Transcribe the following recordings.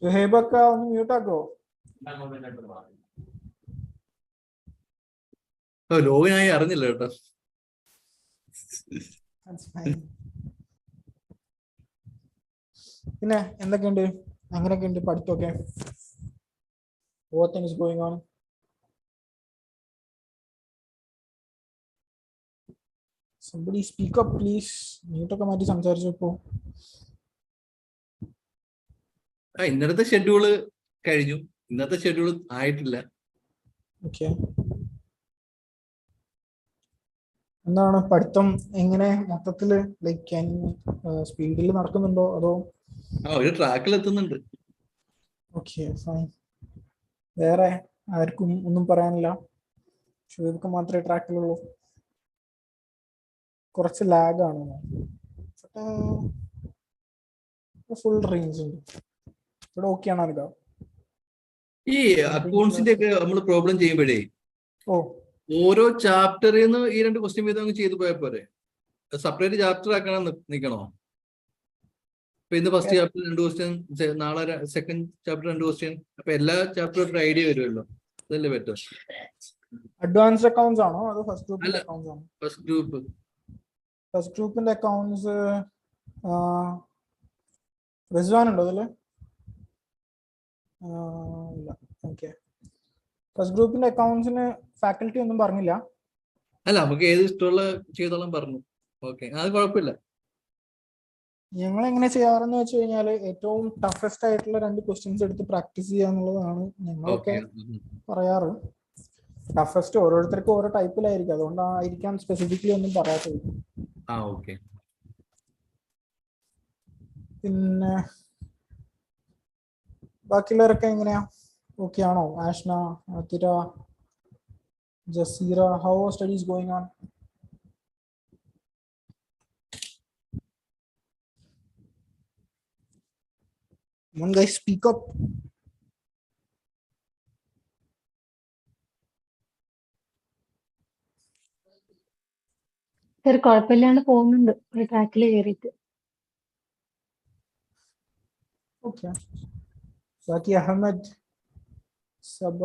ഷുഹൈബൊക്കെ ഒന്ന് മ്യൂട്ടാക്കോ? ലോഗിനായി അറിഞ്ഞില്ല കേട്ടോ. പിന്നെ എന്തൊക്കെയുണ്ട്, അങ്ങനെയൊക്കെയുണ്ട് പഠിത്തമൊക്കെ? What thing is going on? Somebody speak up please. മ്യൂട്ടൊക്കെ മാറ്റി സംസാരിച്ചപ്പോ. ഇന്നത്തെ ഷെഡ്യൂള് കഴിഞ്ഞു, ഇന്നത്തെ ഷെഡ്യൂൾ ആയിട്ടില്ല. ഓക്കെ, എന്താണ് പഠിത്തം എങ്ങനെ മൊത്തത്തില്, ലൈക്ക് സ്പീഡിൽ നടക്കുന്നുണ്ടോ അതോ? ഒരു ട്രാക്കിൽ എത്തുന്നുണ്ട്. Okay fine. വേറെ ആർക്കും ഒന്നും പറയാനില്ല? ഷുഹൈബ് മാത്രമേ ട്രാക്കിലുള്ളൂ? കുറച്ച് ലാഗാണ്, ഫുൾ റേഞ്ച് ഉണ്ട് ഇവിടെ. ഓക്കെ ആണോ അനക? ഈ അക്കൗണ്ട്സിന്റെ ഒക്കെ നമ്മൾ പ്രോബ്ലം ചെയ്യുമ്പോഴേ ഓരോ ചാപ്റ്ററിൽ നിന്ന് ഈ 2 ക്വസ്റ്റ്യൻ വീതം ചെയ്തു പോയാൽ പോരെ? സെപ്പറേറ്റ് ചാപ്റ്റർ ആക്കണം നിൽക്കണോ? ഇപ്പൊ ഇന്ന് ഫസ്റ്റ് ചാപ്റ്റർ 2 ക്വസ്റ്റ്യൻ, നാളെ സെക്കൻഡ് ചാപ്റ്റർ 2 ക്വസ്റ്റ്യൻ. അപ്പൊ എല്ലാ ചാപ്റ്ററും ഒരു ഐഡിയ വരുമല്ലോ, അതല്ലേ ബെറ്റർ? അഡ്വാൻസ്ഡ് അക്കൗണ്ട്സ് ആണോ അതോ ഫസ്റ്റ് ഗ്രൂപ്പിന്റെ അക്കൗണ്ട്സ് ആണോ? First group. ഫസ്റ്റ് ഗ്രൂപ്പിന്റെ അക്കൗണ്ട്സ് റിസ്വാൻ ഉണ്ടോ അതില്? ഇല്ല. ഓക്കെ, ഫസ്റ്റ് ഗ്രൂപ്പിന്റെ അക്കൗണ്ട്സിന് ഫാക്കൽറ്റി ഒന്നും പറഞ്ഞില്ല. അല്ല, നമുക്ക് ഏത് ഇഷ്ടമുള്ള ചെയ്തോളാം പറഞ്ഞു. ഓക്കെ, അത് കുഴപ്പമില്ല. ഞങ്ങൾ എങ്ങനെ ചെയ്യാറെന്ന് വെച്ച് കഴിഞ്ഞാൽ ഏറ്റവും ടഫസ്റ്റ് ആയിട്ടുള്ള 2 ക്വസ്റ്റ്യൻസ് എടുത്ത് പ്രാക്ടീസ് ചെയ്യുക എന്നുള്ളതാണ് ഞങ്ങളൊക്കെ പറയാറ്. ടഫസ്റ്റ് ഓരോരുത്തർക്കും ഓരോ ടൈപ്പിലായിരിക്കും, അതുകൊണ്ടായിരിക്കാം സ്പെസിഫിക്കലി ഒന്നും പറയാത്തത്. പിന്നെ ബാക്കിയുള്ളവരൊക്കെ എങ്ങനെയാ? ഓക്കെ ആണോ? Ashna, Athira, Jaseera, how are studies going on? Come on guys, speak up. Sir കുഴപ്പമില്ലാണ്ട് പോകുന്നുണ്ട്, ഒരു ട്രാക്കിൽ കയറിയിട്ട്. ഓക്കെ, ബാക്കി അഹമ്മദ്, സബ,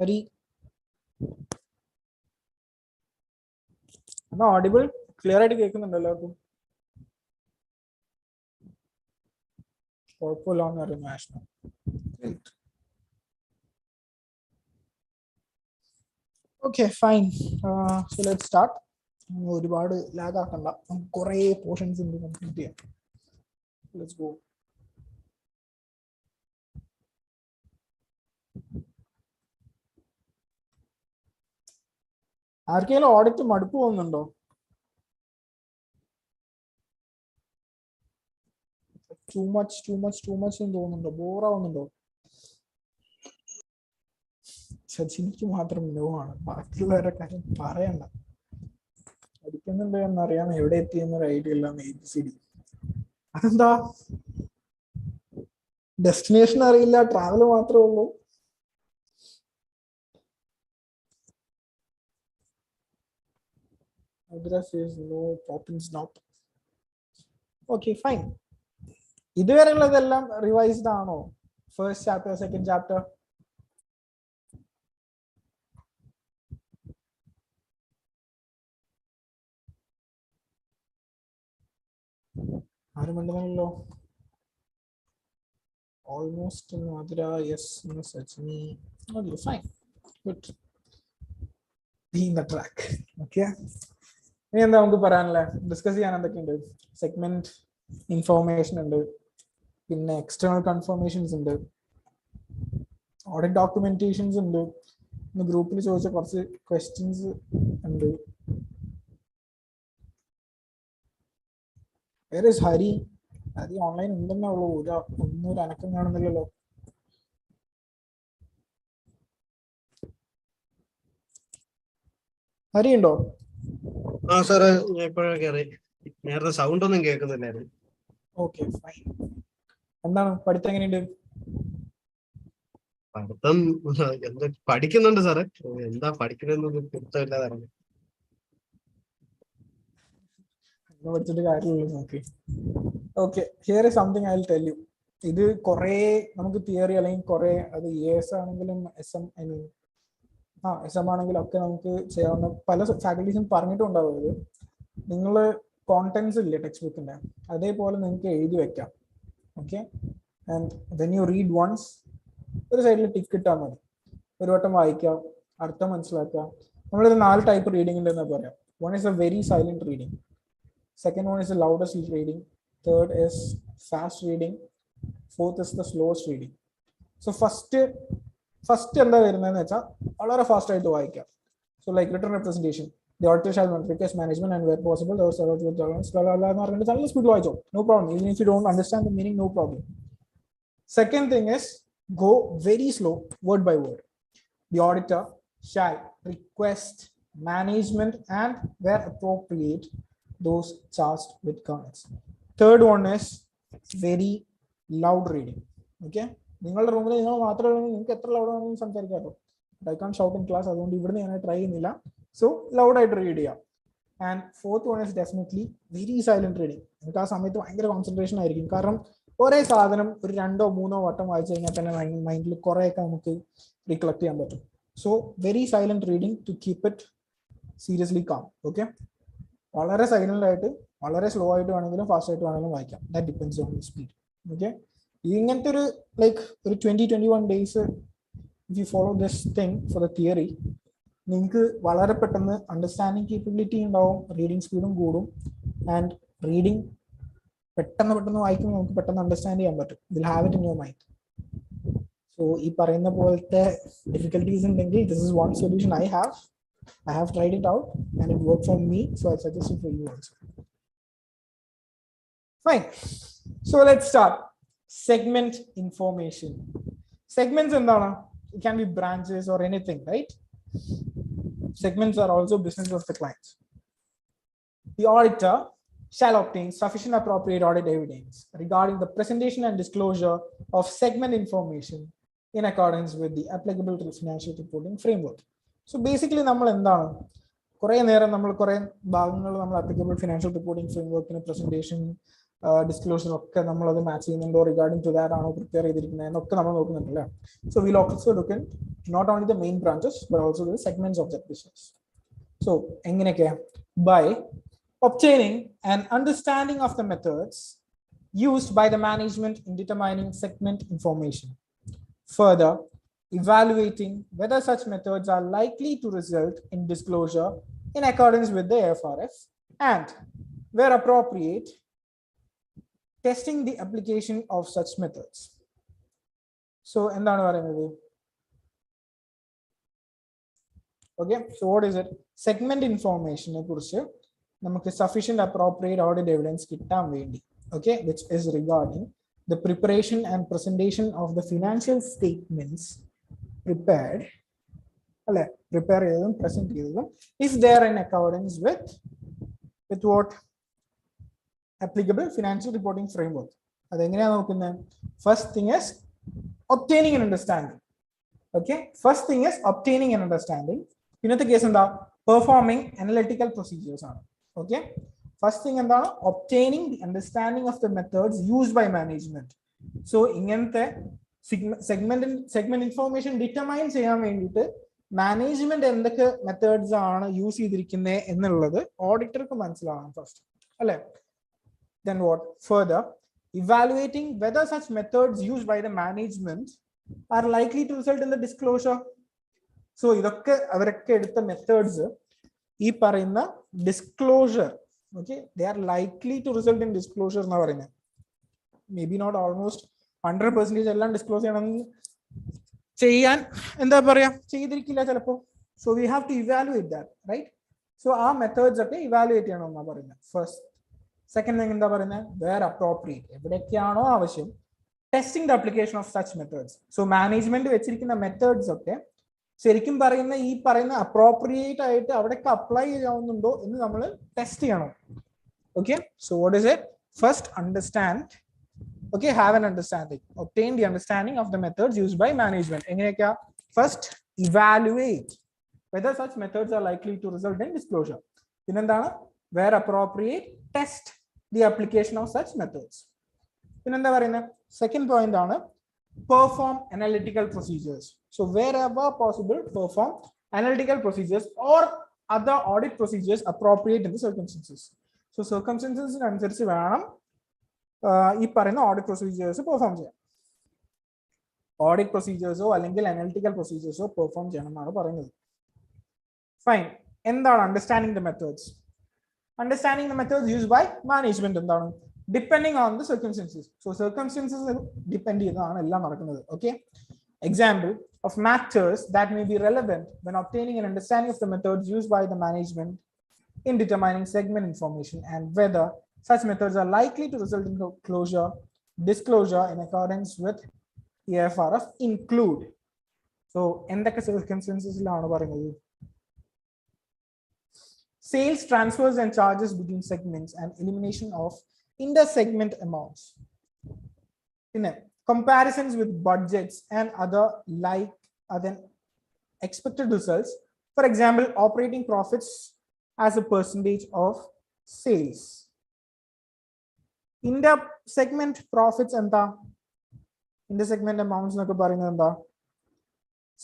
ഹരി എന്നാ ഓഡിബിൾ? ക്ലിയർ ആയിട്ട് കേൾക്കുന്നുണ്ടോ എല്ലാവർക്കും? കുഴപ്പമില്ലാന്ന് പറയുന്നു Ashna. Okay fine, so let's start. ഒരുപാട് ലാഗ് ആക്കണ്ട, കുറേ പോർഷൻസ് ഉണ്ട് കംപ്ലീറ്റ് ചെയ്യാം. Let's go. ആർക്കെങ്കിലും ഓഡിറ്റ് മടുപ്പ് പോകുന്നുണ്ടോ? ടു മച്ച് എന്ന് തോന്നുന്നുണ്ടോ? ബോറാവുന്നുണ്ടോ? ശശിനിക്ക് മാത്രം ലോവാണ്, ബാക്കിയുള്ളവരുടെ കാര്യം പറയണ്ട. പഠിക്കുന്നുണ്ട് എന്നറിയാം, എവിടെ എത്തിയെന്നൊരു ഐഡിയ ഇല്ല. ABCD അതെന്താ? ഡെസ്റ്റിനേഷൻ അറിയില്ല, ട്രാവൽ മാത്രമേ ഉള്ളൂ. Okay fine. ഇതുവരെയുള്ളതെല്ലാം റിവൈസ്ഡ് ആണോ? First chapter, second chapter? ആരും ഉണ്ടെന്നല്ലോ. Almost Madhura, yes, Sachini. Okay fine, good. Being the track. Okay, ഇനി എന്താ നമുക്ക് പറയാനുള്ളത്? ഡിസ്കസ് ചെയ്യാൻ എന്തൊക്കെയുണ്ട്? സെഗ്മെന്റ് ഇൻഫോർമേഷൻ ഉണ്ട്, പിന്നെ എക്സ്റ്റേണൽ കൺഫർമേഷൻസ് ഉണ്ട്, ഓഡിറ്റ് ഡോക്യുമെന്റേഷൻസ് ഉണ്ട്, ഇന്ന് ഗ്രൂപ്പിൽ ചോദിച്ച കുറച്ച് ക്വസ്റ്റ്യൻസ് ഉണ്ട്. വേറെ ഹരി ഓൺലൈൻ ഉണ്ടെന്നേ ഉള്ളൂ, ഒന്നും ഒരു അനക്കം കാണുന്നില്ലല്ലോ. ഹരി ഉണ്ടോ? സാറേ, ഞാൻ ഇപ്പോഴൊക്കെ അറിയാം, നേരത്തെ സൗണ്ട് ഒന്നും കേൾക്കുന്നില്ലായിരുന്നു. Okay fine. എന്താണ് പഠിത്തം എങ്ങനെയുണ്ട്? പഠിത്തം എന്താ പഠിക്കുന്നുണ്ട് സാറേ, എന്താ പഠിക്കണമെന്നൊന്നും പിടുത്തമില്ലാതെ. പഠിച്ചിട്ട് കാര്യമില്ല നോക്കി. Okay, here is something I will tell you. ഇത് കുറേ നമുക്ക് തിയറി അല്ലെങ്കിൽ കുറേ അത് ES ആണെങ്കിലും SM ആണെങ്കിലും ഒക്കെ നമുക്ക് ചെയ്യാവുന്ന പല ഫാക്കൽറ്റീസും പറഞ്ഞിട്ടുണ്ടാവും. ഇത് നിങ്ങൾ കോണ്ടന്റ്സ് ഇല്ലേ ടെക്സ്റ്റ് ബുക്കിന്റെ, അതേപോലെ നിങ്ങൾക്ക് എഴുതി വെക്കാം. Okay, and when you read once ഒരു സൈഡിൽ ടിക്ക് ഇട്ടാൽ മതി. ഒരു വട്ടം വായിക്കാം, അർത്ഥം മനസ്സിലാക്കാം. നമ്മളിത് 4 ടൈപ്പ് റീഡിംഗ് ഉണ്ടെന്ന് പറയാം. One is A very silent reading, second one is the loudest reading, third is fast reading, fourth is the slowest reading. So first എന്താ വരുന്നതെന്ന് വെച്ചാൽ വളരെ ഫാസ്റ്റ് ആയിട്ട് വായിക്കാം. So like written representation, the auditor shall request management and where possible those എന്ന് പറഞ്ഞിട്ട് നല്ല സ്പീഡിൽ വായിച്ചോ, no problem. Even if you don't understand the meaning, no problem. Second thing is go very slow, word by word. The auditor shall request management and where appropriate those charged with comments. Third one is very loud reading. Okay, നിങ്ങളുടെ റൂമിൽ നിങ്ങൾ മാത്രമേ നിങ്ങൾക്ക് എത്ര loud ആണെങ്കിലും സംസാരിക്കാമല്ലോ. I can shout in class, അതുകൊണ്ട് ഇവിടുന്ന് ഞാൻ ട്രൈ ചെയ്യുന്നില്ല. സോ ലൗഡ് ആയിട്ട് റീഡ് ചെയ്യാം. And fourth one is definitely very silent reading. നിങ്ങൾക്ക് ആ സമയത്ത് ഭയങ്കര കോൺസെൻട്രേഷൻ ആയിരിക്കും. കാരണം ഒരേ സാധനം ഒരു 2 or 3 വട്ടം വായിച്ചു കഴിഞ്ഞാൽ തന്നെ മൈൻഡിൽ കുറേയൊക്കെ നമുക്ക് റീകളക്ട് ചെയ്യാൻ പറ്റും. So very silent reading to keep it seriously calm. Okay, വളരെ സൈലന്റ് ആയിട്ട് വളരെ സ്ലോ ആയിട്ട് വേണമെങ്കിലും ഫാസ്റ്റ് ആയിട്ട് വേണമെങ്കിലും വായിക്കാം. That depends on speed. Okay, ഇങ്ങനത്തെ ഒരു ലൈക്ക് ഒരു 20-21 days if you follow this thing for the theory, നിങ്ങൾക്ക് വളരെ പെട്ടെന്ന് അണ്ടർസ്റ്റാൻഡിങ് കേപ്പബിലിറ്റി ഉണ്ടാവും, റീഡിങ് സ്പീഡും കൂടും. ആൻഡ് റീഡിങ് പെട്ടെന്ന് വായിക്കുമ്പോൾ നമുക്ക് പെട്ടെന്ന് അണ്ടർസ്റ്റാൻഡ് ചെയ്യാൻ പറ്റും. Will have it in your mind. So ഈ പറയുന്ന പോലത്തെ ഡിഫിക്കൽട്ടീസ് ഉണ്ടെങ്കിൽ this is one solution I have tried it out and it worked for me, so I suggest it for you also. Fine, so let's start. Segment information. Segments endana? It can be branches or anything, right? Segments are also business of the clients. The auditor shall obtain sufficient appropriate audit evidence regarding the presentation and disclosure of segment information in accordance with the applicable financial reporting framework. So basically നമ്മൾ എന്താണ് കുറേ നേരം നമ്മൾ കുറേ ഭാഗങ്ങൾ നമ്മൾ applicable financial reporting ഫ്രെയിംവർക്കിന് presentation disclosure ഒക്കെ നമ്മളത് മാച്ച് ചെയ്യുന്നുണ്ടോ, റിഗാർഡിംഗ് ടു ദാറ്റ് ആണോ പ്രിപ്പയർ ചെയ്തിരിക്കുന്നത് എന്നൊക്കെ നമ്മൾ നോക്കുന്നുണ്ടല്ലേ. So will also look in not only the main branches but also the segments of the business. So എങ്ങനെയൊക്കെ? By obtaining an understanding of the methods used by the management in determining segment information. Further, evaluating whether such methods are likely to result in disclosure in accordance with the AFRF, and where appropriate, testing the application of such methods. So endanu parayunnathu? Okay, so what is it? Segment information ne kurichu നമുക്ക് sufficient appropriate audit evidence കിട്ടാൻ വേണ്ടി, okay, which is regarding the preparation and presentation of the financial statements prepared, prepare ചെയ്തതും present ചെയ്തതും is there in accordance with what applicable financial reporting framework. അതെങ്ങനെയാണ് നോക്കുന്നത്? First thing is obtaining an understanding. Okay, first thing is obtaining an understanding. ഇന്നത്തെ case എന്താ? Performing analytical procedures ആണ്. Okay, first thing എന്താണ്? Obtaining the understanding of the methods used by management. So ഇങ്ങനത്തെ segment information determine ചെയ്യാൻ വേണ്ടിയിട്ട് management എന്തൊക്കെ methods ആണ് use ചെയ്തിരിക്കുന്നത് എന്നുള്ളത് ഓഡിറ്റർക്ക് മനസ്സിലാവണം ഫസ്റ്റ്, അല്ലെ? Then what? Further, evaluating whether such methods used by the management are likely to result in the disclosure. So ഇതൊക്കെ അവരൊക്കെ എടുത്ത മെത്തേഡ്സ് ഈ പറയുന്ന disclosure, okay, they are likely to result in disclosure എന്നാ പറയുന്നത്. മേ ബി നോട്ട് ഓൾമോസ്റ്റ് 100% എല്ലാം disclose ചെയ്യണം ചെയ്യാൻ എന്താ പറയാ ചെയ്തിരിക്കില്ല ചിലപ്പോ. So we have to evaluate that, right? So ആ മെത്തേഡ്സ് ഒക്കെ ഇവാലുവേറ്റ് ചെയ്യണം എന്നാ പറയുന്നത്. ഫസ്റ്റ്. സെക്കൻഡ് തിങ് എന്താ പറയുന്നത്? വേർ അപ്രോപ്രിയേറ്റ്, എവിടെയൊക്കെയാണോ ആവശ്യം, testing the application of such methods. So management വെച്ചിരിക്കുന്ന മെത്തേഡ്സ് ഒക്കെ ശരിക്കും പറയുന്ന ഈ പറയുന്ന അപ്രോപ്രിയേറ്റ് ആയിട്ട് അവിടെയൊക്കെ അപ്ലൈ ചെയ്യാവുന്നുണ്ടോ എന്ന് നമ്മൾ ടെസ്റ്റ് ചെയ്യണം. Okay, so what is it? First understand Okay, have an understanding. Obtain the understanding of the methods used by management. First, evaluate whether such methods are likely to result in disclosure. Where appropriate, test the application of such methods. Second point, perform analytical procedures. So wherever possible, perform analytical procedures or other audit procedures appropriate in the circumstances. So circumstances അനുസരിച്ച് വേണം ഈ പറയുന്ന audit procedures perform ചെയ്യാൻ. Audit procedures അല്ലെങ്കിൽ analytical procedures perform ചെയ്യണം എന്നാണ് പറയുന്നത്. Fine. എന്താണ് understanding the methods? Understanding the methods used by management എന്താണ്? Depending on the circumstances. So circumstances depend ചെയ്താണ് എല്ലാം നടക്കുന്നത്. Okay. Example of matters that may be relevant when obtaining an understanding of the methods used by the management in determining segment information and whether such methods are likely to result in disclosure in accordance with EFRF include. So എന്തൊക്കെ circumstancesലാണ് പറയുന്നത്? Sales transfers and charges between segments and elimination of inter-segment amounts. Comparisons with budgets and other expected results. For example, operating profits as a percentage of sales. Inter-segment profits and inter-segment amounts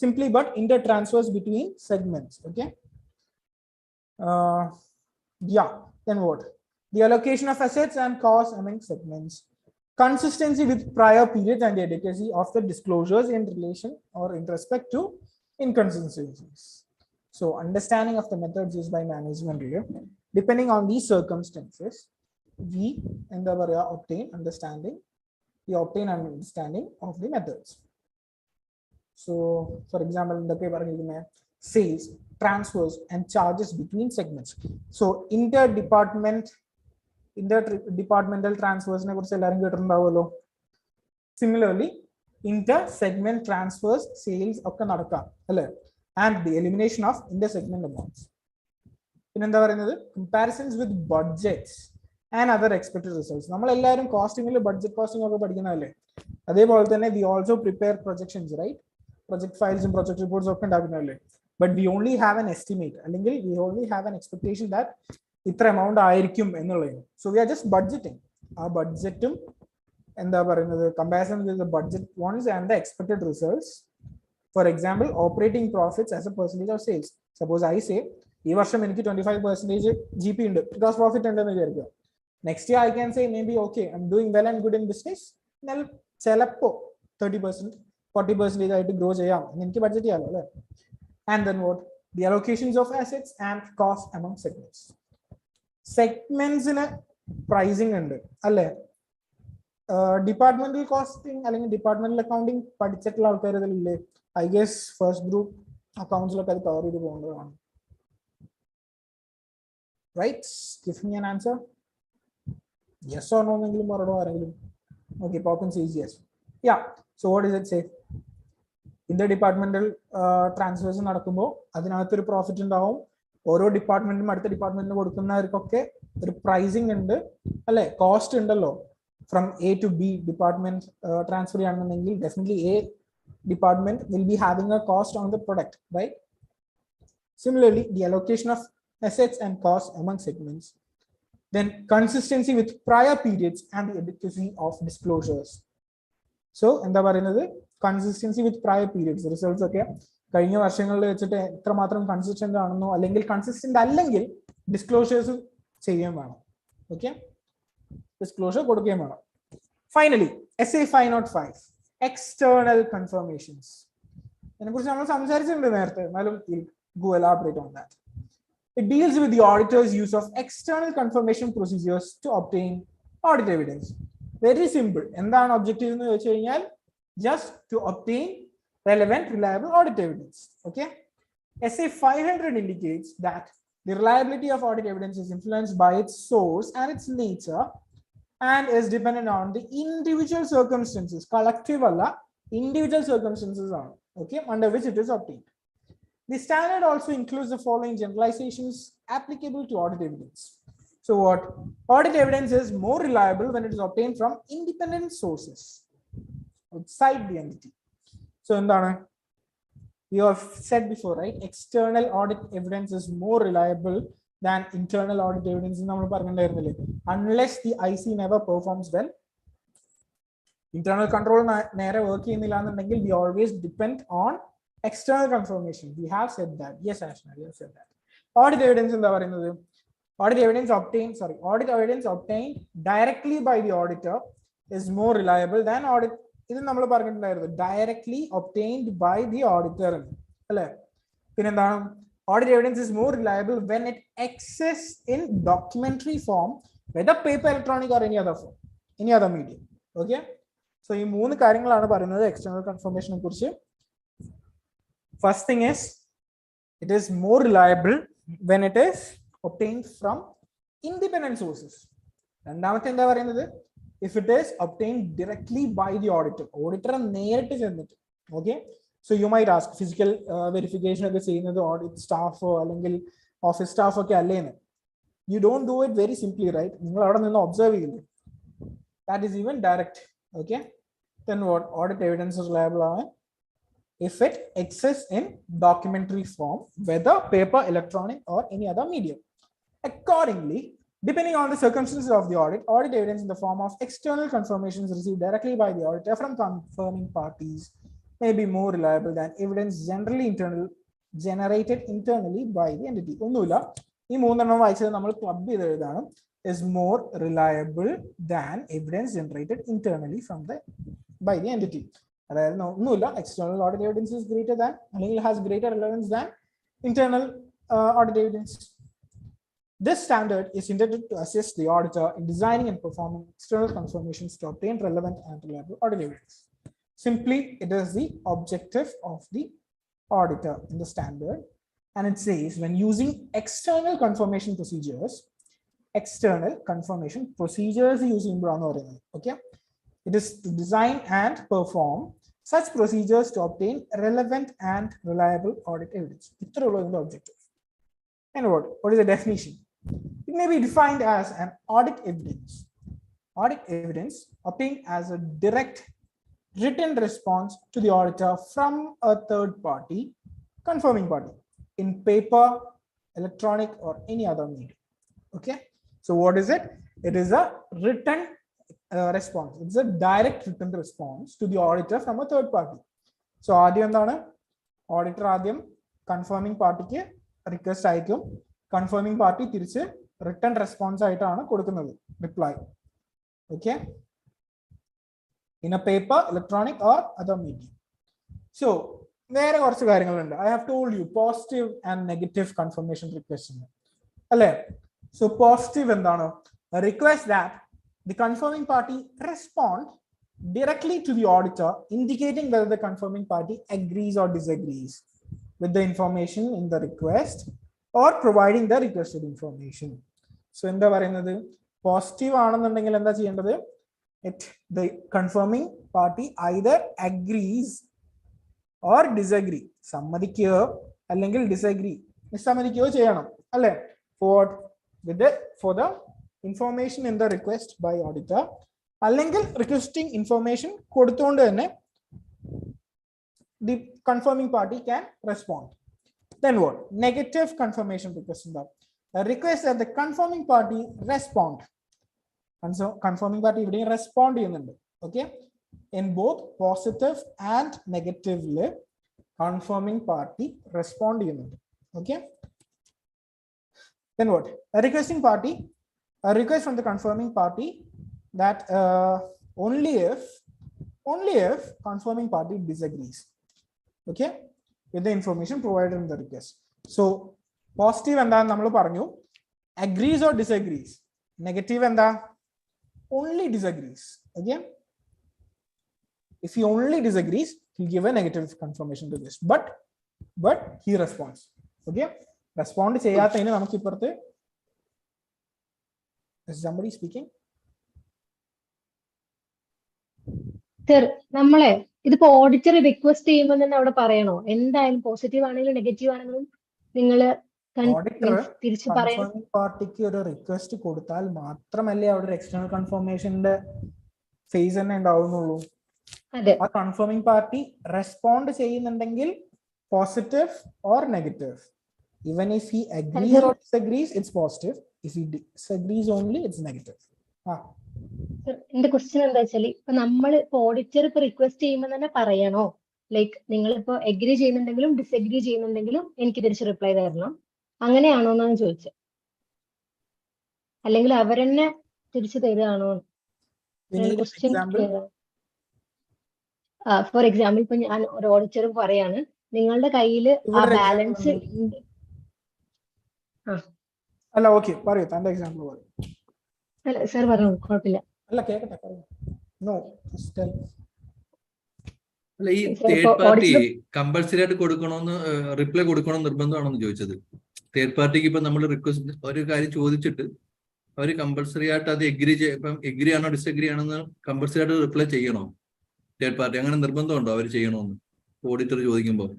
simply but inter-transfers between segments. Okay. Then what? The allocation of assets and costs among segments. Consistency with prior periods and the adequacy of the disclosures in relation or in respect to inconsistencies. So understanding of the methods used by management here, depending on these circumstances, we obtain understanding of the methods. So for example, in the paper, sales, transfers and charges between segments. So interdepartmental transfers. Similarly, inter-segment transfers, sales and the elimination of inter-segment amounts. Comparisons with budgets and other expected results. Costing budget costing we also prepare projections, right? Project files and project reports. But we only have an estimate. We only have an expectation that itra amount aayirikkum ennullayinu. So we are just budgeting. Our budgetum and the comparison with the budget ones and the expected results. For example, operating profits as a percentage of sales. Suppose I say, ee varsham eniki 25% GP undu, gross profit undu. Next year I can say maybe okay, I'm doing well and good in business. Nal chelappo 30%, 40% aayittu grow cheyam. Eniki budget cheyalo alle. And then what? The allocations of assets and costs among segments. Segments in a pricing under departmental costing, departmental accounting, I guess first group accounts right? Give me an answer. Yes or no? Okay, Poppin says yes. Yeah. So what does it say? Interdepartmental transfers നടക്കുമ്പോൾ അതിനകത്തൊരു profit ഉണ്ടാവും. ഓരോ ഡിപ്പാർട്ട്മെന്റിനും അടുത്ത ഡിപ്പാർട്ട്മെന്റിന് കൊടുക്കുന്നവർക്കൊക്കെ ഒരു pricing ഉണ്ട് അല്ലെ, cost ഉണ്ടല്ലോ. From A to B department transfer ചെയ്യണമെന്നുണ്ടെങ്കിൽ definitely a department will be having a cost on the product, right? Similarly, the allocation of assets and costs among segments. Then consistency with prior periods and the adequacy of disclosures. So എന്താ പറയുന്നത്, consistency with prior periods. Results ഒക്കെ കഴിഞ്ഞ വർഷങ്ങളിൽ വെച്ചിട്ട് എത്രമാത്രം consistent ആണെന്നോ അല്ലെങ്കിൽ consistent അല്ലെങ്കിൽ ഡിസ്ക്ലോഷേഴ്സ് ചെയ്യുകയും വേണം. ഓക്കെ, ഡിസ്ക്ലോഷർ കൊടുക്കുകയും വേണം. Finally SA 505 external confirmations. ഇതിനെക്കുറിച്ച് നമ്മൾ സംസാരിച്ചിട്ടുണ്ട് നേരത്തെ, എന്നാലും go elaborate on that. It deals with the auditor's use of external confirmation procedures to obtain audit evidence. Very simple. എന്താണ് ഒബ്ജക്റ്റീവ് എന്ന് ചോദിച്ചു കഴിഞ്ഞാൽ just to obtain relevant, reliable audit evidence. Okay. SA 500 indicates that the reliability of audit evidence is influenced by its source and its nature and is dependent on the individual circumstances. Collective alla, individual circumstances are, okay, under which it is obtained. The standard also includes the following generalizations applicable to audit evidence. So what? Audit evidence is more reliable when it is obtained from independent sources outside the entity. So endana you have said before, right? External audit evidence is more reliable than internal audit evidence unless the IC never performs well. Internal control work we always depend on external confirmation. We have said that. Yes, Ashna, you have said that. Audit evidence audit evidence obtained directly by the auditor is more reliable than audit directly obtained by the auditor. Audit evidence is more reliable when it exists in documentary form, whether paper, electronic, or any other form, any other medium. Okay, so in മൂന്ന് കാര്യങ്ങളാണ് പറയുന്നത് external confirmation കുറിച്ച്. First thing is it is more reliable when it is obtained from independent sources. രണ്ടാമത്തെ എന്താ പറയുന്നത്? If it is obtained directly by the auditor. Auditor നേരിട്ട് ചെന്നിട്ട്. Okay, so you might ask, physical verification ഒക്കെ ചെയ്യുന്നത് audit staff അല്ലെങ്കിൽ office staff ഒക്കെ അല്ലേന്ന്. You don't do it very simply, right? നിങ്ങൾ അവിടെ നിന്ന് observe ചെയ്യില്ലേ? That is even direct. Okay, then what? Audit evidence is reliable if it exists in documentary form, whether paper, electronic, or any other medium. Accordingly, depending on the circumstances of the audit, audit evidence in the form of external confirmations received directly by the auditor from confirming parties may be more reliable than evidence generated internally by the entity. Is more reliable than evidence generated internally by the entity. External audit evidence is greater than, has greater relevance than internal audit evidence. This standard is intended to assist the auditor in designing and performing external confirmations to obtain relevant and reliable audit evidence. Simply, it is the objective of the auditor in the standard, and it says when using external confirmation procedures using okay, it is to design and perform such procedures to obtain relevant and reliable audit evidence. It's the objective. And what is the definition? It may be defined as an audit evidence obtained as a direct written response to the auditor from a third party confirming party in paper, electronic, or any other medium. Okay, so what is it? It is a written response. It's a direct written response to the auditor from a third party. So auditor confirming party request aayikkum, confirming party തിരിച്ച് written response ആയിട്ടാണ് കൊടുക്കുന്നത്, reply. Okay, in a paper, electronic, or other medium. So വേറെ കുറച്ച് കാര്യങ്ങളുണ്ട്. I have told you positive and negative confirmation request ഉണ്ട് അല്ലേ? So positive എന്താണ്? A request that the confirming party respond directly to the auditor, indicating whether the confirming party agrees or disagrees with the information in the request or providing the requested information. So എന്താ പറയുന്നത്? Positive ആണെന്നുണ്ടെങ്കിൽ എന്താ ചെയ്യേണ്ടത്? The confirming party either agrees or disagree. സമ്മതിക്കുകയോ അല്ലെങ്കിൽ disagree നിസ്സമ്മതിക്കുകയോ ചെയ്യണം അല്ലേ? For the information in the request by auditor, അല്ലെങ്കിൽ requesting information കൊടുത്തുകൊണ്ട് തന്നെ the confirming party can respond. Then what? Negative confirmation request. A request that the confirming party respond. And so confirming party ഇവിടെ respond ചെയ്യുന്നുണ്ട്. Okay, in both positive and negative confirming party respond ചെയ്യുന്നുണ്ട്. Okay, then what? A request from the confirming party that only if confirming party disagrees, okay, with the information provided in the request. So positive എന്താണ് നമ്മൾ പറഞ്ഞു? Agrees or disagrees. Negative എന്താ? Only disagrees. Okay, if he only disagrees, he'll give a negative confirmation to this, but he responds. Okay, respond ചെയ്യാത്തതിന് നമുക്ക് ഇപ്പുറത്ത് is somebody speaking? Sir, നമ്മളെ ഇതിപ്പോ auditor request ചെയ്യുമ്പോൾ തന്നെ അവിടെ പറയണോ? എന്തായാലും പോസിറ്റീവ് ആണെങ്കിലും നെഗറ്റീവ് ആണെങ്കിലും നിങ്ങൾ ഓഡിറ്റർ തിരിച്ചു പറയാൻ കൺഫേമിംഗ് പാർട്ടിക്ക് ഒരു റിക്വസ്റ്റ് കൊടുത്താൽ മാത്രമല്ലേ അവിടെ ഒരു എക്സ്റ്റേണൽ കൺഫർമേഷന്റെ ഫേസ് തന്നെ ഉണ്ടാവുന്നുള്ളൂ. അതെ ആ കൺഫേമിംഗ് പാർട്ടി റെസ്പോണ്ട് ചെയ്യുന്നുണ്ടെങ്കിൽ positive or negative. Even if he agrees or disagrees, it's positive. If he disagrees only, it's negative. എന്റെ ക്വസ്റ്റ്യൻ എന്താ വെച്ചാൽ ഇപ്പൊ നമ്മൾ ഓഡിറ്റർ ഇപ്പൊ റിക്വസ്റ്റ് ചെയ്യുമ്പോൾ തന്നെ പറയണോ, ലൈക്ക് നിങ്ങൾ ഇപ്പൊ എഗ്രി ചെയ്യുന്നുണ്ടെങ്കിലും ഡിസഗ്രി ചെയ്യുന്നുണ്ടെങ്കിലും എനിക്ക് തിരിച്ച് റിപ്ലൈ തരണം, അങ്ങനെയാണോ എന്നാണ് ചോദിച്ചത്? അല്ലെങ്കിൽ അവരെന്നെ തിരിച്ചു തരുകയാണോ? ഫോർ എക്സാമ്പിൾ ഇപ്പൊ ഞാൻ ഒരു ഓഡിറ്റർ പറയാണ് നിങ്ങളുടെ കയ്യിൽ ആ ബാലൻസ് ഉണ്ട്. അല്ല ഓക്കെ പറയൂ, തന്റെ എക്സാമ്പിൾ പറയൂ. അല്ല സാർ പറഞ്ഞു, കുഴപ്പമില്ല. അല്ല കേക്കട്ടെ പറയൂ. നോ അല്ല ഈ തേർഡ് പാർട്ടി കമ്പൽസറി ആയിട്ട് കൊടുക്കണമെന്ന് റിപ്ലൈ കൊടുക്കണമെന്ന് നിർബന്ധമാണെന്ന് ചോദിച്ചത്. തേർഡ് പാർട്ടിക്ക് ഇപ്പൊ നമ്മൾ റിക്വസ്റ്റ് ഒരു കാര്യം ചോദിച്ചിട്ട് അവർ കമ്പൽസറി ആയിട്ട് അത് ഇപ്പം എഗ്രി ആണോ ഡിസഗ്രി ആണെന്ന് കമ്പൽസറി ആയിട്ട് റിപ്ലൈ ചെയ്യണോ തേർഡ് പാർട്ടി? അങ്ങനെ നിർബന്ധമുണ്ടോ അവർ ചെയ്യണമെന്ന് ഓഡിറ്റർ ചോദിക്കുമ്പോൾ?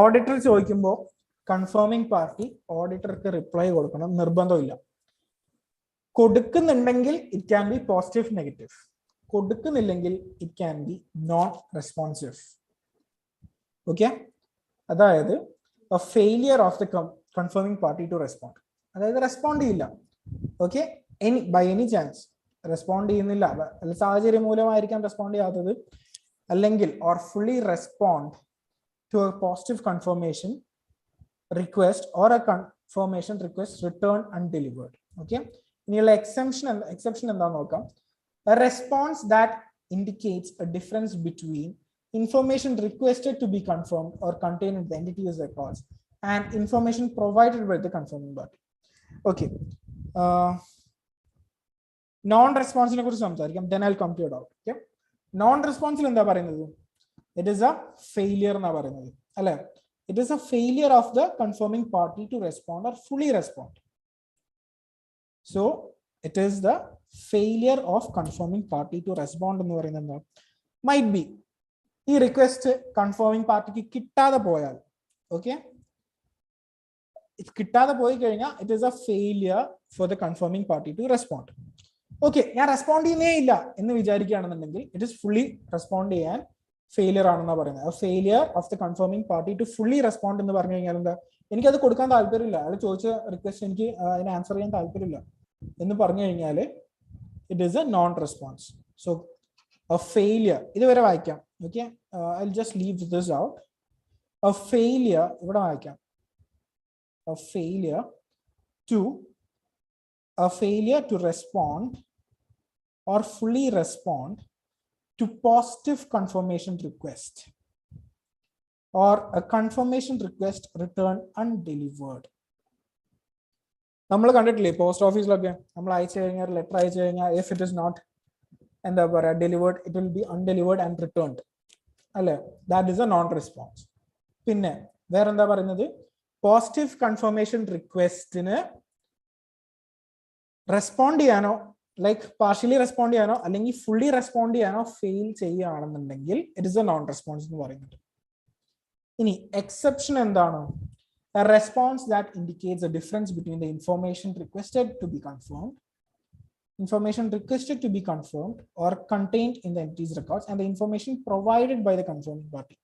ഓഡിറ്റർ ചോദിക്കുമ്പോൾ കൺഫേമിംഗ് പാർട്ടി ഓഡിറ്റർക്ക് റിപ്ലൈ കൊടുക്കണം, നിർബന്ധമില്ല. കൊടുക്കുന്നുണ്ടെങ്കിൽ it can be positive negative, കൊടുക്കുന്നില്ലെങ്കിൽ it can be non responsive. Okay, അതായത് failure of the confirming party to respond, അതായത് റെസ്പോണ്ട് ചെയ്യില്ല. Okay, by any chance respond ചെയ്യുന്നില്ല, അല്ല സാഹചര്യം മൂലമായിരിക്കാം റെസ്പോണ്ട് ചെയ്യാത്തത്, അല്ലെങ്കിൽ or fully respond to a positive confirmation request or a confirmation request return undelivered. Okay, ഇനിയുള്ള exception എന്താന്ന് നോക്കാം. A response that indicates a difference between information requested to be confirmed or contained in the entity's records and information provided by the confirming party. Okay, non response നെ കുറിച്ച് സംസാരിക്കാം, then I'll come to your doubt. Okay, non response എന്താ പറയുന്നത്? It is a failure എന്നാ പറയുന്നത്, അല്ലേ? It is a failure of the confirming party to respond or fully respond. So it is the failure of confirming party to respond എന്ന് പറയുന്നത്. Might be ഈ request confirming പാർട്ടിക്ക് കിട്ടാതെ പോയാൽ, okay, കിട്ടാതെ പോയി കഴിഞ്ഞാൽ it is a failure for the confirming party to respond. Okay, ഞാൻ റെസ്പോണ്ട് ചെയ്യുന്നേ ഇല്ല എന്ന് വിചാരിക്കുകയാണെന്നുണ്ടെങ്കിൽ ഇറ്റ് ഈസ് ഫുള്ളി റെസ്പോണ്ട് ചെയ്യാൻ ഫെയിലിയർ ആണെന്നാ പറയുന്നത്. Failure of the confirming party to fully respond എന്ന് പറഞ്ഞു കഴിഞ്ഞാൽ എന്താ, എനിക്കത് കൊടുക്കാൻ താല്പര്യമില്ല, അയാൾ ചോദിച്ച റിക്വസ്റ്റ് എനിക്ക് അതിന് ആൻസർ ചെയ്യാൻ താല്പര്യമില്ല എന്ന് പറഞ്ഞു കഴിഞ്ഞാൽ it is a non response. So a failure, ഇതുവരെ വായിക്കാം. Okay, I will just leave this out. A failure ഇവിടെ വായിക്കാം. A failure to respond or fully respond to positive confirmation request or a confirmation request returned undelivered. നമ്മൾ കണ്ടിട്ടില്ലേ post ഓഫീസിലൊക്കെ നമ്മൾ അയച്ചു കഴിഞ്ഞാൽ, letter അയച്ചു കഴിഞ്ഞാൽ if it is not എന്താ പറയുക delivered, it will be undelivered and returned, അല്ലേ? that is a non response. പിന്നെ വേറെന്താ പറയുന്നത്? പോസിറ്റീവ് കൺഫർമേഷൻ റിക്വസ്റ്റിന് റെസ്പോണ്ട് ചെയ്യാനോ, ലൈക്ക് പാർഷ്യലി റെസ്പോണ്ട് ചെയ്യാനോ അല്ലെങ്കിൽ ഫുള്ളി റെസ്പോണ്ട് ചെയ്യാനോ ഫെയിൽ ചെയ്യുകയാണെന്നുണ്ടെങ്കിൽ it is A non response എന്ന് പറയുന്നത്. ഇനി എക്സെപ്ഷൻ എന്താണ്? A response that indicates a difference between the information requested to be confirmed or contained in the entity's records and the information provided by the confirming party.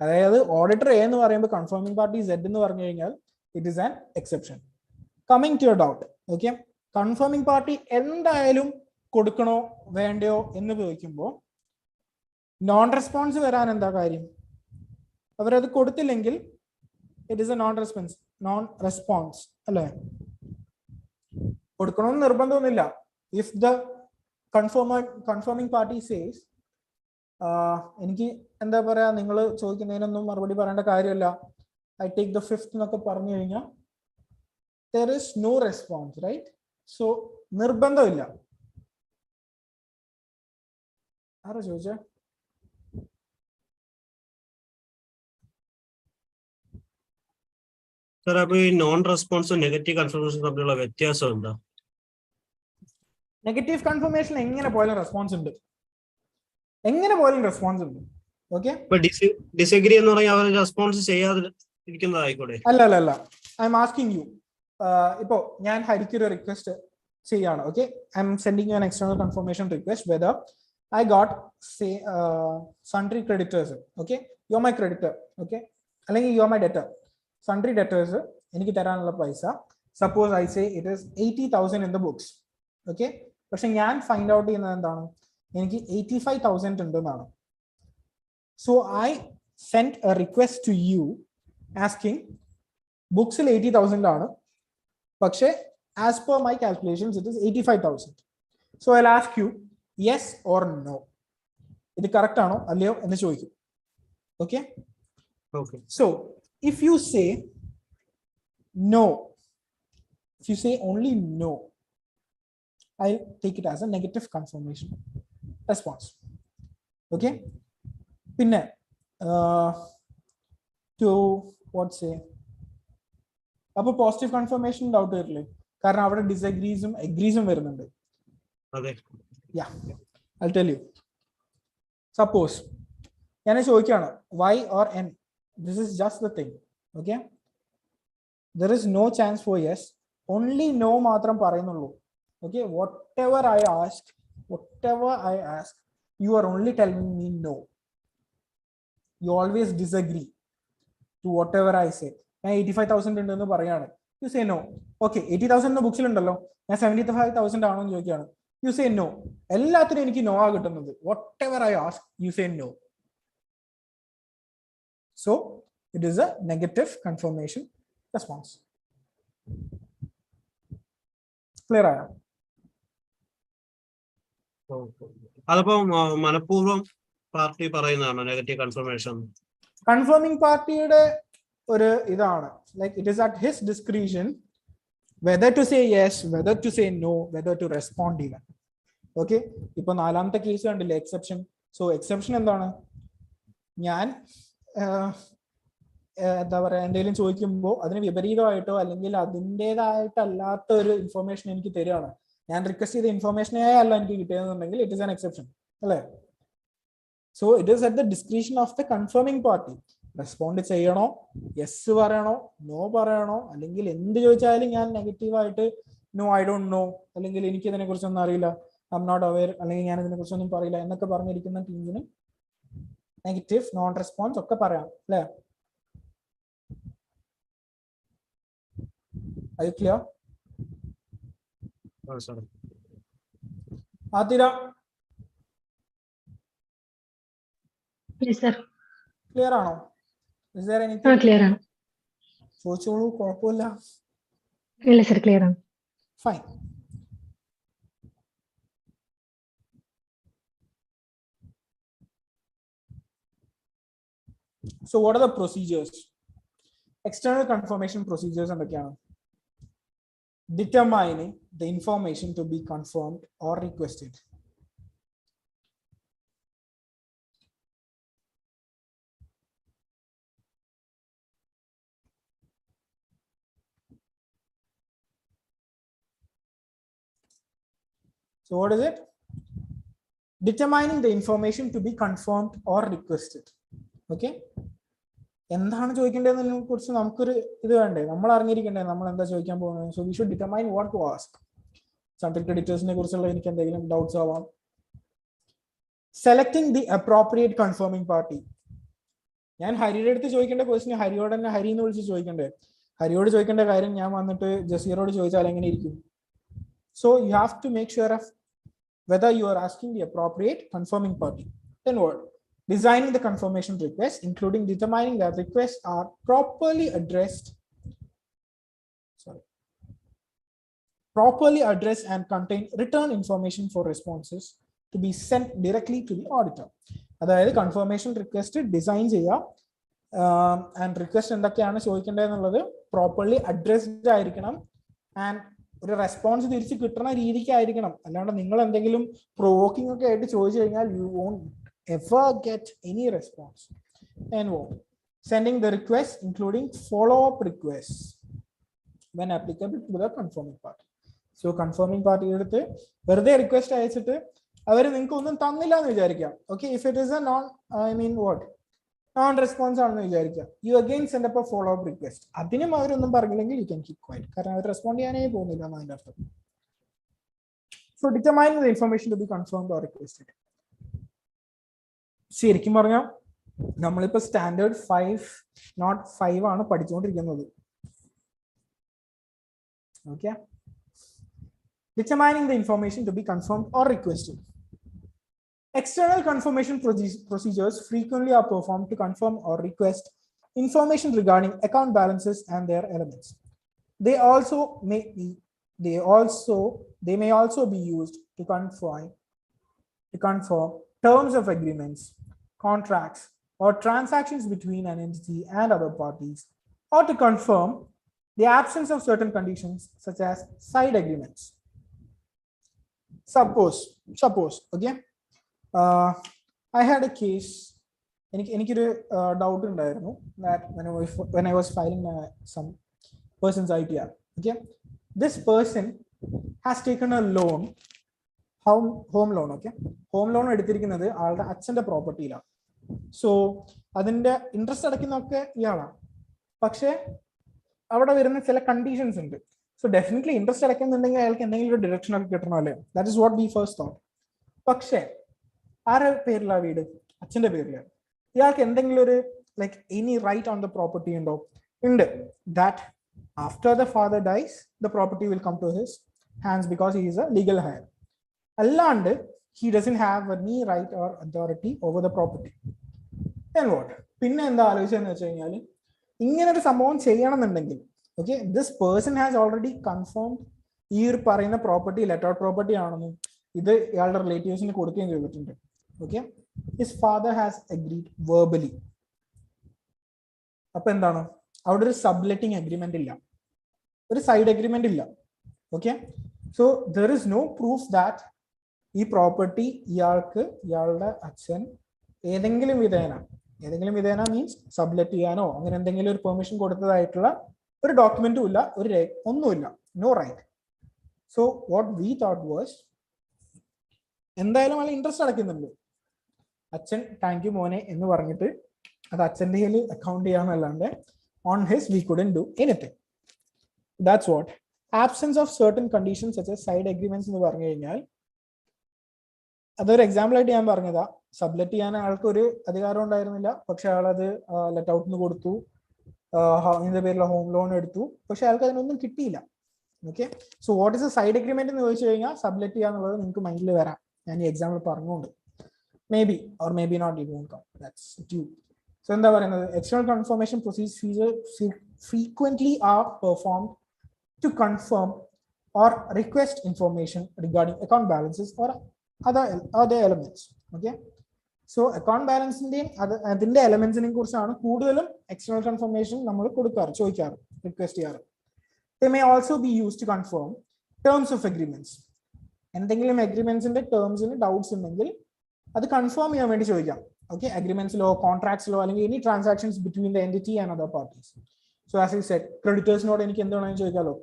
അതായത് auditor A എന്ന് പറയുമ്പോൾ confirming party said എന്ന് പറഞ്ഞു കഴിഞ്ഞാൽ it is an exception. Coming to your doubt, okay, confirming party എന്തായാലും കൊടുക്കണോ വേണ്ടയോ എന്ന് ചോദിക്കുമ്പോൾ നോൺ റെസ്പോൺസ് വരാൻ എന്താ കാര്യം? അവരത് കൊടുത്തില്ലെങ്കിൽ it is a non response അല്ലേ? കൊടുക്കണമെന്ന് നിർബന്ധമൊന്നുമില്ല. If the confirming party says എനിക്ക് എന്താ പറയാ, നിങ്ങൾ ചോദിക്കുന്നതിനൊന്നും മറുപടി പറയേണ്ട കാര്യമില്ല, ഐ ടേക്ക് ദ ഫിഫ്ത്ത് എന്നൊക്കെ പറഞ്ഞു കഴിഞ്ഞാൽ there is no response, right? So നിർബന്ധമില്ല. ആരാ ചോദിച്ചേ? സാർ, അപ്പൊ ഈ നോൺ റെസ്പോൺസും നെഗറ്റീവ് കൺഫർമേഷൻ തമ്മിലുള്ള വ്യത്യാസം എന്താ? നെഗറ്റീവ് കൺഫർമേഷൻ എങ്ങനെ പോയാലും റെസ്പോൺസ് ഉണ്ട്, ഓക്കെ. ഡിസഗ്രി എന്ന് പറഞ്ഞാൽ അവർ റെസ്പോൺസ് ചെയ്യാതെ ഇരിക്കുന്നതായിക്കോട്ടെ? അല്ല, I'm asking you, ipo njan harikku oru request cheyana, okay? I'm sending you an external confirmation request whether I got, say, sundry creditors, okay? You're my creditor, okay? Allengi you're my debtor. Sundry debtors എനിക്ക് തരാനുള്ള പൈസ, suppose I say it is 80,000 in the books, okay? പക്ഷെ ഞാൻ find out ചെയ്യുന്നത് എന്താണ്, എനിക്ക് 85,000 ഉണ്ടെന്നാണ്. So I sent a request to you asking, books 80,000 ആണ്, പക്ഷെ as per my calculations it is 85,000. So I'll ask you yes or no. ഇത് correct ആണോ അല്ലയോ എന്ന് ചോദിക്കും. Okay? Okay. So if you say no, if you say only no, I'll take it as a negative confirmation response. Okay? Pinne to what say, appo positive confirmation doubt varille കാരണം അവിടെ disagreesum agreesum വരുന്നുണ്ട്. അതെ. Yeah, I'll tell you. Suppose ഞാൻ ചോദിക്കുകയാണ് y or n, this is just the thing, okay? There is no chance for yes, only no മാത്രം പറയുന്നുള്ളൂ. Okay, whatever I ask, you are only telling me no. You always disagree to whatever I say. ഞാൻ 85,000 ഉണ്ടെന്ന് പറയാണ്, you say no. Okay, 80,000 ബുക്സിൽ ഉണ്ടല്ലോ, ഞാൻ 75,000 ആണോ എന്ന് ചോദിക്കുകയാണ്, you say no. എല്ലാത്തിനും എനിക്ക് no ആ കിട്ടുന്നത്. Whatever I ask, you say no. So it is a negative confirmation response. Clear ആയോ? അതിപ്പോ മനഃപൂർവ്വം പാർട്ടി പറയുന്നതാണോ നെഗറ്റീവ് കൺഫർമേഷൻ? കൺഫേമിംഗ് പാർട്ടിയുടെ ഒരു ഇതാണ്, like it is at his discretion whether to say yes, whether to say no, whether to respond even. Okay, ഇപ്പൊ നാലാമത്തെ case കണ്ടില്ലേ, exception. So exception എന്താണ്, ഞാൻ എന്താ പറയാ എന്തെങ്കിലും ചോദിക്കുമ്പോൾ അതിന് വിപരീതമായിട്ടോ അല്ലെങ്കിൽ അതിൻ്റെതായിട്ടല്ലാത്ത ഒരു ഇൻഫർമേഷൻ എനിക്ക് തരികയാണ്, ഞാൻ റിക്വസ്റ്റ് ചെയ്ത ഇൻഫർമേഷനേ അല്ല എനിക്ക് കിട്ടിയതെന്നുണ്ടെങ്കിൽ ഇറ്റ് ഇസ് ആൻ എക്സെപ്ഷൻ അല്ലേ? So it is at the discretion of the confirming party. Respond ചെയ്യണോ, യെസ് പറയണോ, നോ പറയണോ, അല്ലെങ്കിൽ എന്ത് ചോദിച്ചാലും ഞാൻ നെഗറ്റീവായിട്ട് നോ ഐ ഡോണ്ട് നോ, അല്ലെങ്കിൽ എനിക്ക് ഇതിനെ കുറിച്ചൊന്നും അറിയില്ല, ഐ എം നോട്ട് അവെയർ, അല്ലെങ്കിൽ ഞാൻ ഇതിനെ കുറിച്ചൊന്നും പറയില്ല എന്നൊക്കെ പറഞ്ഞിരിക്കുന്ന ടീമിന് നെഗറ്റീവ് നോൺ റെസ്പോൺസ് ഒക്കെ പറയാം അല്ലേ? Are you clear? Adira? Yes, sir. Clear ആണോ? Is there anything? Clear ആണ്. ചോദിച്ചോളൂ, കുഴപ്പമില്ല. ഇല്ല സർ, ക്ലിയർ ആണ്. Fine. So what are the procedures? External confirmation procedures എന്തൊക്കെയാണ്? Determining the information to be confirmed or requested. So what is it? Determining the information to be confirmed or requested. Okay? എന്താണ് ചോദിക്കേണ്ടതിനെ കുറിച്ച് നമുക്കൊരു ഇത് വേണ്ടേ, നമ്മൾ അറിഞ്ഞിരിക്കണ്ടേ നമ്മൾ എന്താ ചോദിക്കാൻ പോകുന്നത്. So we should determine what to ask. Sundry ക്രെഡിറ്റേഴ്സിനെ കുറിച്ചുള്ള എനിക്ക് എന്തെങ്കിലും ഡൗട്ട്സ് ആവാം. Selecting the appropriate confirming party. ഞാൻ ഹരിയുടെ അടുത്ത് ചോദിക്കേണ്ട ക്വസ്റ്റിന് ഹരിയോട് തന്നെ ഹരി എന്ന് വിളിച്ച് ചോദിക്കണ്ടേ? ഹരിയോട് ചോദിക്കേണ്ട കാര്യം ഞാൻ വന്നിട്ട് ജസീറോട് ചോദിച്ചാൽ എങ്ങനെ ഇരിക്കും? So you have to make sure of whether you are asking the appropriate confirming party. Then what? Designing the confirmation request, including determining that requests are properly addressed and contain return information for responses to be sent directly to the auditor. അതായത് confirmation request design ചെയ്യുക and request എന്തൊക്കെയാണ് ചോദിക്കേണ്ടതെന്നുള്ളത് properly addressed ആയിരിക്കണം and ഒരു response തിരിച്ച് കിട്ടുന്ന രീതിക്കായിരിക്കണം. അല്ലാണ്ട് നിങ്ങൾ എന്തെങ്കിലും പ്രൊവോക്കിംഗ് ഒക്കെ ആയിട്ട് ചോദിച്ചു കഴിഞ്ഞാൽ you won't ever get any response. And what? Sending the request including follow-up requests when applicable to the confirming party. So confirming party എടുത്ത് വെറുതെ റിക്വസ്റ്റ് അയച്ചിട്ട് അവർ നിങ്ങൾക്ക് ഒന്നും തന്നില്ല എന്ന് വിചാരിക്കാം. Okay, if it is a non, I mean what? Non response ആണെന്ന് വിചാരിക്കുക. You again send up A follow up request. അതിനും അവരൊന്നും പറഞ്ഞില്ലെങ്കിൽ യു ക്യാൻ കീപ് ക്വയറ്റ്. കാരണം അവർ റെസ്പോണ്ട് ചെയ്യാനേ പോകുന്നില്ല എന്നതിന്റെ അർത്ഥം. So determine the information to be confirmed or requested. ശരിക്കും പറഞ്ഞാൽ നമ്മളിപ്പോ സ്റ്റാൻഡേർഡ് 5 ആണ് പഠിച്ചുകൊണ്ടിരിക്കുന്നത്. Okay. Determining the information to be confirmed or requested. External confirmation procedures frequently are performed to confirm or request information regarding account balances and their elements. They may also be used to confirm terms of agreements, contracts, or transactions between an entity and other parties, or to confirm the absence of certain conditions such as side agreements. Suppose, okay, I had a case. എനിക്കൊരു doubt ഉണ്ടായിരുന്നു that when I was filing some person's ITR, okay, this person has taken a loan, home loan, okay, home loan എടുത്തിരിക്കുന്നത് ആളുടെ അച്ഛന്റെ പ്രോപ്പർട്ടിയിലാണ്. So അതിന്റെ interest അടയ്ക്കുന്നതൊക്കെ ഇയാളാണ്. പക്ഷേ അവിടെ വരുന്ന ചില കണ്ടീഷൻസ് ഉണ്ട്. സോ ഡെഫിനറ്റ്ലി ഇൻട്രസ്റ്റ് അടയ്ക്കുന്നുണ്ടെങ്കിൽ അയാൾക്ക് എന്തെങ്കിലും ഒരു ഡിറക്ഷൻ ഒക്കെ കിട്ടണമല്ലേ. That is what we first thought. പക്ഷേ ആരുടെ പേരിലാണ് വീട്? അച്ഛന്റെ പേരിലാണ്. ഇയാൾക്ക് എന്തെങ്കിലും ഒരു like any right on the property ഉണ്ടോ? ഉണ്ട്. That after the father dies the property will come to his hands because he is a legal heir. അല്ലാണ്ട് he doesn't have any right or authority over the property. And what? പിന്നെ എന്താ ആലോചിച്ചെന്ന് വെച്ച് കഴിഞ്ഞാൽ ഇങ്ങനൊരു സംഭവം ചെയ്യണമെന്നുണ്ടെങ്കിൽ okay, this person has already confirmed ഈ ഒരു പറയുന്ന പ്രോപ്പർട്ടി ലെറ്റ് ഔട്ട് പ്രോപ്പർട്ടി ആണെന്നും ഇത് ഇയാളുടെ റിലേറ്റീവ്സിന് കൊടുക്കുകയും ചെയ്തിട്ടുണ്ട്. Okay, his father has agreed verbally. അപ്പൊ എന്താണ് അവിടെ ഒരു സബ്ലെറ്റിംഗ് അഗ്രിമെന്റ് ഇല്ല, ഒരു സൈഡ് അഗ്രിമെന്റ് ഇല്ല. Okay, so there is no proof that ഈ പ്രോപ്പർട്ടി ഇയാളുടെ അച്ഛൻ ഏതെങ്കിലും വിധേന മീൻസ് സബ്ലെറ്റ് ചെയ്യാനോ അങ്ങനെ എന്തെങ്കിലും ഒരു പെർമിഷൻ കൊടുത്തതായിട്ടുള്ള ഒരു ഡോക്യുമെന്റും ഇല്ല, ഒരു ഒന്നുമില്ല, no right. So what we thought was എന്തായാലും അയാൾ ഇൻട്രസ്റ്റ് അടയ്ക്കുന്നുണ്ട്. അച്ഛൻ താങ്ക് യു മോനെ എന്ന് പറഞ്ഞിട്ട് അത് അച്ഛൻ്റെ കയ്യിൽ അക്കൗണ്ട് ചെയ്യാന്നല്ലാണ്ട് on his we couldn't do anything. That's what absence of certain conditions such as side agreements എന്ന് പറഞ്ഞു കഴിഞ്ഞാൽ അതൊരു എക്സാമ്പിൾ ആയിട്ട് ഞാൻ പറഞ്ഞതാ. സബ്ലെറ്റ് ചെയ്യാൻ അയാൾക്ക് ഒരു അധികാരം ഉണ്ടായിരുന്നില്ല, പക്ഷെ അയാളത് ലെറ്റ് ഔട്ടിന് കൊടുത്തു, ഇതിന്റെ പേരിൽ ഹോം ലോൺ എടുത്തു, പക്ഷെ അയാൾക്ക് അതിനൊന്നും കിട്ടിയില്ല. Okay, so what is A side agreement എന്ന് ചോദിച്ചു കഴിഞ്ഞാൽ സബ്ലെറ്റ് ചെയ്യാന്നുള്ളത് നിങ്ങൾക്ക് മൈൻഡിൽ വരാം. ഞാൻ ഈ എക്സാമ്പിൾ പറഞ്ഞുകൊണ്ട് maybe or maybe not, it won't come, that's due. So എന്താ പറയുന്നത്, external confirmation procedures frequently are performed to confirm or request information regarding account balances or other elements. Okay, so account balance അതിന്റെ എലമെന്റ്സിനെ കുറിച്ചാണ് കൂടുതലും external confirmation നമ്മൾ ചോദിക്കാറ്, request ചെയ്യാറ്. They may also be used to confirm terms of agreements. എന്തെങ്കിലും അഗ്രിമെന്റ്സിന്റെ ടേംസിന് doubts ഉണ്ടെങ്കിൽ അത് confirm ചെയ്യാൻ വേണ്ടി ചോദിക്കാം. ഓക്കെ, അഗ്രിമെന്റ്സിലോ കോൺട്രാക്ട്സിലോ അല്ലെങ്കിൽ any transactions between the entity and other parties. So as I said, ക്രെഡിറ്റേഴ്സിനോട് എനിക്ക് എന്ത് വേണമെങ്കിലും ചോദിക്കാമല്ലോ,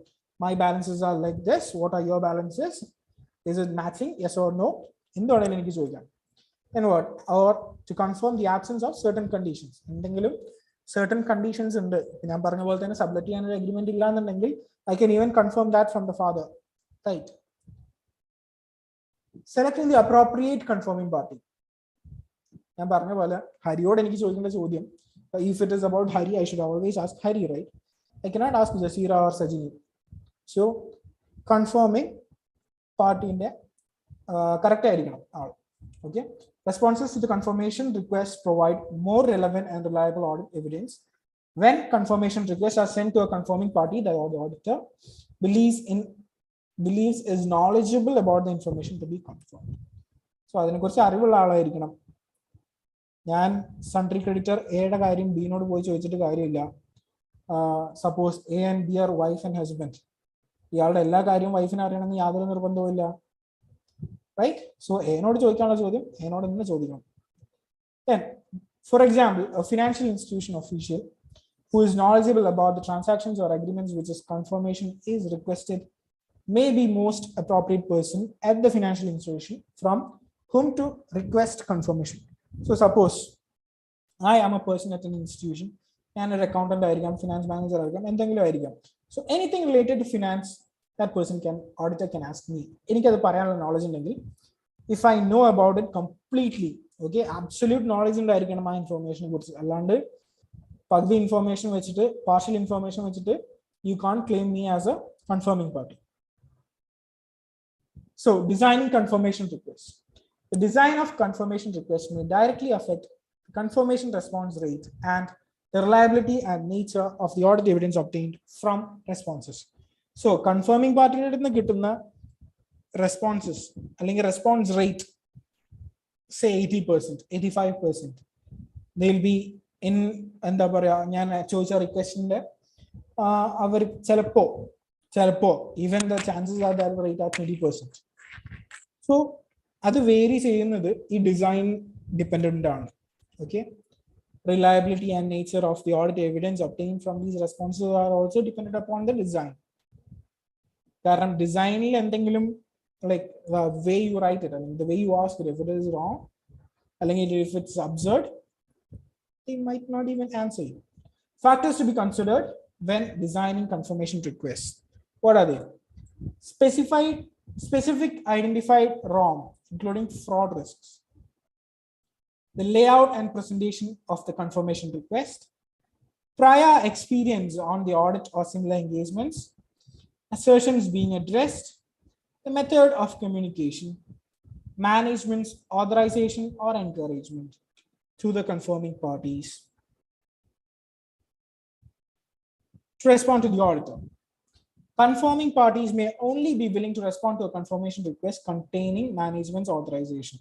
my balances are like this, what are your balances, is it matching, yes or no, എന്ത് വേണമെങ്കിലും എനിക്ക് ചോദിക്കാം. And what? Or to confirm the absence of certain conditions. എന്തെങ്കിലും certain conditions ഉണ്ട്, ഞാൻ പറഞ്ഞ പോലെ തന്നെ സബ്ലെറ്റ് ചെയ്യാൻ ഒരു അഗ്രിമെന്റ് ഇല്ല എന്നുണ്ടെങ്കിൽ I can even confirm that from the father, right? Selecting the appropriate confirming party. ഞാൻ പറഞ്ഞ പോലെ ഹരിയോട് എനിക്ക് ചോദിക്കേണ്ട ചോദ്യം, if it is about Hari, I should always ask Hari, right? I cannot ask Jasira or Sajini. So confirming പാർട്ടിന്റെ correct ആയിരിക്കണം ആൾ. Okay, responses to the confirmation requests provide more relevant and reliable audit evidence. When confirmation requests are sent to a confirming party, the auditor believes is knowledgeable about the information to be confirmed. So അതിനെക്കുറിച്ച് അറിവുള്ള ആളായിരിക്കണം. ഞാൻ sundry creditor എയുടെ കാര്യം ബിനോട് പോയി ചോദിച്ചിട്ട് കാര്യമില്ല. Suppose A and B are wife and husband, ഇയാളുടെ എല്ലാ കാര്യവും വൈഫിനെ അറിയണമെന്ന് യാതൊരു നിർബന്ധവും ഇല്ല, right? So എന്നോട് ചോദിക്കാനുള്ള ചോദ്യം എന്നോട് തന്നെ ചോദിക്കണം. Then, for example, a financial institution official who is knowledgeable about the transactions or agreements which is confirmation is requested may be most appropriate person at the financial institution from whom to request confirmation. So suppose I am a person at an institution. ഞാൻ ഒരു accountant ആയിരിക്കാം, finance manager ആയിരിക്കാം, എന്തെങ്കിലും ആയിരിക്കാം. So anything related to finance that person can, auditor can ask me. എനിക്കത് പറയാനുള്ള knowledge ഉണ്ടെങ്കിൽ, if I know about it completely, okay, absolute knowledge ഉണ്ടായിരിക്കണം ആ ഇൻഫർമേഷനെ കുറിച്ച്. അല്ലാണ്ട് പകുതി ഇൻഫർമേഷൻ വെച്ചിട്ട്, പാർഷ്യൽ ഇൻഫർമേഷൻ വെച്ചിട്ട് you can't claim me as a confirming party. So designing confirmation requests. The design of confirmation requests may directly affect the confirmation response rate and the reliability and nature of the audit evidence obtained from responses. So confirming party നിന്ന് കിട്ടുന്ന responses അല്ലെങ്കിൽ response rate, say 80%, 85%, they'll be in, എന്താ പറയാ, ഞാൻ ചോദിച്ച റിക്വസ്റ്റിന്റെ അവർ ചിലപ്പോ even the chances are that rate are 20%. So അത് vary ചെയ്യുന്നത് ഈ ഡിസൈൻ ഡിപ്പെൻഡന്റ് ആണ്. Okay, reliability and nature of the audit evidence obtained from these responses are also dependent upon the design. കാരണം ഡിസൈനിൽ എന്തെങ്കിലും, like the way you write it, I mean the way you ask it, if it is wrong, അല്ലെങ്കിൽ if it's absurd, they might not even answer you. Factors to be considered when designing confirmation requests. What are they? Specific identified wrong, including fraud risks. The layout and presentation of the confirmation request. Prior experience on the audit or similar engagements. Assertions being addressed. The method of communication. Management's authorization or encouragement to the confirming parties to respond to the auditor. Confirming parties may only be willing to respond to a confirmation request containing management's authorization.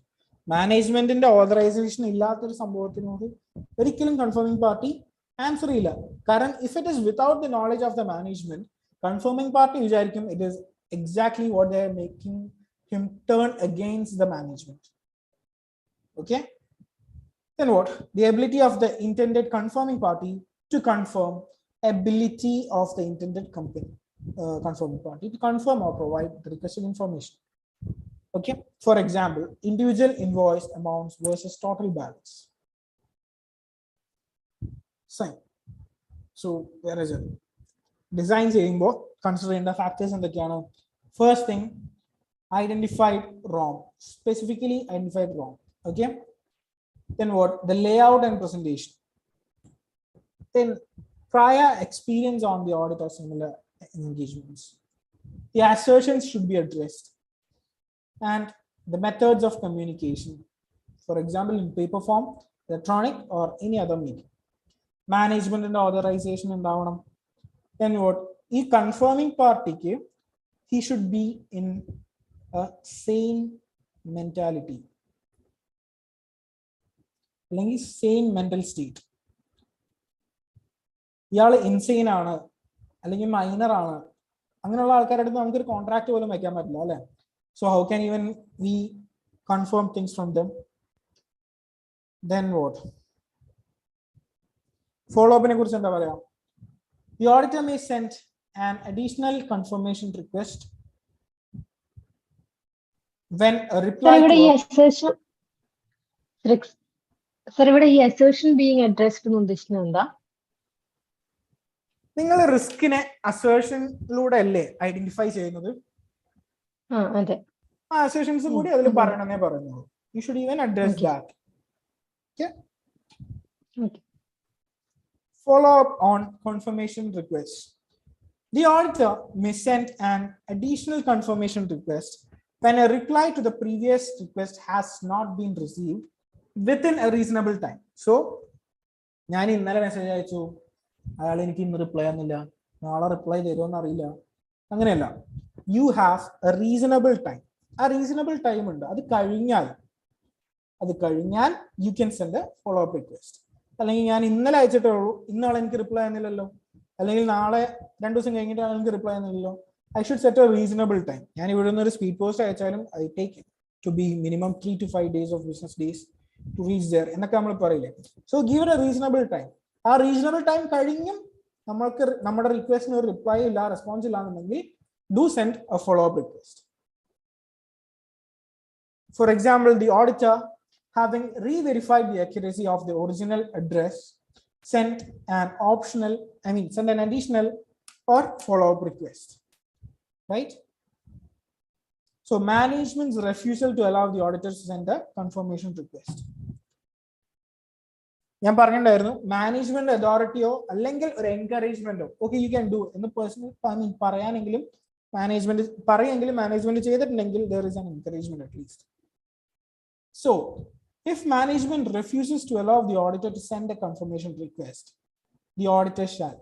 മാനേജ്മെന്റിന്റെ authorization ഇല്ലാത്തൊരു സംഭവത്തിനോട് ഒരിക്കലും confirming party answer ചെയ്യില്ല. കാരണം if it is without the knowledge of the management, confirming party വിചാരിക്കും it is exactly what they are making him turn against the management. Okay, then what? The ability of the intended confirming party to confirm, ability of the intended company confirming party to confirm or provide the requested information. Okay, for example, individual invoice amounts versus total balance. Same. So where is it? Design ചെയ്യുമ്പോൾ considering the factors എന്തൊക്കെയാണ്? First thing, identified wrong, specifically identified wrong. Okay, then what? The layout and presentation. Then prior experience on the audit or similar engagements. The assertions should be addressed. And the methods of communication, for example, in paper form, electronic, or any other medium. Management and authorization and down. Then what? E confirming party, he should be in a sane mentality, like sane mental state. ഇയാൾ insane ആണ് അല്ലെങ്കിൽ minor ആണ്, അങ്ങനെയുള്ള ആൾക്കാരുടെ അടുത്ത് നമുക്കൊരു contract പോലും വയ്ക്കാൻ പറ്റില്ല അല്ലെ. So how can even we confirm things from them? Then what? Follow up ne kurichu enda paraya? The auditor may send an additional confirmation request when a reply to assertion. Sir, ഇവിടെ ഈ assertion being addressed എന്ന് ഉദ്ദേശിക്കുന്നത് എന്താ? നിങ്ങൾ റിസ്കിനെ അസേർഷനിലൂടെ അല്ലേ identify ചെയ്യുന്നത്? അതെ, ആ അസേർഷൻസ് കൂടി അതിൽ പറയണമെന്നേ പറയുന്നുള്ളൂ. You should even address that. Okay. Follow up on confirmation requests. The auditor may send an additional confirmation request when a reply to the previous request has not been received within a reasonable time. So ഞാൻ ഇന്നലെ message അയച്ചു, അയാൾ എനിക്ക് ഇന്ന് reply തന്നില്ല, നാളെ reply തരുമോന്ന് അറിയില്ല, അങ്ങനെയല്ല. You have A reasonable time. ആ റീസണബിൾ ടൈം ഉണ്ട്. അത് കഴിഞ്ഞാൽ you can send A follow up request. അല്ലെങ്കിൽ ഞാൻ ഇന്നലെ അയച്ചിട്ടേ ഉള്ളൂ, ഇന്നാളെ എനിക്ക് റിപ്ലൈ തന്നില്ലല്ലോ, അല്ലെങ്കിൽ നാളെ 2 ദിവസം കഴിഞ്ഞിട്ട് എനിക്ക് റിപ്ലൈ തന്നില്ലല്ലോ. I should set a reasonable time. ഞാൻ ഇവിടെ നിന്ന് ഒരു സ്പീഡ് പോസ്റ്റ് അയച്ചാലും I take to be minimum 3 to 5 days of business days to reach there എന്നൊക്കെ നമ്മൾ പറയില്ലേ. So give a reasonable time. ആ റീസണബിൾ ടൈം കഴിഞ്ഞും നമ്മൾക്ക് നമ്മുടെ റിക്വസ്റ്റിന് ഒരു റിപ്ലൈ ഇല്ല, റെസ്പോൺസ് ഇല്ല എന്നുണ്ടെങ്കിൽ do send a follow-up request. For example, the auditor having re-verified the accuracy of the original address, send an additional or follow-up request, right? So management's refusal to allow the auditors to send a confirmation request. ഞാൻ പറഞ്ഞിട്ടുണ്ടായിരുന്നു management അതോറിറ്റിയോ അല്ലെങ്കിൽ ഒരു എൻകറേജ്മെന്റോ okay you can do എന്ന് personal പറയാനെങ്കിലും management ചെയ്തിട്ടുണ്ടെങ്കിൽ there is an encouragement at least. So if management refuses to allow the auditor to send a confirmation request, the auditor shall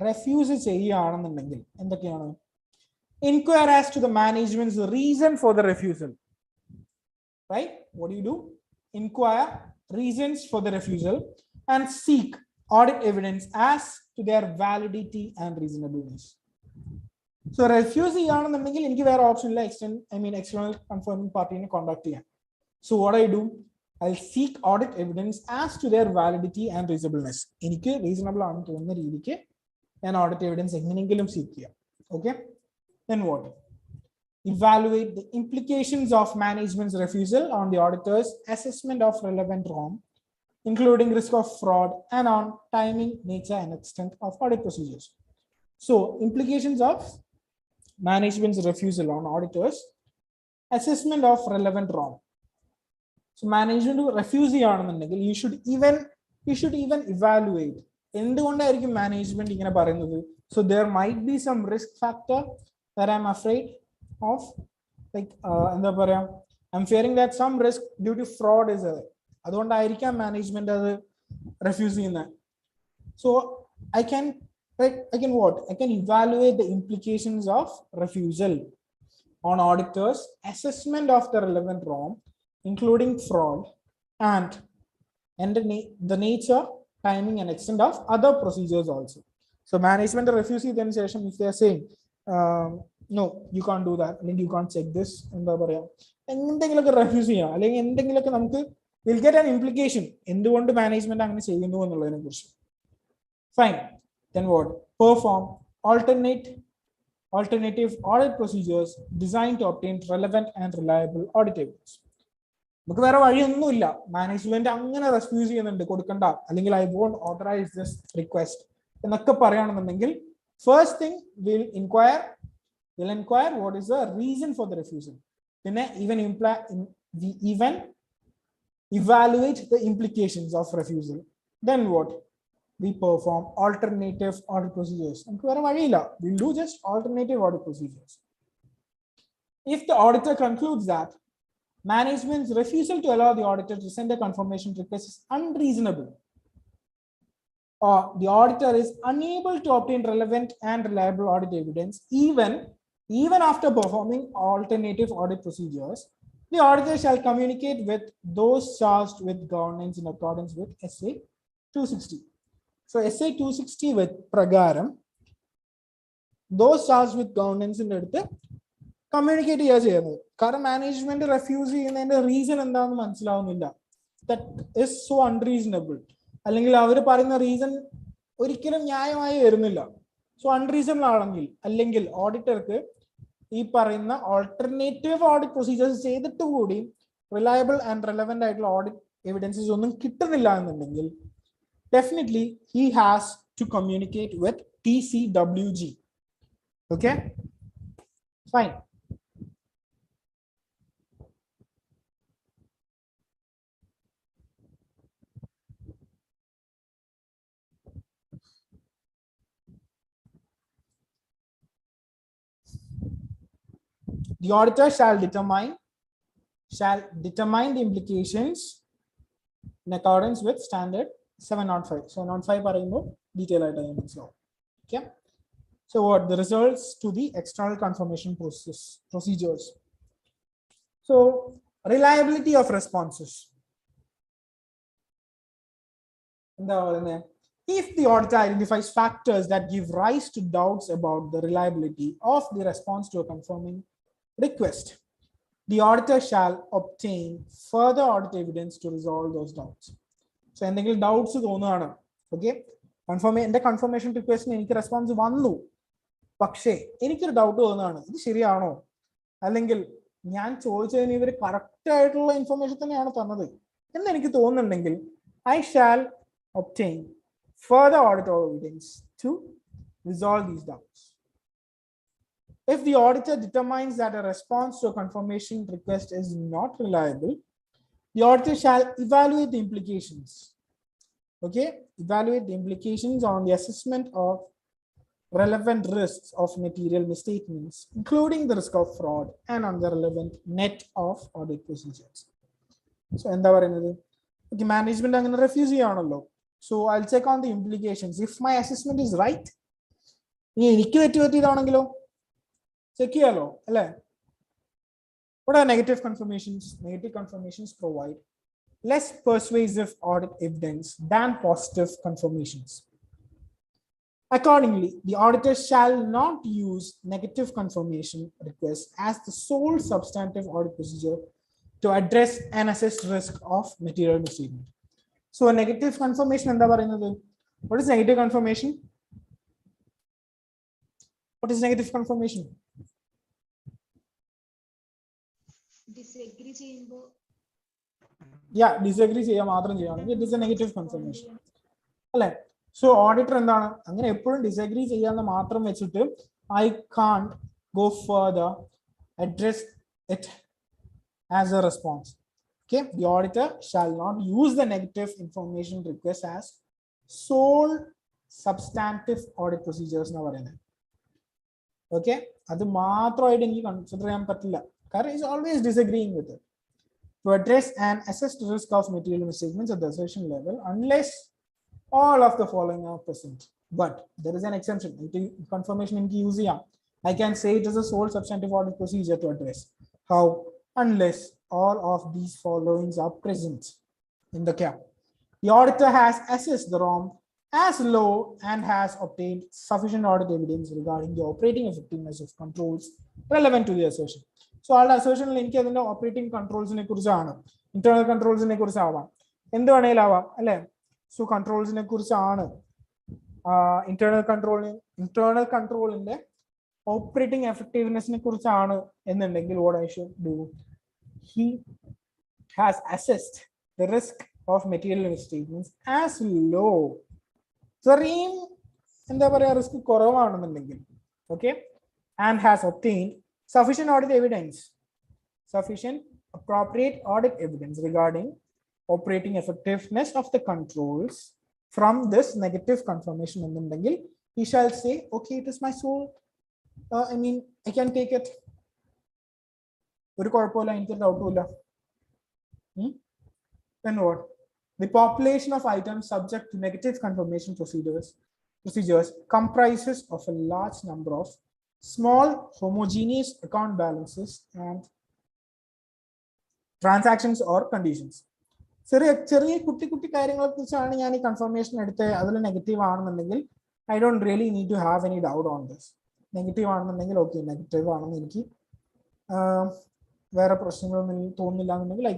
refuse ചെയ്യുകയാണെന്നുണ്ടെങ്കിൽ എന്തൊക്കെയാണ്? Inquire as to the management's reason for the refusal, right? What do? Inquire reasons for the refusal and seek audit evidence as to their validity and reasonableness. So refuse ചെയ്യാണെന്നുണ്ടെങ്കിൽ എനിക്ക് വേറെ option ഇല്ല, external confirming party contact ചെയ്യാൻ. So what I do, I'll seek audit evidence as to their validity and reasonableness. എനിക്ക് reasonable ആണെന്ന് തോന്നുന്ന രീതിക്ക് ഞാൻ audit evidence എങ്ങനെയെങ്കിലും seek ചെയ്യാം. Okay, then what? Evaluate the implications of management's refusal on the auditor's assessment of relevant wrong, including risk of fraud, and on timing, nature, and extent of audit procedures. So implications of management's refusal on auditors assessment of relevant wrong. So management to refuse ചെയ്യാണെന്നുണ്ടെങ്കിൽ you should even evaluate എന്തുകൊണ്ടായിരിക്കും management ഇങ്ങനെ പറയുന്നത്. So there might be some risk factor that I'm afraid of, like എന്താ പറയാ, I'm fearing that some risk due to fraud is there. അതുകൊണ്ടായിരിക്കാം management അത് refuse ചെയ്യുന്നത്. So I can evaluate the implications of refusal on auditors assessment of the relevant wrong, including fraud, and the nature, timing, and extent of other procedures also. So management refuse then session if they are saying no, you can't do that, you can't check this, എന്താ പറയാ, എന്തെങ്കിലുമൊക്കെ refuse ചെയ്യാം, അല്ലെങ്കിൽ എന്തെങ്കിലുമൊക്കെ നമുക്ക് will get an implication എന്തുകൊണ്ട് management അങ്ങനെ ചെയ്യുന്നു എന്നുള്ളതിനെ കുറിച്ച്. Fine. Then what? Perform alternative audit procedures designed to obtain relevant and reliable audit evidence. നമുക്ക് വേറെ വഴിയൊന്നുമില്ല, മാനേജ്മെന്റ് അങ്ങനെ റെഫ്യൂസ് ചെയ്യുന്നുണ്ട്, കൊടുക്കണ്ട, അല്ലെങ്കിൽ I won't authorize this request എന്നൊക്കെ പറയുകയാണെന്നുണ്ടെങ്കിൽ first thing we'll inquire what is the reason for the refusal. പിന്നെ we even evaluate the implications of refusal. Then what? We perform alternative audit procedures. We'll do just alternative audit procedures. If the auditor concludes that management's refusal to allow the auditor to send a confirmation request is unreasonable, or the auditor is unable to obtain relevant and reliable audit evidence even after performing alternative audit procedures, the auditor shall communicate with those charged with governance in accordance with SA 260. So SA 260 with pragaram, those charged with governance in the communicate ചെയ്യുന്നത്. കാരണം management refuse ചെയ്യുന്നതിന്റെ reason എന്താണെന്ന് മനസ്സിലാവുന്നില്ല. That is so unreasonable. അല്ലെങ്കിൽ അവർ പറയുന്ന reason ഒരിക്കലും ന്യായമായി വരുന്നില്ല. സോ അൺറീസണബിൾ ആണെങ്കിൽ, അല്ലെങ്കിൽ ഓഡിറ്റർക്ക് ഈ പറയുന്ന ഓൾട്ടർനേറ്റീവ് ഓഡിറ്റ് പ്രൊസീജിയേഴ്സ് ചെയ്തിട്ട് കൂടി റിലയബിൾ ആൻഡ് റെലവന്റ് ആയിട്ടുള്ള ഓഡിറ്റ് എവിഡൻസസ് ഒന്നും കിട്ടുന്നില്ല എന്നുണ്ടെങ്കിൽ definitely he has to communicate with TCWG. Okay, fine. The auditor shall determine the implications in accordance with standard 705. 705 പറയുമ്പോൾ detail ആയിട്ട് മനസ്സിലാവും. Okay, so what the results to the external confirmation procedures. So reliability of responses. If the auditor identifies factors that give rise to doubts about the reliability of the response to a confirming request, the auditor shall obtain further audit evidence to resolve those doubts. So എന്തെങ്കിലും doubts തോന്നുകയാണ്, okay, എന്റെ confirmation റിക്വസ്റ്റിന് എനിക്ക് response വന്നു, പക്ഷേ എനിക്കൊരു doubt തോന്നുകയാണ്, ഇത് ശരിയാണോ, അല്ലെങ്കിൽ ഞാൻ ചോദിച്ചതിന് ഇവർ കറക്റ്റ് ആയിട്ടുള്ള ഇൻഫർമേഷൻ തന്നെയാണ് തന്നത്, എന്ന് എനിക്ക് തോന്നുന്നുണ്ടെങ്കിൽ I shall obtain further audit evidence to resolve these doubts. If the auditor determines that a response to a confirmation request is not reliable, the auditor shall evaluate the implications. Okay, evaluate the implications on the assessment of relevant risks of material misstatements, including the risk of fraud and on the relevant net of audit procedures. So, എന്താ പറയുന്നത്? Okay, management അങ്ങനെ refuse ചെയ്യാണല്ലോ. So, I'll check on the implications. If my assessment is right, ഇനി എനിക്ക് പറ്റിയതാണെങ്കിലോ check ചെയ്യാലോ അല്ലേ? What are negative confirmations? Negative confirmations provide less persuasive audit evidence than positive confirmations. Accordingly, the auditor shall not use negative confirmation requests as the sole substantive audit procedure to address and assess risk of material misstatement. So, a negative confirmation എന്താ പറയുന്നത്? What is negative confirmation? What is negative confirmation? Disagree ചെയ്യുമ്പോൾ Yeah, disagree ചെയ്യാൻ മാത്രം ചെയ്യുകയാണെങ്കിൽ it is a negative confirmation. അല്ലേ? So, auditor എന്താണ്? അങ്ങനെ എപ്പോഴും disagree ചെയ്യാന്ന് മാത്രം വെച്ചിട്ട് I can't go further, address it as a response. Okay, the auditor shall not use the negative information request as sole substantive audit procedures എന്ന് പറയുന്നത്. Okay, അത് മാത്രമായിട്ട് എനിക്ക് കൺസിഡർ ചെയ്യാൻ പറ്റില്ല. കാരണം is always disagreeing with it. To address and assess the risk of material misstatements at the assertion level, unless all of the following are present. But there is an exception. Confirmation in use. I can say it is a sole substantive audit procedure to address. How? Unless all of these followings are present in the cap. The auditor has assessed the ROM as low and has obtained sufficient audit evidence regarding the operating effectiveness of controls relevant to the assertion. So, all assertion link is the operating controls in a kursana, internal controls in a kursava. In the Anelava, so controls in a kursana, internal control in the operating effectiveness in a kursana, and then what I should do. He has assessed the risk of material misstatements as low. Sareem in the risk okay, and has obtained sufficient audit evidence, sufficient appropriate audit evidence regarding operating effectiveness of the controls from this negative confirmation. He shall say, okay, it is my sole. I can take it. Then what? The population of items subject to negative confirmation procedures comprises of a large number of small homogeneous account balances and transactions or conditions. ചെറിയ കുട്ടി കാര്യങ്ങളെ കുറിച്ചാണ് ഞാൻ ഈ confirmation എടുത്ത് അതിൽ negative ആണെന്നുണ്ടെങ്കിൽ I don't really need to have any doubt on this. Negative ആണെന്നുണ്ടെങ്കിൽ ഓക്കെ നെഗറ്റീവ് ആണെന്ന് എനിക്ക് വേറെ പ്രശ്നങ്ങളൊന്നും തോന്നുന്നില്ല എന്നുണ്ടെങ്കിൽ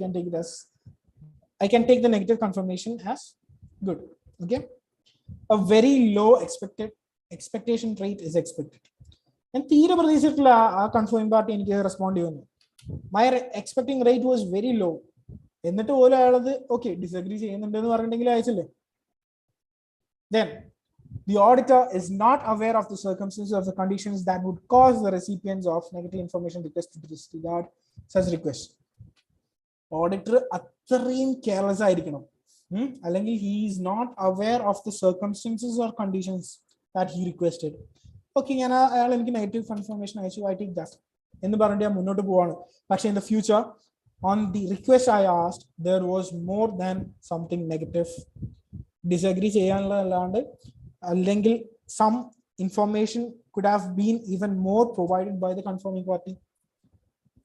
I can take the negative confirmation as good. Okay, a very low expectation rate is expected. And തീരെ പ്രതീക്ഷിച്ചിട്ടില്ല ആ കൺഫേമിംഗ് പാർട്ടി എനിക്ക് റെസ്പോണ്ട് ചെയ്യുന്നു. My expecting rate was very low. എന്നിട്ട് പോലും അയാളത് ഓക്കെ ഡിസഗ്രി ചെയ്യുന്നുണ്ട് എന്ന് പറഞ്ഞിട്ടുണ്ടെങ്കിൽ അയച്ചില്ലേ. Then the auditor is not aware of the circumstances of the conditions that would cause the recipients of negative information request to disregard such request. Auditor അത്രയും careless ആയിരിക്കണം. അല്ലെങ്കിൽ he is not aware of the circumstances or conditions that he requested. Okay, ഞാൻ അയാൾ എനിക്ക് negative confirmation അയച്ചു, I take that എന്ന് പറഞ്ഞിട്ട് ഞാൻ മുന്നോട്ട് പോവാണ്. പക്ഷെ in the future on the request I asked there was more than something negative. Disagree ചെയ്യാനുള്ളതല്ലാണ്ട് അല്ലെങ്കിൽ some information could have been even more provided by the confirming party.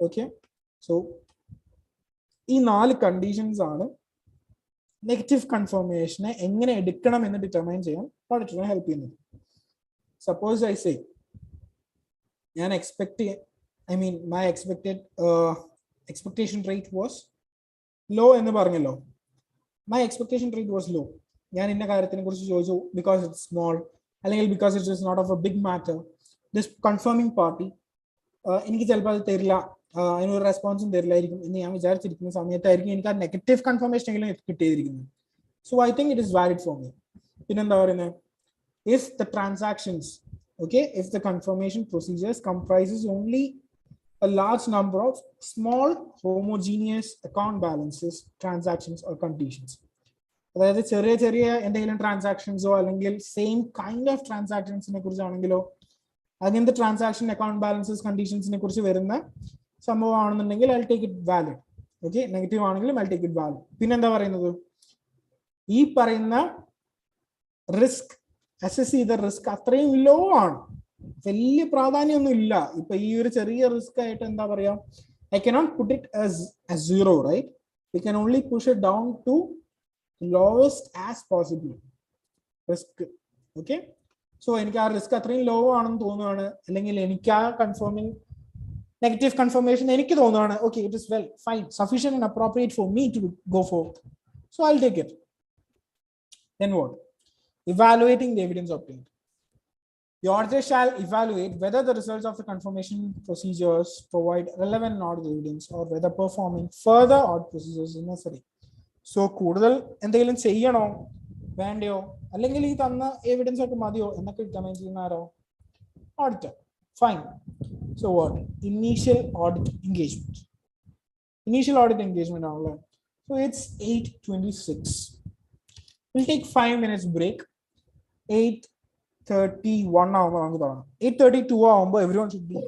Okay, so ഈ 4 conditions ആണ് negative കൺഫർമേഷനെ എങ്ങനെ എടുക്കണം എന്ന് determine ചെയ്യാൻ ഓഡിറ്ററിനെ help ചെയ്യുന്നത്. Suppose I say ഞാൻ my expectation rate was low എന്ന് പറഞ്ഞല്ലോ. My expectation rate was low. ഞാൻ ഇന്ന കാര്യത്തിനെ കുറിച്ച് ചോദിച്ചു because it's small അല്ലെങ്കിൽ because it is not of a big matter. This confirming party എനിക്ക് ചിലപ്പോൾ അത് തരില്ല അതിനൊരു റെസ്പോൺസും തരില്ലായിരിക്കും എന്ന് ഞാൻ വിചാരിച്ചിരിക്കുന്ന സമയത്തായിരിക്കും എനിക്ക് ആ നെഗറ്റീവ് കൺഫർമേഷൻ എങ്കിലും കിട്ടിയിരിക്കുന്നത്. So I think it is valid for me. പിന്നെന്താ പറയുന്നത്, if the transactions, okay, if the confirmation procedures comprises only a large number of small homogeneous account balances, transactions or conditions, അതായത് ചെറിയ ചെറിയ എന്തെങ്കിലും ട്രാൻസാക്ഷൻസോ അല്ലെങ്കിൽ സെയിം കൈൻഡ് ഓഫ് ട്രാൻസാക്ഷൻസിനെ കുറിച്ചാണെങ്കിലോ അങ്ങനത്തെ ട്രാൻസാക്ഷൻ അക്കൗണ്ട് ബാലൻസസ് കണ്ടീഷൻസിനെ കുറിച്ച് വരുന്ന സംഭവമാണെന്നുണ്ടെങ്കിൽ I take it valid. Okay, negative ആണെങ്കിലും ഐ ടേക്ക് ഇറ്റ് വാലിഡ്. പിന്നെന്താ പറയുന്നത്, ഈ പറയുന്ന റിസ്ക് അസസ് ചെയ്ത റിസ്ക് അത്രയും ലോ ആണ്, വലിയ പ്രാധാന്യമൊന്നും ഇല്ല. ഇപ്പൊ ഈ ഒരു ചെറിയ റിസ്ക് ആയിട്ട് എന്താ പറയാ, I cannot put it as zero, right? We can only push it down to lowest as possible risk. Okay, so എനിക്ക് ആ റിസ്ക് അത്രയും ലോ ആണെന്ന് തോന്നുകയാണ്, അല്ലെങ്കിൽ എനിക്ക് ആ കൺഫേമിങ് നെഗറ്റീവ് കൺഫർമേഷൻ എനിക്ക് തോന്നുകയാണ്, okay it is well fine sufficient and appropriate for me to go for, so I will take it. Then what? Evaluating the evidence obtained. The auditor shall evaluate whether the results of the confirmation procedures provide relevant audit evidence or whether performing further audit procedures is necessary. So കൂടുതൽ എന്തെങ്കിലും ചെയ്യണോ വേണ്ടയോ അല്ലെങ്കിൽ ഈ തന്ന evidence ഒക്കെ മതിയോ എന്നൊക്കെ ഡിറ്റർമൈൻ ചെയ്യുന്ന ആരോ? Auditor. Fine. So what? Initial audit engagement. Initial audit engagement ആണല്ലോ. So it's 8:26. We'll take 5 minutes break. 8:31 ആവുമ്പോൾ നമുക്ക് തുടങ്ങാം. 8:32 ആവുമ്പോൾ everyone should be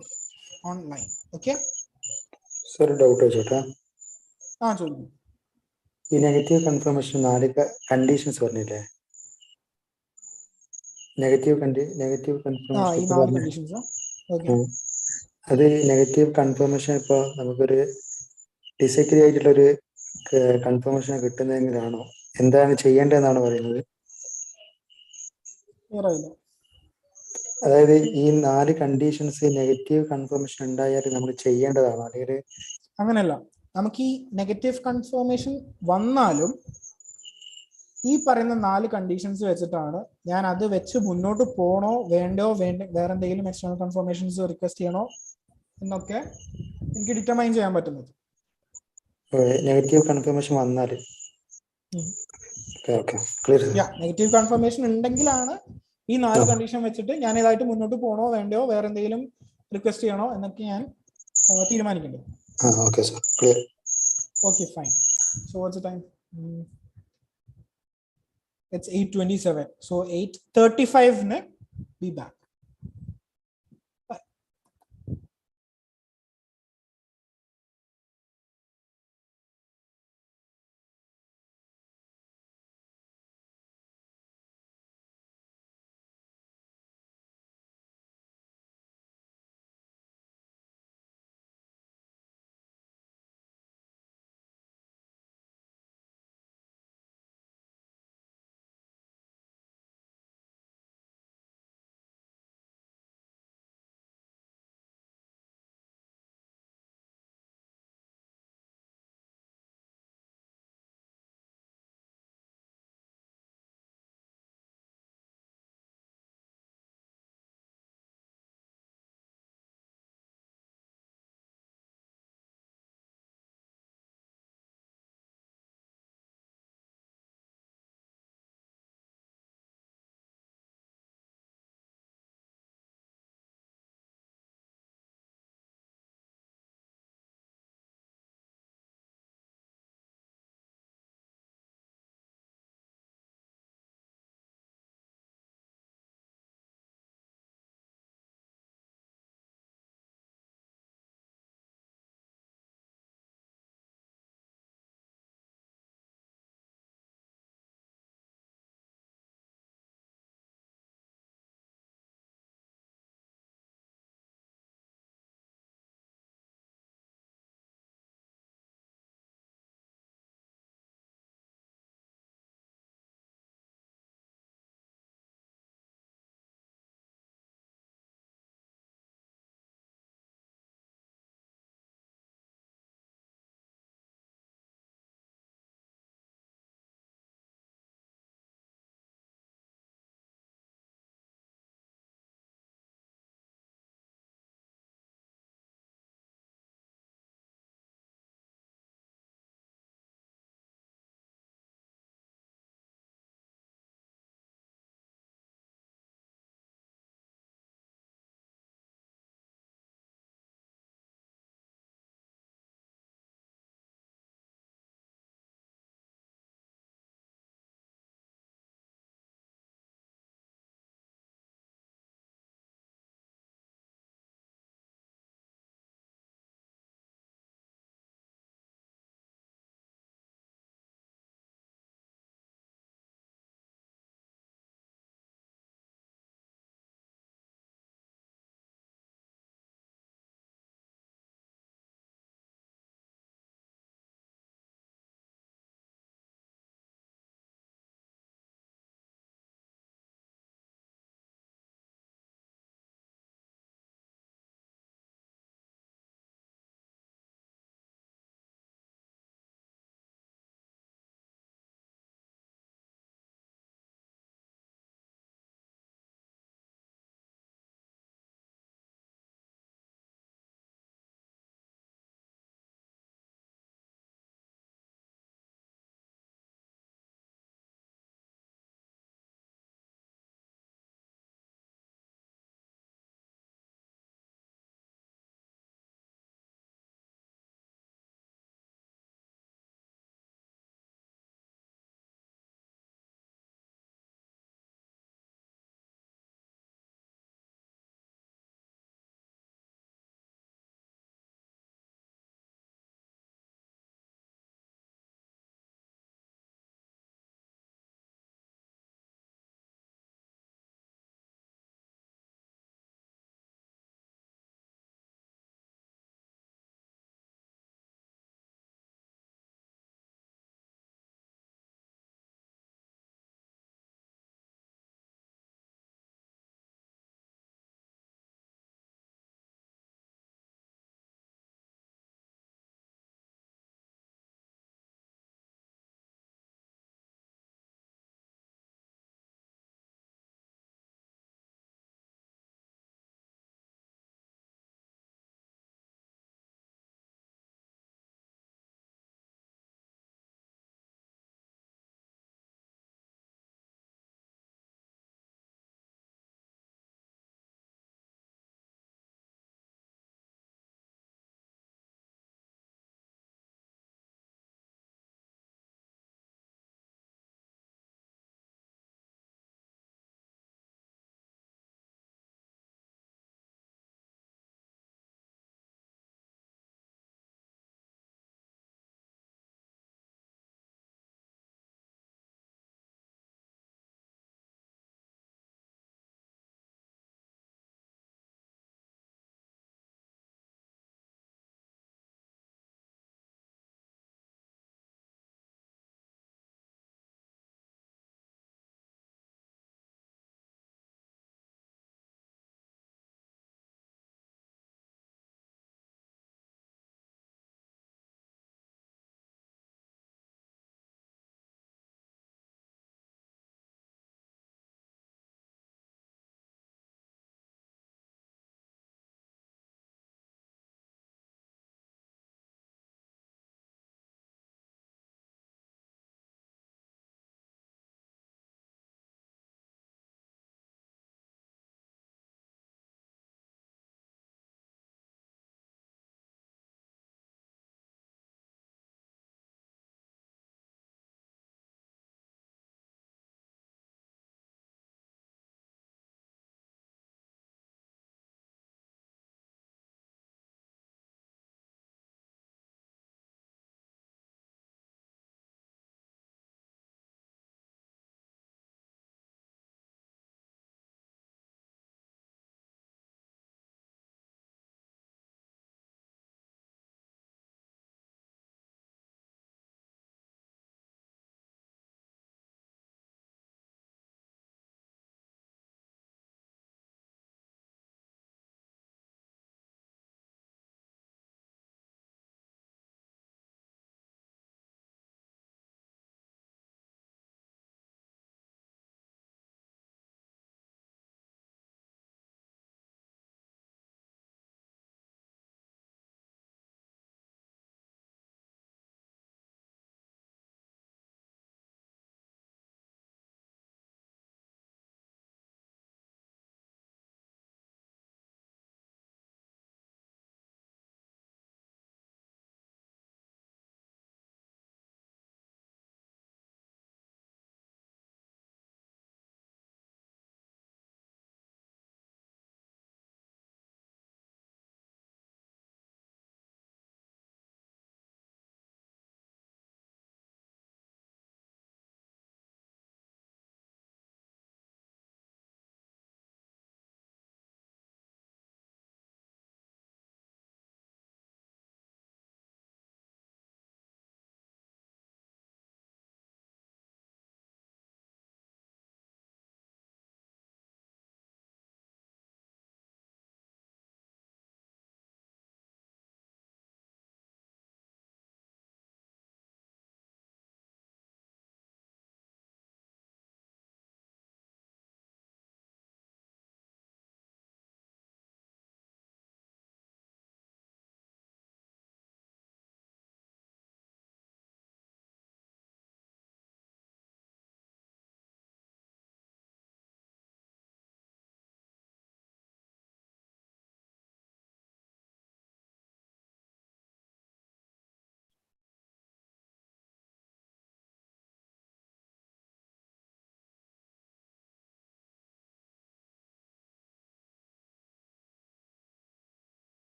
online. Okay? Sir doubt ചോദിച്ചോട്ടെ. ചോദിക്കും. ഈ നെഗറ്റീവ് കൺഫർമേഷൻ 4 കണ്ടീഷൻസ് പറഞ്ഞില്ലേ? നെഗറ്റീവ് കൺഫർമേഷൻ അത് നെഗറ്റീവ് കൺഫർമേഷൻ ഇപ്പൊ നമുക്കൊരു ഡിസഗ്രി ആയിട്ടുള്ളൊരു കൺഫർമേഷൻ കിട്ടുന്നതെങ്കിലാണോ, എന്താണ് ചെയ്യേണ്ടതെന്നാണ് പറയുന്നത്? അതായത് ഈ 4 കണ്ടീഷൻസ് നെഗറ്റീവ് കൺഫർമേഷൻ ഉണ്ടായാൽ നമ്മൾ ചെയ്യേണ്ടതാണോ, അല്ലെങ്കിൽ അങ്ങനെയല്ല? നമുക്ക് ഈ നെഗറ്റീവ് കൺഫർമേഷൻ വന്നാലും ഈ പറയുന്ന 4 കണ്ടീഷൻസ് വെച്ചിട്ടാണ് ഞാൻ അത് വെച്ച് മുന്നോട്ട് പോകണോ വേണ്ടോ, വേറെ എന്തെങ്കിലും എക്സ്റ്റേണൽ കൺഫർമേഷൻസ് റിക്വസ്റ്റ് ചെയ്യണോ എന്നൊക്കെ എനിക്ക് ഡിറ്റർമൈൻ ചെയ്യാൻ പറ്റുന്നത്. നെഗറ്റീവ് കൺഫർമേഷൻ വന്നാൽ നെഗറ്റീവ് കൺഫർമേഷൻ ഉണ്ടെങ്കിലാണ് ഈ 4 കണ്ടീഷൻ വെച്ചിട്ട് ഞാൻ ഇതായിട്ട് മുന്നോട്ട് പോകണോ വേണ്ടയോ വേറെ എന്തെങ്കിലും റിക്വസ്റ്റ് ചെയ്യണോ എന്നൊക്കെ ഞാൻ തീരുമാനിക്കേണ്ടത്. Okay, fine. So what's the time? It's 8:27. So 8:35 be back.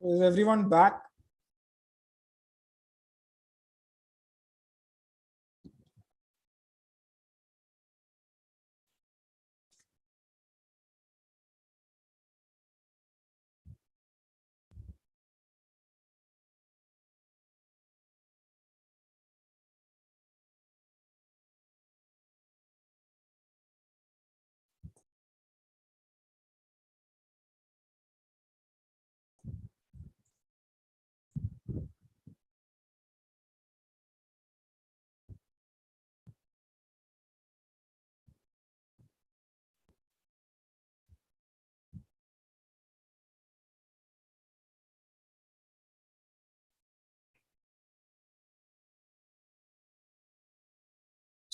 Is everyone back?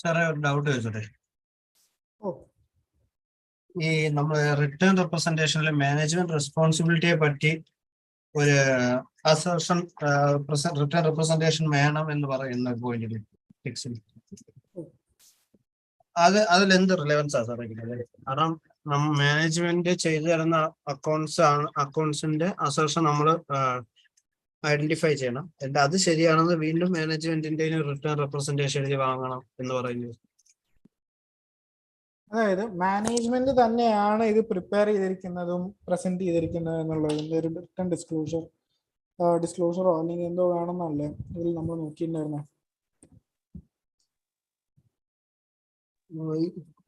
സാറേ ഒരു ഡൗട്ട് ചോദിച്ചോട്ടെ? ഓ, ഈ നമ്മൾ റിട്ടേൺ റെപ്രസെന്റേഷനിൽ മാനേജ്മെന്റ് റെസ്പോൺസിബിലിറ്റിയെ പറ്റി ഒരു അസർഷൻ റിട്ടേൺ റെപ്രസെന്റേഷൻ വേണം എന്ന് പറയുന്ന പോയിന്റിൽ ടെക്സ്റ്റിൽ അതിലെന്ത് റിലവൻസ് ആ സാറേ? കാരണം മാനേജ്മെന്റ് ചെയ്തു തരുന്ന അക്കൗണ്ട്സിന്റെ അസർഷൻ നമ്മൾ ഐഡന്റിഫൈ ചെയ്യണം. എന്നിട്ട് അത് ശരിയാണെന്ന് വീണ്ടും മാനേജ്മെന്റിന്റെ റിട്ടേൺ റെപ്രസെന്റേഷൻ എഴുതി വാങ്ങണം എന്ന് പറയുന്നത്. അതായത് മാനേജ്മെന്റ് തന്നെയാണ് ഇത് പ്രിപ്പയർ ചെയ്തിരിക്കുന്നതും പ്രസന്റ് ചെയ്തിരിക്കുന്നതും എന്നുള്ളതിന്റെ ഒരു റിട്ടേൺ ഡിസ്ക്ലോഷറോ അല്ലെങ്കിൽ എന്തോ വേണമെന്നല്ലേ ഇതിൽ നമ്മൾ നോക്കിയിട്ടുണ്ടായിരുന്നോ?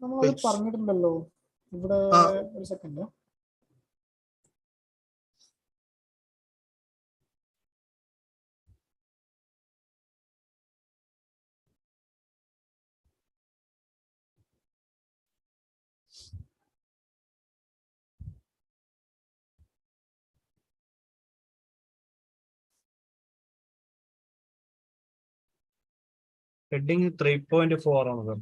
നമ്മളത് പറഞ്ഞിട്ടുണ്ടല്ലോ ഇവിടെ. ഒരു സെക്കൻഡ്. ഹെഡിങ് 3.4 ആണ് സാർ.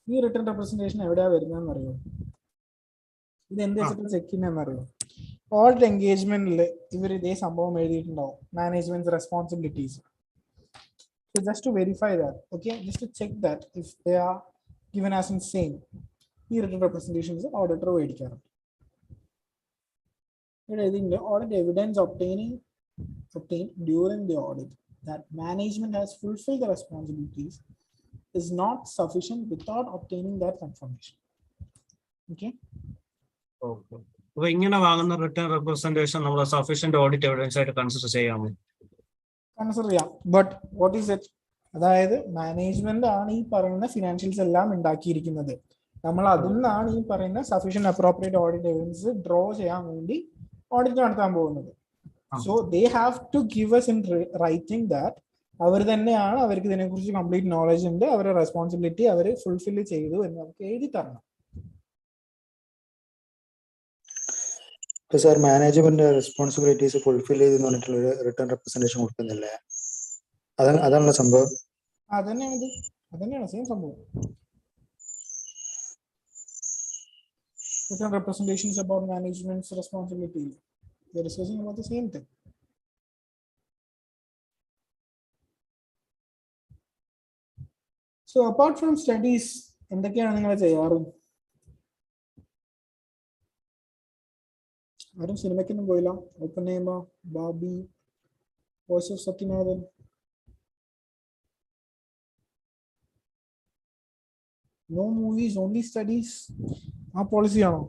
ഈ റിട്ടേൺ റെപ്രസെന്റേഷൻ എവിടെയാ വരുന്നതെന്ന് അറിയോ? ഇത് എന്ത് വെച്ചിട്ട് ചെക്ക് ചെയ്യുന്നതെന്ന് അറിയോ? ഓഡിറ്റ് എൻഗേജ്മെന്റിൽ ഇവർ ഇതേ സംഭവം എഴുതിയിട്ടുണ്ടാവും, management responsibilities. So just to verify that, okay, just to check that if they are given as in same, ഈ റിട്ടേൺ റെപ്രസെന്റേഷൻസ് ഓഡിറ്റർ മേടിക്കാറുണ്ട്. ഇവിടെ ഇതിന്റെ audit evidence obtained during the audit that management has fulfilled the responsibilities is not sufficient without obtaining that confirmation. Okay. അപ്പൊ ഇങ്ങനെ വാങ്ങുന്ന return representation നമ്മൾ sufficient audit evidence ആയിട്ട് consider ചെയ്യാമോ? കൺസിഡർ ചെയ്യാം. But what is it? അതായത് management ആണ് ഈ പറയുന്ന ഫിനാൻഷ്യൽസ് എല്ലാം ഉണ്ടാക്കിയിരിക്കുന്നത്. നമ്മൾ അതിൽ നിന്നാണ് ഈ പറയുന്ന sufficient appropriate audit evidence draw ചെയ്യാൻ വേണ്ടി ഓഡിറ്റ് നടത്താൻ പോകുന്നത്. So they have to give us in writing that അവർ തന്നെയാണ്, അവർക്ക് ഇതിനെക്കുറിച്ച് കംപ്ലീറ്റ് നോളജ് ഉണ്ട്, അവരുടെ റെസ്പോൺസിബിലിറ്റി അവർ ഫുൾഫിൽ ചെയ്തു എന്ന് നമുക്ക് എഴുതി തരണം. സാർ മാനേജ്മെന്റ് റെസ്പോൺസിബിലിറ്റീസ് ഫുൾഫിൽ ചെയ്തെന്ന് പറഞ്ഞിട്ടുള്ള ഒരു റിട്ടേൺ റെപ്രസെന്റേഷൻ കൊടുക്കുന്നില്ലേ? അതാണല്ലോ സംഭവം. അതന്നെയാണ് സെയിം സംഭവം. Return representations about management's responsibility. We are discussing about the same thing. So apart from studies, എന്തൊക്കെയാണ് നിങ്ങൾ ചെയ്യാറ്? ആരും സിനിമയ്ക്കൊന്നും പോയില്ല? ഓപ്പൺഹൈമ, ബാബി, voice of Sathyanathan. No movies, only studies. ആ പോളിസി ആണോ?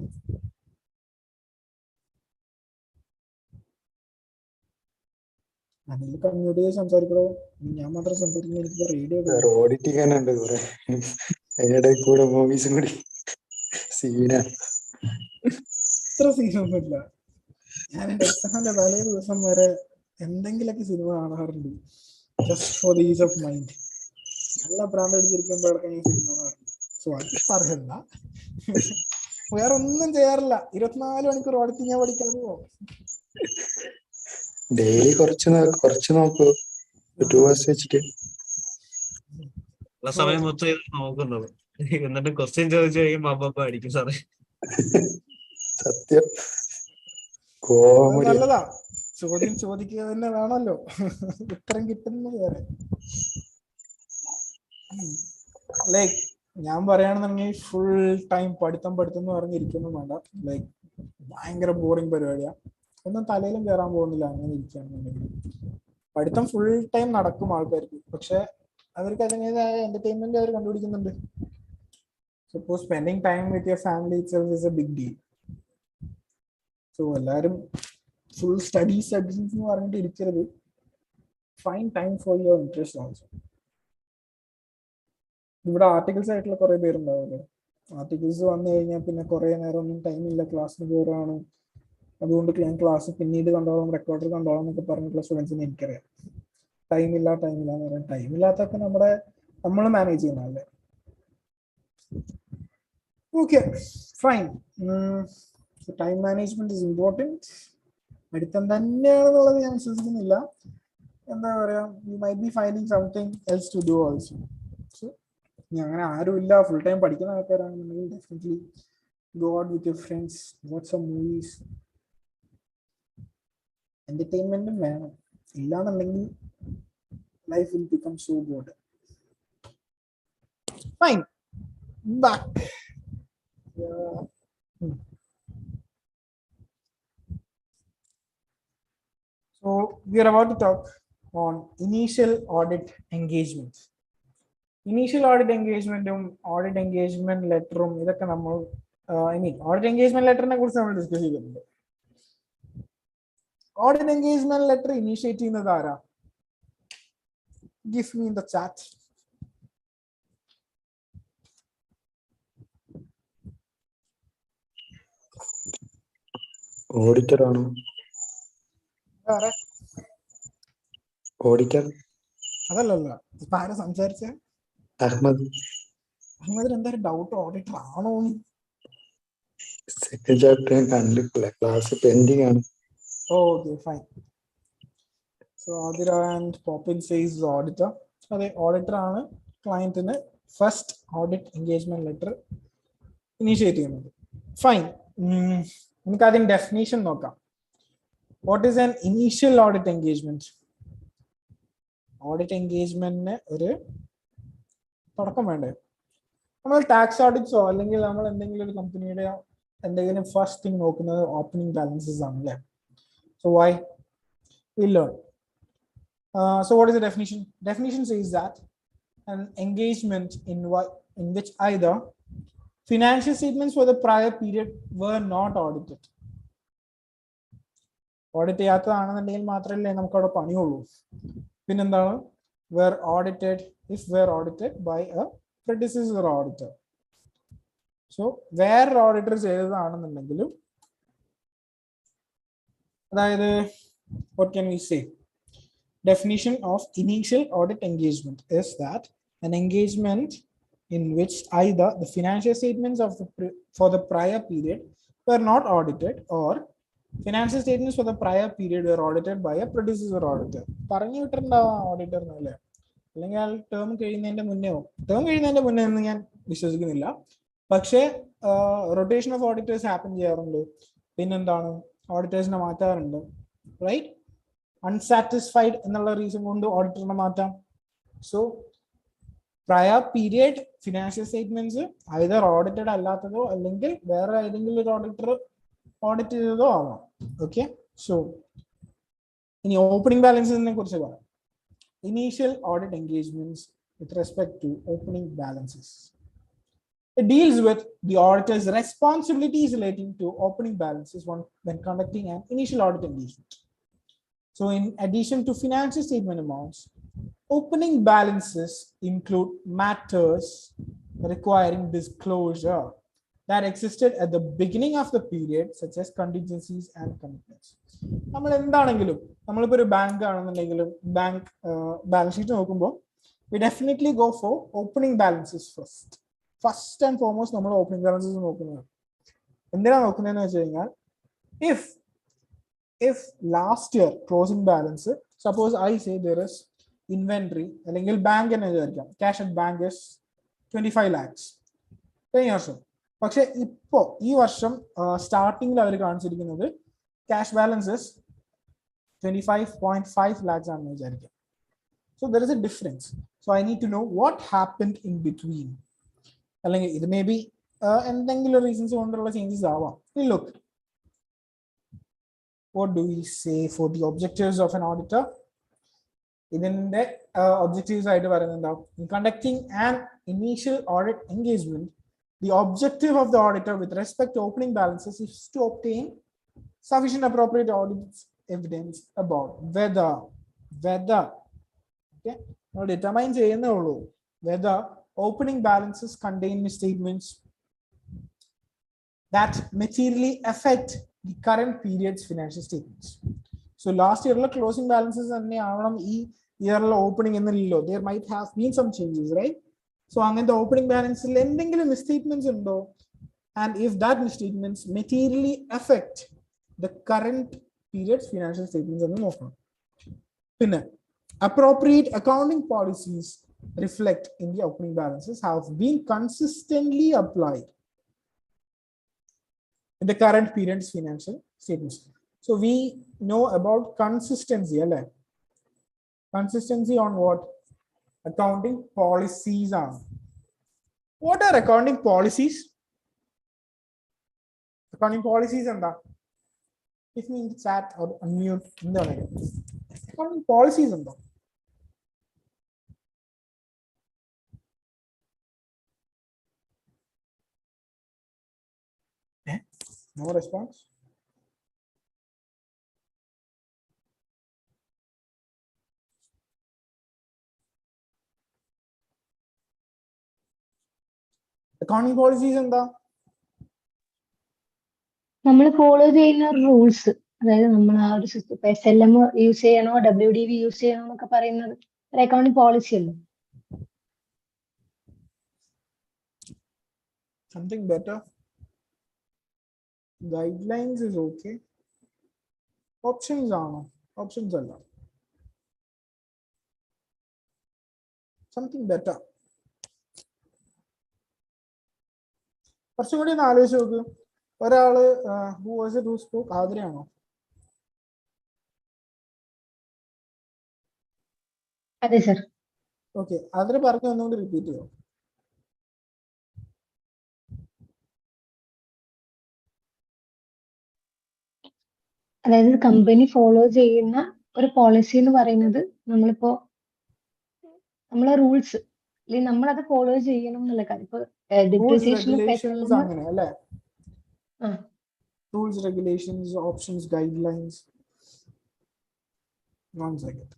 അതിൽ കമ്മ്യൂട്ട് ചെയ്ത് സംസാരിക്കണോ, ഞാൻ മാത്രം സംസാരിക്കുന്നത് എനിക്ക് റേഡിയോ ഓഡിറ്റിംഗ് തന്നെ ഉണ്ട് കുറെ, അതിനിടയിൽ കൂടെ മൂവീസും കൂടി സീന. ഇത്ര സീനൊന്നുമില്ല. ഞാൻ എൻ്റെ എക്സാമിന്റെ തലേ ദിവസം വരെ എന്തെങ്കിലുമൊക്കെ സിനിമ കാണാറുണ്ട്, just for the is of mind. നല്ല ഭ്രാന്ത് അടിച്ചിരിക്കുമ്പോഴൊക്കെ ഞാൻ സിനിമ കാണാറുണ്ട്. സോ അത് പറയണ്ട, വേറെ ഒന്നും ചെയ്യാറില്ല. 24 മണിക്കൂർ ഓഡിറ്റിംഗ് ഞാൻ പഠിക്കാറുമോ? ഡെയിലി കുറച്ച് നോക്കൂ, 2 hours വെച്ചിട്ട്. സമയം മൊത്തം ഇത് നോക്കുന്നത്, എന്നിട്ട് ക്വസ്റ്റ്യൻ ചോദിച്ചു കഴിയുമ്പോ അപ്പ അടിക്കും സാറേ. സത്യം അത് കോമഡി. നല്ലതാ, ചോദ്യം ചോദിക്കുക തന്നെ വേണമല്ലോ, ഉത്തരം കിട്ടുന്നത് വേറെ. ലൈക്ക് ഞാൻ പറയുകയാണെന്നുണ്ടെങ്കിൽ ഫുൾ ടൈം പഠിത്തം എന്ന് പറഞ്ഞിരിക്കുന്നു വേണ്ട. ലൈക്ക് ഭയങ്കര ബോറിങ് പരിപാടിയാ, ഒന്നും തലയിലും കയറാൻ പോകുന്നില്ല. അങ്ങനെ ഇരിക്കുകയാണെന്നുണ്ടെങ്കിൽ പഠിത്തം ഫുൾ ടൈം നടക്കും ആൾക്കാർക്ക്, പക്ഷെ അവർക്ക് അതിൻ്റെതായ എന്റർടൈൻമെന്റ് അവർ കണ്ടുപിടിക്കുന്നുണ്ട്. Suppose spending time with your family itself is a big deal. So എല്ലാവരും ഫുൾ സ്റ്റഡീസ് എന്ന് പറഞ്ഞിട്ട് ഇരിക്കരുത്. Fine time for your interest also. ഇവിടെ ആർട്ടിക്കിൾസ് ആയിട്ടുള്ള കുറെ പേരുണ്ടാവുമല്ലോ. ആർട്ടിക്കിൾസ് വന്നു കഴിഞ്ഞാൽ പിന്നെ കുറെ നേരം ഒന്നും ടൈമില്ല, ക്ലാസ്സിന് കയറാണ്, അതുകൊണ്ട് ഞാൻ ക്ലാസ് പിന്നീട് കണ്ടോളാം, റെക്കോർഡർ കണ്ടോളാം എന്നൊക്കെ പറഞ്ഞിട്ടുള്ള സ്റ്റുഡൻസിനെ എനിക്കറിയാം. ടൈമില്ല എന്ന് പറയാം. ടൈമില്ലാത്തൊക്കെ നമ്മൾ മാനേജ് ചെയ്യുന്നതല്ലേ. Okay fine. Time management is important. പഠിത്തം തന്നെയാണെന്നുള്ളത് ഞാൻ വിശ്വസിക്കുന്നില്ല. എന്താ പറയാ, you might be finding something else to do also. So അങ്ങനെ ആരുമില്ല, ഫുൾ ടൈം പഠിക്കുന്ന ആൾക്കാരാണെന്നുണ്ടെങ്കിൽ definitely go out with your friends, watch some movies. എന്റർടൈൻമെന്റും വേണം, ഇല്ലാന്നുണ്ടെങ്കിൽ life will become so bored. Fine, back. So we are about to talk on initial audit engagement. Initial audit engagementum audit engagement letterum ഇതൊക്കെ നമ്മൾ audit engagement letterനെ കുറിച്ച് നമ്മൾ discuss ചെയ്തിട്ടുണ്ട്. Audit engagement letter initiate ചെയ്യുന്നത് ആരാ? Give me in the chat. Auditor ആണോ? Auditor അതല്ലല്ല, ഇപ്പൊ ആരാ സംസാരിച്ച? അഹമ്മദ്. അഹമ്മദിന് എന്തായാലും ഡൗട്ട് ഓഡിറ്റർ ആണോ? സെക്കൻഡ് ചാപ്റ്റർ ഞാൻ കണ്ടിട്ടില്ല, ക്ലാസ് പെൻഡിങ് ആണ്. Okay, fine. So Adira and Popin says auditor. അതെ, ഓഡിറ്റർ ആണ് ക്ലയന്റിന് first audit engagement letter initiate ചെയ്യുന്നത്. ഫൈൻ, നമുക്ക് അതിന്റെ ഡെഫിനേഷൻ നോക്കാം. What is an initial audit engagement? Audit എൻഗേജ്മെന്റിന് ഒരു തുടക്കം വേണ്ടേ? നമ്മൾ ടാക്സ് ഓഡിറ്റ്സോ അല്ലെങ്കിൽ നമ്മൾ എന്തെങ്കിലും ഒരു കമ്പനിയുടെ എന്തെങ്കിലും ഫസ്റ്റ് തിങ് നോക്കുന്നത് ഓപ്പണിംഗ് ബാലൻസസ് ആണല്ലേ. So why? We'll learn. So what is the definition? Definition says that an engagement in which either financial statements for the prior period were not audited. Audit ചെയ്യാത്തതാണെന്നുണ്ടെങ്കിൽ മാത്രമല്ലേ നമുക്ക് അവിടെ പണിയുള്ളൂ. പിന്നെന്താണ്? Were audited if were audited by a predecessor auditor. So വേറെ auditor ചെയ്തതാണെന്നുണ്ടെങ്കിലും, അതായത് what can we say? Definition of initial audit engagement is that an engagement in which either the financial statements of for the prior period were not audited or financial statements for the prior period were audited by a predecessor auditor. പറഞ്ഞു വിട്ടിട്ടുണ്ടാവാം ഓഡിറ്ററിനല്ലേ, അല്ലെങ്കിൽ ആ term കഴിയുന്നതിന്റെ മുന്നേ എന്ന് ഞാൻ വിശ്വസിക്കുന്നില്ല. പക്ഷേ rotation of auditors happen ചെയ്യാറുണ്ട്. പിന്നെന്താണ്, ഓഡിറ്റേഴ്സിനെ മാറ്റാറുണ്ട്, റൈറ്റ്? അൺസാറ്റിസ്ഫൈഡ് എന്നുള്ള റീസൺ കൊണ്ട് ഓഡിറ്ററിനെ മാറ്റാം. So prior period financial statements either audited അല്ലാത്തതോ അല്ലെങ്കിൽ വേറെ ഏതെങ്കിലും ഒരു ഓഡിറ്റർ ഓഡിറ്റ് ചെയ്തതോ ആവാം. ഓക്കെ, സോ ഇനി ഓപ്പണിംഗ് ബാലൻസിനെ കുറിച്ച് പറയാം. Initial audit engagements with respect to opening balances. It deals with the auditor's responsibilities relating to opening balances when conducting an initial audit engagement. So in addition to financial statement amounts, opening balances include matters requiring disclosure that existed at the beginning of the period, such as contingencies and commitments. നമ്മൾ എന്താണെങ്കിലും നമ്മളിപ്പോൾ ഒരു bank ആണെന്നുണ്ടെങ്കിലും bank balance sheet നോക്കുമ്പോൾ we definitely go for opening balances first and foremost നമ്മൾ opening balances നോക്കുന്നത് എന്തിനാണ് നോക്കുന്നതെന്ന് വെച്ച് കഴിഞ്ഞാൽ if last year closing balance, suppose I say there is inventory അല്ലെങ്കിൽ ബാങ്ക് എന്ന് വിചാരിക്കാം cash at bank is 25 lakhs കഴിഞ്ഞ വർഷം. പക്ഷെ ഇപ്പോ ഈ വർഷം സ്റ്റാർട്ടിങ്ങിൽ അവർ കാണിച്ചിരിക്കുന്നത് ക്യാഷ് ബാലൻസസ് 25.5 lakhs ആണെന്ന് വിചാരിക്കാം. So there is a difference. So I need to know what happened in between. അല്ലെങ്കിൽ ഇത് മേ ബി എന്തെങ്കിലും റീസൺസ് കൊണ്ടുള്ള ചേഞ്ചസ് ആവാം. Look, what do we say for the objectives of an auditor? ഇതിന്റെ objectives ആയിട്ട് പറയുന്നത് എന്താ? In conducting an initial audit engagement, the objective of the auditor with respect to opening balances is to obtain sufficient appropriate audit evidence about whether okay, now determine ചെയ്യുന്നേ ഉള്ളൂ whether opening balances contain misstatements that materially affect the current period's financial statements. So last year closing balances തന്നെ ആവണം ഈ ഇയറിലെ opening എന്നില്ലല്ലോ. There might have been some changes, right? So അങ്ങനത്തെ opening ബാലൻസിൽ എന്തെങ്കിലും മിസ്റ്റേറ്റ്മെന്റ്സ് ഉണ്ടോ, and if that misstatements materially affect the current period's financial statements എന്ന് നോക്കണം. പിന്നെ appropriate accounting policies reflect in the opening balances have been consistently applied in the current period's financial statements. So we know about consistency, right? Consistency on what? Accounting policies are. What are accounting policies? Accounting policies and that. If me in the chat or unmute in the accounting policies and that. No response. Accounting policies എന്താ? നമ്മൾ follow ചെയ്യുന്ന rules, അതായത് നമ്മൾ ആ ഒരു system SLM use ചെയ്യണോ WDV use ചെയ്യണോ എന്നൊക്കെ പറയുന്നത് ഒരു അക്കൗണ്ടിങ് പോളിസി അല്ലേ? Something better. Guidelines is okay. Options ആണോ? Options അല്ല. Something better. കുറച്ചും കൂടി ഒന്ന് ആലോചിച്ച് നോക്ക്. ഒരാള് who was it who spoke? ആതിരയാണോ? അതെ സർ. ഓക്കെ, ആതിര പറഞ്ഞു ഒന്നുകൂടി റിപ്പീറ്റ് ചെയ്യോ? അതായത് കമ്പനി ഫോളോ ചെയ്യുന്ന ഒരു പോളിസി എന്ന് പറയുന്നത് നമ്മളെ റൂൾസ് അല്ലെങ്കിൽ നമ്മളത് ഫോളോ ചെയ്യണം എന്നുള്ള കാര്യം. ഇപ്പൊ regulations അങ്ങനെ അല്ലേ? ആ Rules, regulations, options, guidelines. One second.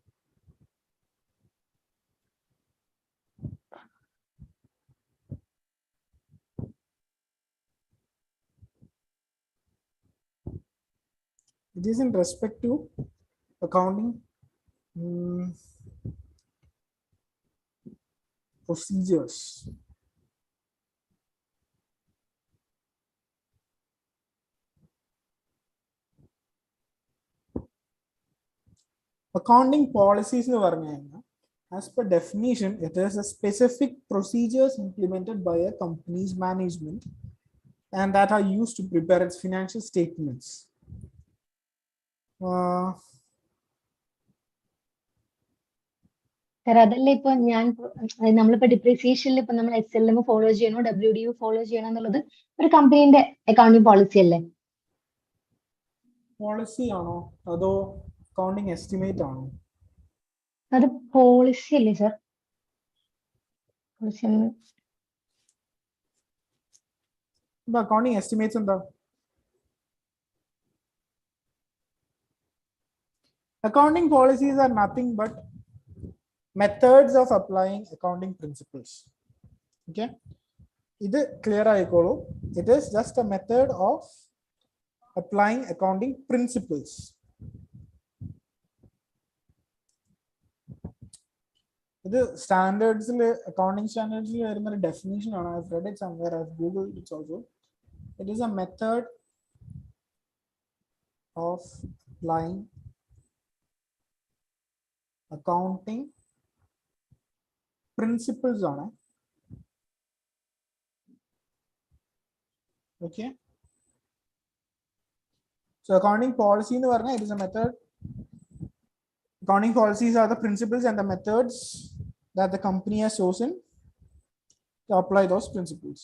It is in respect to accounting procedures. Accounting policies എന്ന് പറഞ്ഞു കഴിഞ്ഞാൽ as per definition it is a specific procedures implemented by a company's management and that are used to prepare its financial statements. Sir അതല്ല ഇപ്പൊ നമ്മളിപ്പോ ഡിപ്രീസിയേഷനിൽ ഇപ്പൊ നമ്മൾ SLM follow ചെയ്യണോ WDU follow ചെയ്യണോ എന്നുള്ളത് ഒരു കമ്പനീന്റെ അക്കൗണ്ടിങ് പോളിസി അല്ലേ? പോളിസി ആണോ അതോ അക്കൗണ്ടിങ് എസ്റ്റിമേറ്റ് ആണോ? അത് പോളിസി അല്ലേ സർ? പോളിസി അക്കൗണ്ടിങ് എസ്റ്റിമേറ്റ്സ് എന്താ? Accounting policies are nothing but methods of applying accounting principles. Okay, ഇത് clear ആയിക്കോളൂ. It is just a method of applying accounting principles. ഇത് സ്റ്റാൻഡേർഡ്സിൽ accounting സ്റ്റാൻഡേർഡ്സിൽ വരുന്ന ഒരു ഡെഫിനേഷൻ ആണ്. I've read it somewhere, I've googled it also. It is a method of applying accounting principles ആണ്. Okay, so accounting policy എന്ന് പറഞ്ഞാൽ it is a method. Accounting policies are the principles and the methods that the company has chosen to apply those principles.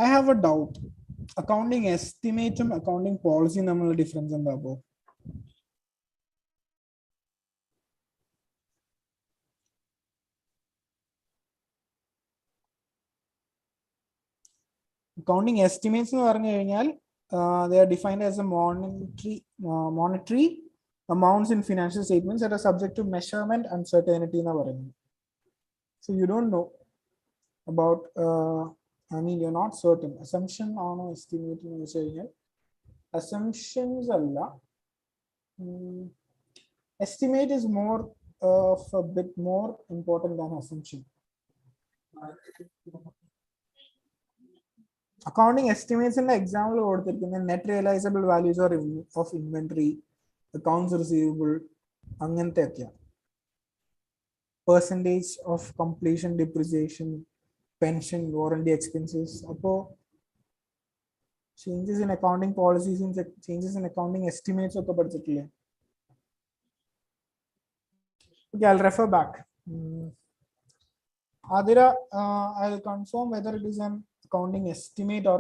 I have a doubt. Accounting estimate and accounting policy തമ്മിലുള്ള difference എന്താ അപ്പോ? Accounting estimates എന്ന് പറഞ്ഞു കഴിഞ്ഞാൽ they are defined as a monetary amounts in financial statements that are subject to measurement uncertainty എന്ന് പറയുന്നത്. So you don't know about I mean, you're not certain. Assumption on estimate എന്ന് വെച്ച് കഴിഞ്ഞാൽ assumptions അല്ല. Estimate is more of a bit more important than assumption. Accounting estimates in the example കൊടുത്തിരിക്കുന്ന net realizable values or of inventory, accounts receivable, അങ്ങനത്തെ ഒക്കെയാണ്. Percentage of completion depreciation, pension, warranty expenses. Appo changes in accounting policies and changes in accounting estimates ഒക്കെ പഠിച്ചിട്ടില്ലേ? Okay, I'll refer back. Adira, I'll confirm whether it is an accounting estimate or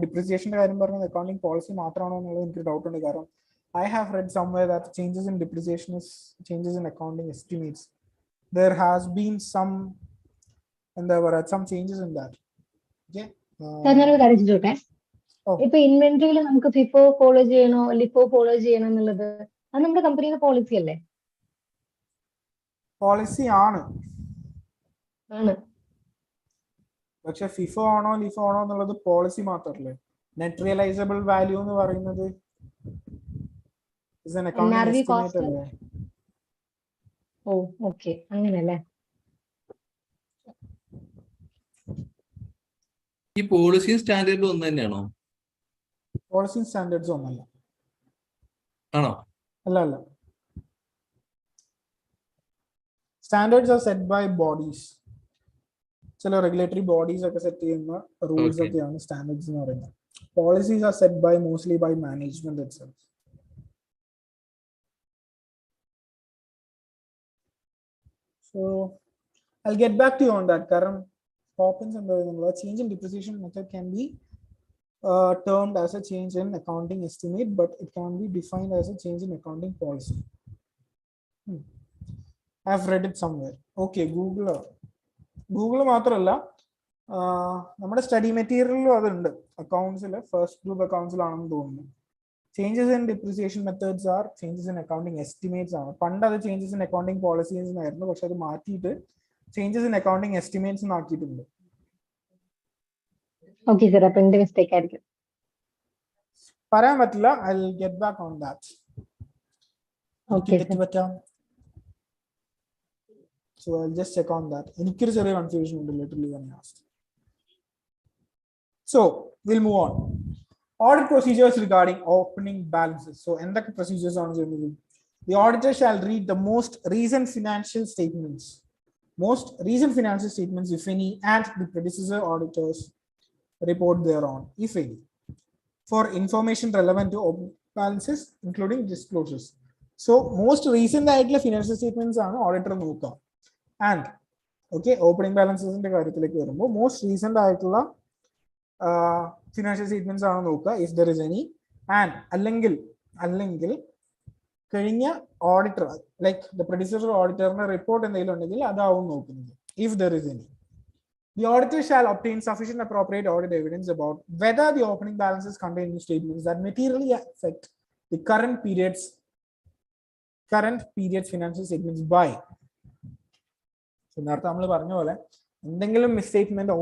depreciation കാര്യം പറഞ്ഞത് accounting policy മാത്രമാണോ എന്നുള്ളത് എനിക്ക് doubt ഉണ്ട്. കാരണം I have read somewhere that changes in depreciation is changes in accounting estimates. There has been some and there were some changes in that. Okay. ഇപ്പൊ ഇൻവെന്ററിയിൽ നമുക്ക് FIFO follow ചെയ്യണോ ലിഫോ ഫോളോ ചെയ്യണോ എന്നുള്ളത് അത് നമ്മുടെ കമ്പനിയുടെ പോളിസി അല്ലേ? പോളിസി ആണ്. പക്ഷെ ഫിഫോ ആണോ ലിഫോ ആണോ എന്നുള്ളത് പോളിസി മാത്രമല്ലേ. നെറ്റ് റിയലൈസബിൾ വാല്യൂ എന്ന് പറയുന്നത് അല്ലേ? ഓ ഓക്കെ, അങ്ങനെയല്ലേ. ഈ പോളിസിയും സ്റ്റാൻഡേർഡും ഒന്ന് തന്നെയാണോ? പോളിസിയും സ്റ്റാൻഡേർഡ്സും ഒന്നല്ല. ആണോ? അല്ല. Standards are set by bodies. ചില regulatory bodies ഒക്കെ സെറ്റ് ചെയ്യുന്ന റൂൾസ് ഒക്കെയാണ് സ്റ്റാൻഡേർഡ്സ് എന്ന് പറയുന്നത്. Policies are set by mostly by management itself. So I'll get back to you on that. കാരണം Hopkins and the change in depreciation method can be termed as a change in accounting estimate, but it can be defined as a change in accounting policy. I've read it somewhere. Okay, Google മാത്രമല്ല, നമ്മുടെ study മെറ്റീരിയലിലും അതുണ്ട്. അക്കൗണ്ട്സിൽ first group അക്കൗണ്ട്സിലാണെന്ന് തോന്നുന്നു. Changes in depreciation methods R changes in accounting estimates ആണ്. പണ്ട് അത് changes in accounting policies എന്നായിരുന്നു, പക്ഷെ അത് മാറ്റിയിട്ട് ചേഞ്ചസ് ഇൻ അക്കൗണ്ടിങ് എസ്റ്റിമേറ്റ്സ് ആക്കിയിട്ടുണ്ട്. പറയാൻ പറ്റില്ല. I will get back on that. So I'll just check on that. എനിക്കൊരു ചെറിയ കൺഫ്യൂഷൻ ഉണ്ട് literally when I asked. So we'll move on. Audit procedures regarding opening balances. So എന്തൊക്കെ procedures ആണ് ചെയ്യുന്നത്? The auditor shall read the most recent financial statements, if any, and the predecessor auditors report thereon, if any, for information relevant to opening balances, including disclosures. So most recent ആയിട്ടുള്ള financial statements ആണ് auditor നോക്കുക. And okay, opening balances ന്റെ കാര്യത്തിലേക്ക് വരുമ്പോൾ most recent ആയിട്ടുള്ള financial statements ആണ് നോക്കുക, if there is any, and അല്ലെങ്കിൽ കഴിഞ്ഞ auditor like the predecessor auditor report എന്തെങ്കിലും ഉണ്ടെങ്കിൽ അതാവും നോക്കുന്നത്, if there is any. The auditor shall obtain sufficient appropriate audit evidence about whether the opening balances contain any statements that materially affect the current period's financial statements by. So നേരത്തെ നമ്മൾ പറഞ്ഞ പോലെ എന്തെങ്കിലും മിസ്സ്റ്റേറ്റ്മെന്റ്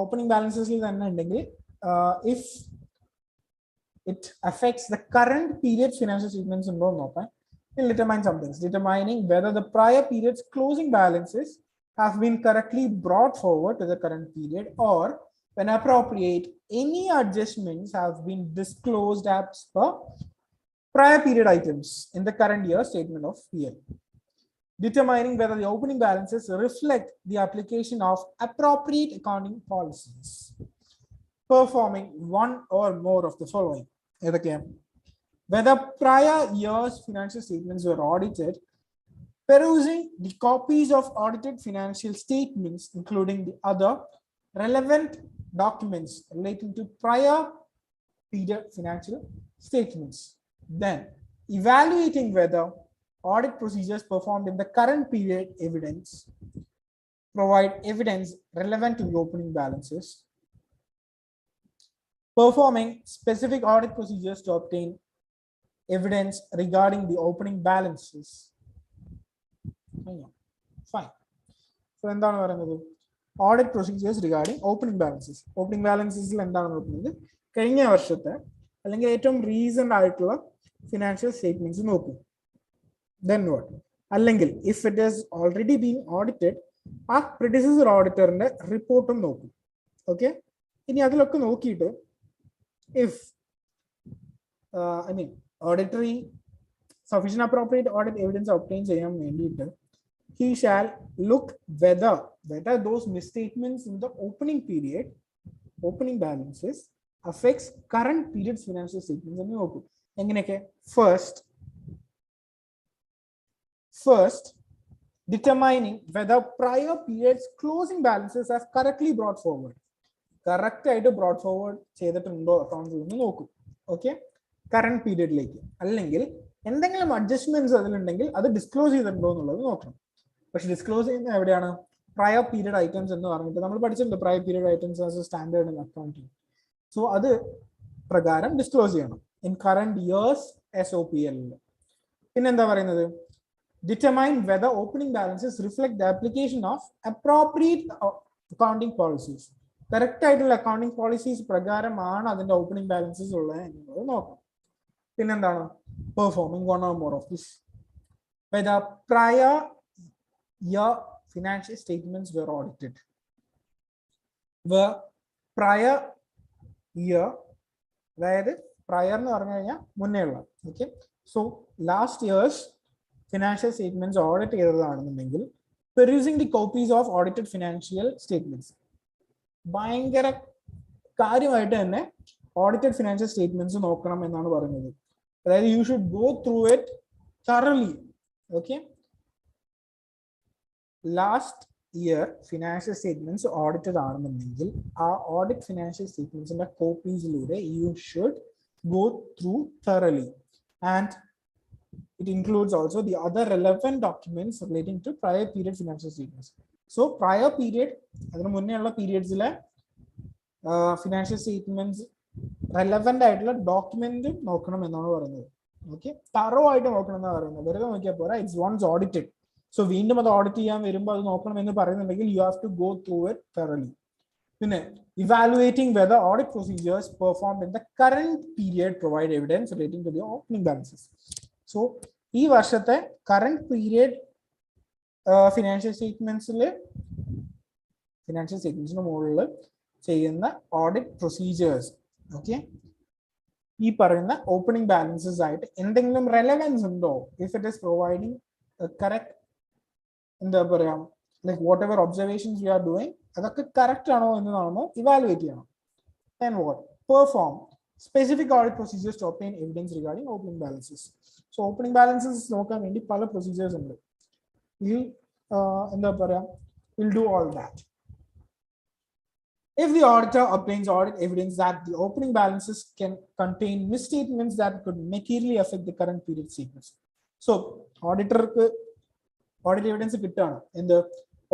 opening balances തന്നെ ഉണ്ടെങ്കിൽ if it affects the current period financial statements ഉണ്ടോ എന്ന് നോക്കാൻ, will determine some things, determining whether the prior period's closing balances have been correctly brought forward to the current period, or when appropriate, any adjustments have been disclosed as per prior period items in the current year statement of year. Determining whether the opening balances reflect the application of appropriate accounting policies. Performing one or more of the following. Whether prior year's financial statements were audited, perusing the copies of audited financial statements, including the other relevant documents relating to prior period financial statements. Then evaluating whether audit procedures performed in the current period provide evidence relevant to the opening balances. Performing specific audit procedures to obtain evidence regarding the opening balances. Fine. So എന്താണ് പറയുന്നത്? Audit procedures regarding opening balances. Opening balances എന്താണ് നോക്കുന്നത്? കഴിഞ്ഞ വർഷത്തെ അല്ലെങ്കിൽ ഏറ്റവും recent ആയിട്ടുള്ള financial statements നോക്കും. Then what? അല്ലെങ്കിൽ if it has already been audited, ആ predecessor auditorന്റെ റിപ്പോർട്ടും നോക്കും. ഓക്കെ, ഇനി അതിലൊക്കെ നോക്കിയിട്ട് if auditory sufficient appropriate audit evidence obtained ചെയ്യാൻ വേണ്ടിയിട്ട് he shall look whether those misstatements in the opening balances affects current period financial statements എന്ന് നോക്കും. എങ്ങനെയൊക്കെ? First, determining whether prior periods closing balances have correctly brought forward. Correct ആയിട്ട് brought forward ചെയ്തിട്ടുണ്ടോ അക്കൗണ്ട്സിൽ നിന്ന് നോക്കും. ഓക്കെ, കറണ്ട് പീരിയഡിലേക്ക്. അല്ലെങ്കിൽ എന്തെങ്കിലും അഡ്ജസ്റ്റ്മെന്റ്സ് അതിലുണ്ടെങ്കിൽ അത് ഡിസ്ക്ലോസ് ചെയ്തിട്ടുണ്ടോ എന്നുള്ളത് നോക്കണം. പക്ഷെ ഡിസ്ക്ലോസ് ചെയ്യുന്നത് എവിടെയാണ്? പ്രയർ പീരിയഡ് ഐറ്റംസ് എന്ന് പറഞ്ഞിട്ട് നമ്മൾ പഠിച്ചിട്ടുണ്ട്. Prior period items as a standard in accounting. So അത് പ്രകാരം ഡിസ്ക്ലോസ് ചെയ്യണം ഇൻ കറണ്ട് ഇയേഴ്സ് SOPL. പിന്നെന്താ പറയുന്നത്? Determine whether opening balances reflect the application of appropriate accounting policies. Correct ആയിട്ടുള്ള അക്കൗണ്ടിങ് പോളിസീസ് പ്രകാരമാണ് അതിന്റെ ഓപ്പണിംഗ് ബാലൻസസ് ഉള്ളത് എന്നുള്ളത് നോക്കണം. പിന്നെന്താണ്? Performing one or more of this. Whether prior year financial statements were audited. Prior year, അതായത് prior എന്ന് പറഞ്ഞു കഴിഞ്ഞാൽ മുന്നേ ഉള്ള. Okay, so last years financial statements audit ചെയ്തതാണെന്നുണ്ടെങ്കിൽ perusing the copies of audited financial statements. ഭയങ്കര കാര്യമായിട്ട് തന്നെ audited financial statements നോക്കണം എന്നാണ് പറയുന്നത്. അതായത് you should go through it thoroughly. Okay, last year financial statements audited ആണെന്നുണ്ടെങ്കിൽ ആ audit financial statements ന്റെ കോപ്പീസിലൂടെ you should go through thoroughly, and it includes also the other relevant documents relating to prior period financial statements. So prior period, അതിനു മുന്നേ ഉള്ള പീരിയഡ്സിലെ financial statements relevant ആയിട്ടുള്ള document നോക്കണം എന്നാണ് പറയുന്നത്. ഓക്കെ, തറോ ആയിട്ട് നോക്കണം എന്നാണ് പറയുന്നത്. വെറുതെ നോക്കിയാൽ പോരാ. It's once audited. സോ വീണ്ടും അത് ഓഡിറ്റ് ചെയ്യാൻ വരുമ്പോൾ അത് നോക്കണം എന്ന് പറയുന്നുണ്ടെങ്കിൽ you have to go through it thoroughly. പിന്നെ evaluating whether audit procedures performed in the current period provide evidence relating to the opening balances. So ഈ വർഷത്തെ കറന്റ് പീരിയഡ് ഫിനാൻഷ്യൽ സ്റ്റേറ്റ്മെന്റ്സിന് മുകളിൽ ചെയ്യുന്ന ഓഡിറ്റ് പ്രൊസീജിയേഴ്സ് ഓക്കെ ഈ പറയുന്ന ഓപ്പണിംഗ് ബാലൻസസ് ആയിട്ട് എന്തെങ്കിലും relevance ഉണ്ടോ if it is providing correct എന്താ പറയാ like whatever observations we are doing അതൊക്കെ കറക്റ്റ് ആണോ എന്ന് നമ്മൾ ഇവാലുവേറ്റ് ചെയ്യണം. And what? Perform specific audit procedures to obtain evidence regarding opening balances. So opening balances നോക്കാൻ വേണ്ടി പല procedures ഉണ്ട്. എന്താ പറയാ we'll do all that. If the auditor obtains audit evidence that the opening balances can contain misstatements that could materially affect the current period statements. So auditor audit evidence കിട്ടാണ് in the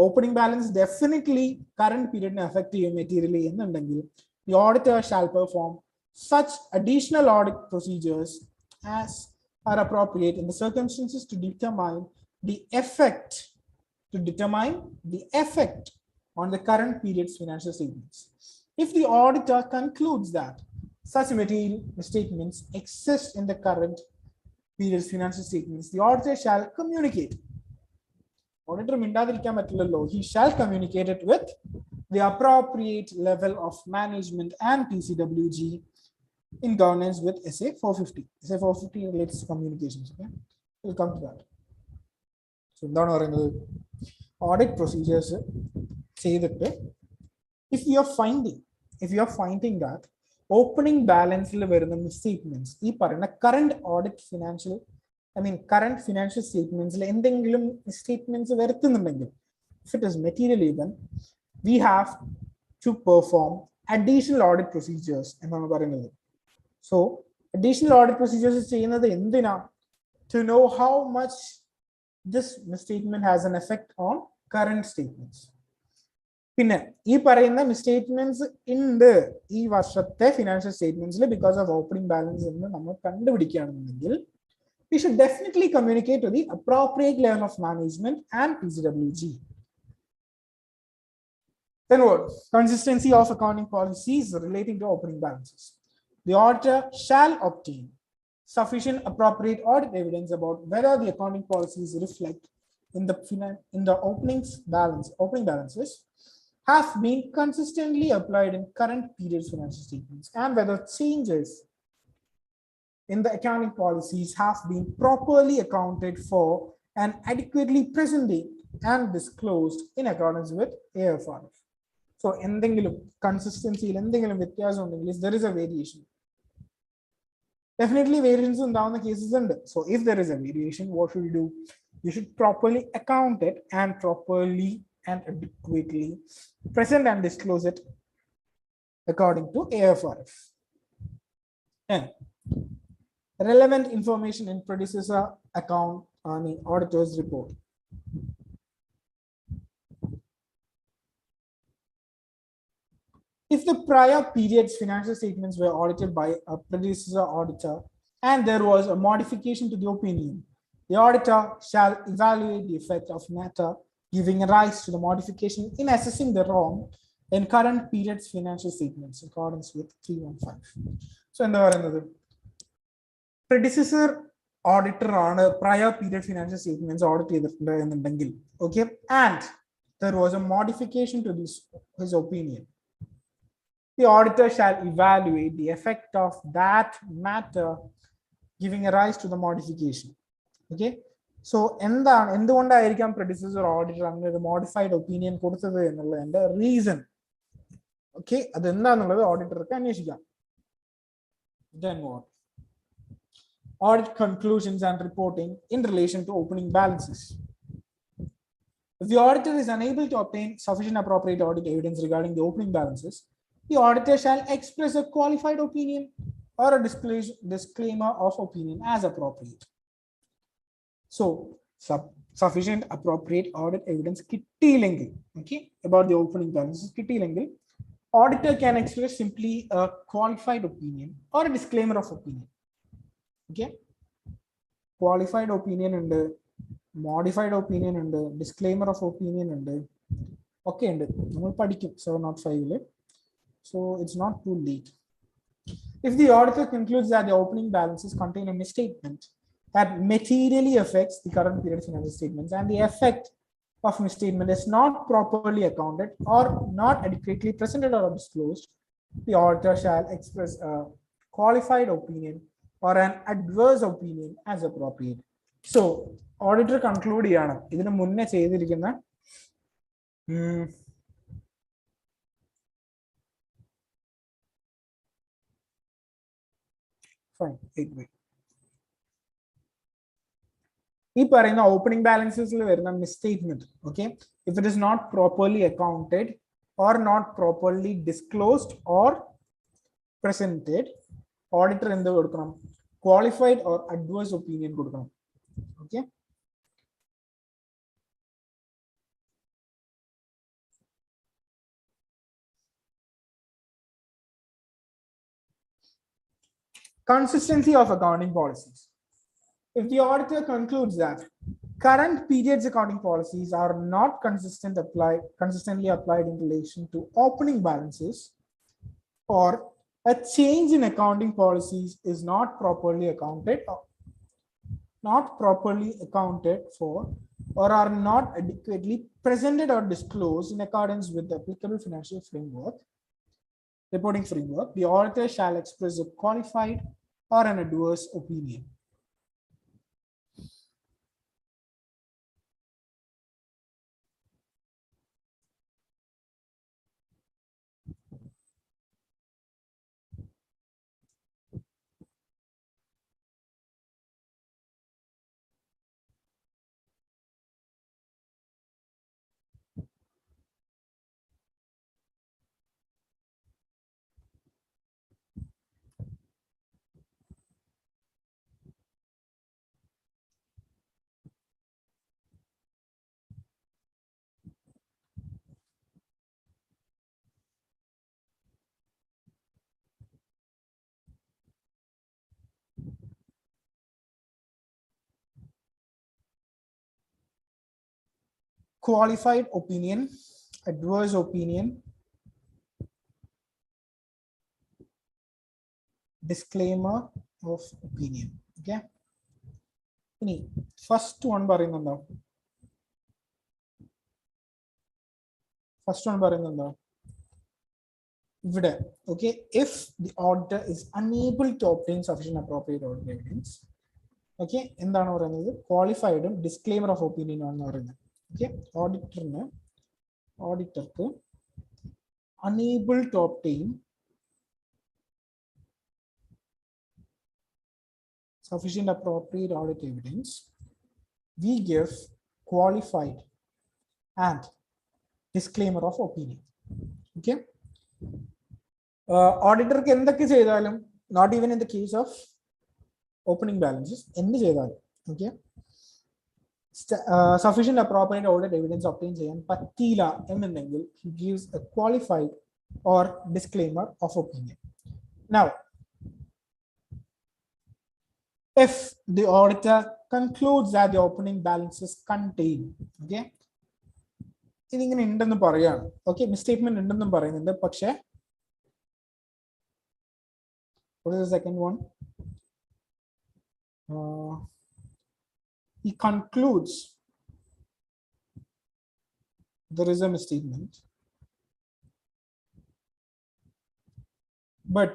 opening balance definitely current period affect ചെയ്യും materially എന്നുണ്ടെങ്കിൽ the auditor shall perform such additional audit procedures as are appropriate in the circumstances to determine the effect on the current period's financial statements. If the auditor concludes that such material misstatements exist in the current period's financial statements, the auditor shall communicate. Auditor മിണ്ടാതിരിക്കാൻ പറ്റില്ലല്ലോ. He shall communicate it with the appropriate level of management and PCWG in governance with SA 450. SA 450 relates to communications. Okay, we'll come to that. So, എന്താണ് പറയുന്നത് audit procedures ചെയ്തിട്ട് if you are finding that opening balance ൽ വരുന്ന misstatements ഈ പറയുന്ന current financial statements ൽ എന്തെങ്കിലും misstatements വരുത്തുന്നുണ്ടെങ്കിൽ if it is material even we have to perform additional audit procedures എന്നാണ് പറയുന്നത്. So additional audit procedures ചെയ്യുന്നത് എന്തിനാ? To know how much this misstatement has an effect on current statements. പിന്നെ ഈ പറയുന്ന misstatements ഉണ്ട് ഈ വർഷത്തെ ഫിനാൻഷ്യൽ സ്റ്റേറ്റ്മെന്റ്സിൽ ബിക്കോസ് ഓഫ് ഓപ്പണിംഗ് ബാലൻസ് എന്ന് നമ്മൾ കണ്ടുപിടിക്കുകയാണെന്നുണ്ടെങ്കിൽ we should definitely communicate to the appropriate level of management and PCWG. Then what? Consistency of accounting policies relating to opening balances. The auditor shall obtain sufficient appropriate audit evidence about whether the accounting policies reflect in the opening balances have been consistently applied in current period's financial statements and whether changes in the accounting policies have been properly accounted for and adequately presented and disclosed in accordance with AFRF. So, എന്തെങ്കിലും consistency എന്തെങ്കിലും വ്യത്യാസം ഉണ്ടെങ്കിൽ there is a variation. Definitely variations ഉണ്ടാവുന്ന cases ഉണ്ട്. So, if there is a variation, what should you do? You should properly account it and properly and adequately present and disclose it according to AFRF. And relevant information in predecessor account auditor's report. If the prior period's financial statements were audited by a predecessor auditor and there was a modification to the opinion, the auditor shall evaluate the effect of matter giving rise to the modification in assessing the wrong in current period's financial statements in accordance with 315. So, in the predecessor auditor on a prior period financial statements audited in the Bengal, okay, and there was a modification to his opinion. The auditor shall evaluate the effect of that matter giving a rise to the modification. Okay, so എന്തുകൊണ്ടായിരിക്കാം predecessor auditor അങ്ങനെ ഒരു modified opinion കൊടുത്തത് എന്നുള്ളതിന്റെ reason. Okay, അതെന്താന്നുള്ളത് ഓഡിറ്റർക്ക് അന്വേഷിക്കാം. Then what? Audit conclusions and reporting in relation to opening balances. If the auditor is unable to obtain sufficient appropriate audit evidence regarding the opening balances, the auditor shall express a qualified opinion or a disclaimer of opinion as appropriate. So, sufficient appropriate audit evidence kittilengi, okay, about the opening balances kittilengi, auditor can express simply a qualified opinion or a disclaimer of opinion. Okay, qualified opinion and modified opinion and disclaimer of opinion and okay, and 705. So it's not too late. If the auditor concludes that the opening balances contain a misstatement that materially affects the current period financial statements and the effect of misstatement is not properly accounted or not adequately presented or disclosed, the auditor shall express a qualified opinion or an adverse opinion as appropriate. So, auditor conclude ചെയ്യാണ് ഇതിനു മുന്നേ ചെയ്തിരിക്കുന്ന fine, wait. ഈ പറയുന്ന opening ബാലൻസസിൽ വരുന്ന misstatement, okay, if it is not properly accounted or not properly disclosed or presented, auditor എന്ത് കൊടുക്കണം? ക്വാളിഫൈഡ് ഓർ അഡ്വേഴ്സ് ഒപ്പീനിയൻ കൊടുക്കണം. Okay, consistency of accounting policies. If the auditor concludes that current period's accounting policies are not consistently applied in relation to opening balances, or a change in accounting policies is not properly accounted for, or are not adequately presented or disclosed in accordance with the applicable financial reporting framework, the auditor shall express a qualified or an adverse opinion. Qualified opinion, adverse opinion, disclaimer of opinion. Okay, ഇനി first one പറയുന്നുണ്ടോ? ഇവിടെ okay, if the auditor is unable to obtain sufficient appropriate audit evidence, okay, എന്താണ് പറയുന്നത്? ക്വാളിഫൈഡും disclaimer of opinion ആണെന്ന് പറയുന്നത്. Okay, auditorku unable to obtain sufficient appropriate audit evidence, we give qualified and disclaimer of opinion. Okay, auditor ku endakku cheyidalum, not even in the case of opening balances, endu cheyidalum, okay, sufficient appropriate audit evidence obtained ചെയ്യാൻ പറ്റില്ല എന്നുണ്ടെങ്കിൽ he gives a qualified or disclaimer of opinion. Now, if the auditor concludes that the opening balances contain, okay, ഇതിങ്ങനെ ഉണ്ടെന്ന് പറയാണ്, okay, മിസ്സ്റ്റേറ്റ്മെന്റ് ഉണ്ടെന്നും പറയുന്നുണ്ട്, പക്ഷേ what is the second one? He concludes there is a misstatement, but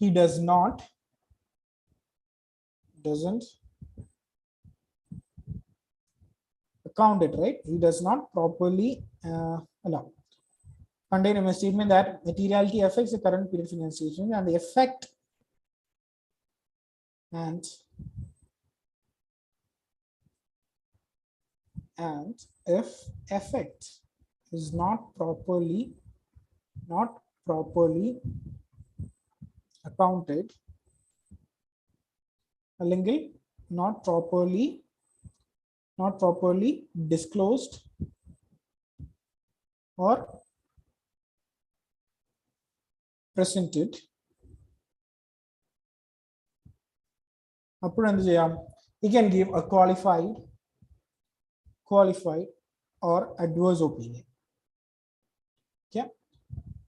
he doesn't account it, right? He does not properly allow contain a misstatement that materiality affects the current period financial statement, and the effect and if effect is not properly accounted, അല്ലെങ്കിൽ not properly disclosed or presented, അപ്പോൾ എന്ത് ചെയ്യാം? He can give a qualified or adverse opinion. Okay,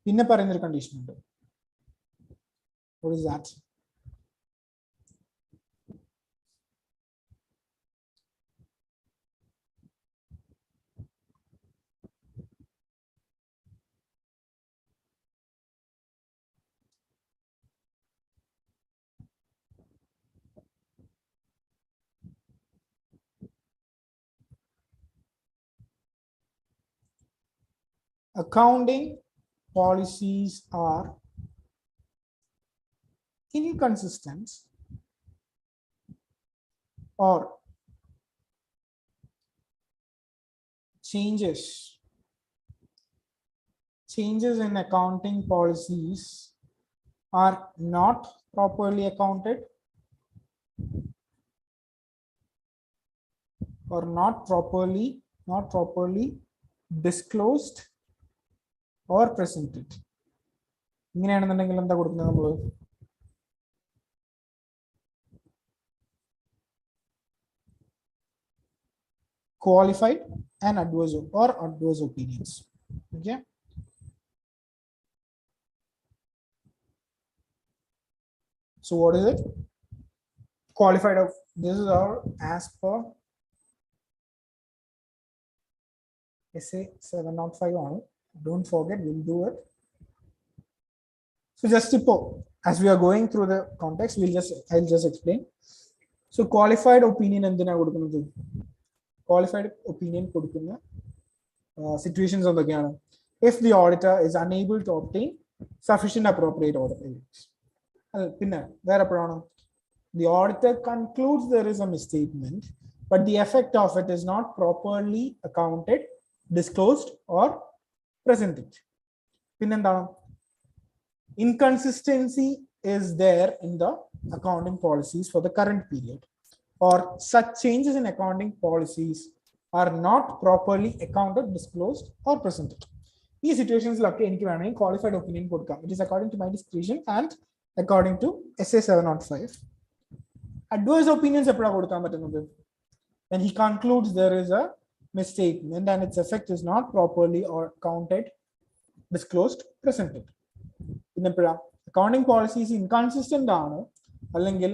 പിന്നെ പറയുന്ന ഒരു condition ഉണ്ട്. What is that? accounting policies are inconsistent or changes in accounting policies are not properly accounted or not properly disclosed or presented. ഇങ്ങനെയാണെന്നുണ്ടെങ്കിൽ എന്താ കൊടുക്കുന്നത് നമ്മൾ? Qualified and adverse opinions. Okay. So what is it? Qualified of this is our as per essay 705 on. Don't forget, we'll do it. So just as we are going through the context, I'll just explain. So qualified opinion എന്തിനാ കൊടുക്കുന്നത്? Qualified opinion കൊടുക്കുന്ന situations എന്തൊക്കെയാണ്? If the auditor is unable to obtain sufficient appropriate audit evidence. പിന്നെ വേറെ എപ്പോഴാണ്? The auditor concludes there is a misstatement, but the effect of it is not properly accounted, disclosed or presented. പിന്നെന്താണ്? Inconsistency is there in the accounting policies for the current period, or such changes in accounting policies are not properly accounted, disclosed or presented. These situations like any qualified opinion could come. It is according to my discretion and according to essay 705. Adverse opinions when he concludes there is a misstatement and its effect is not properly or accounted, disclosed, presented. Accounting policies inconsistent അല്ലെങ്കിൽ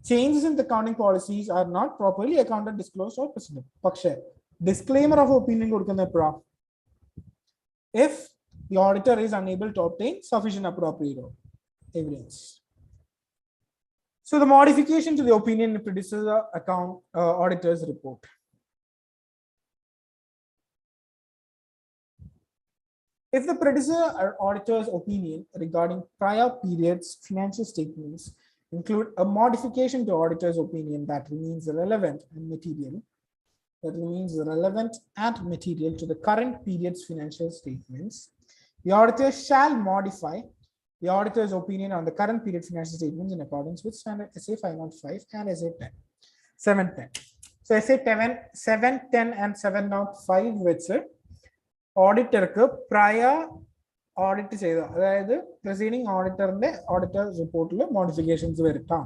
changes in the accounting policies are not properly accounted, disclosed or presented. പക്ഷേ disclaimer of opinion കൊടുക്കുന്ന എപ്പോഴാ? If the auditor is unable to obtain sufficient appropriate evidence. So the modification to the opinion produces a auditor's report. If the predecessor or auditor's opinion regarding prior periods financial statements include a modification to auditor's opinion that remains relevant and material, to the current period's financial statements, the auditor shall modify the auditor's opinion on the current period financial statements in accordance with standard essay 505 and essay 710. So essay 710 and 705 which ഓഡിറ്റർക്ക് prayer audit ചെയ്ത, അതായത് preceding ഓഡിറ്ററിന്റെ auditor റിപ്പോർട്ടിൽ modifications വരുത്താം.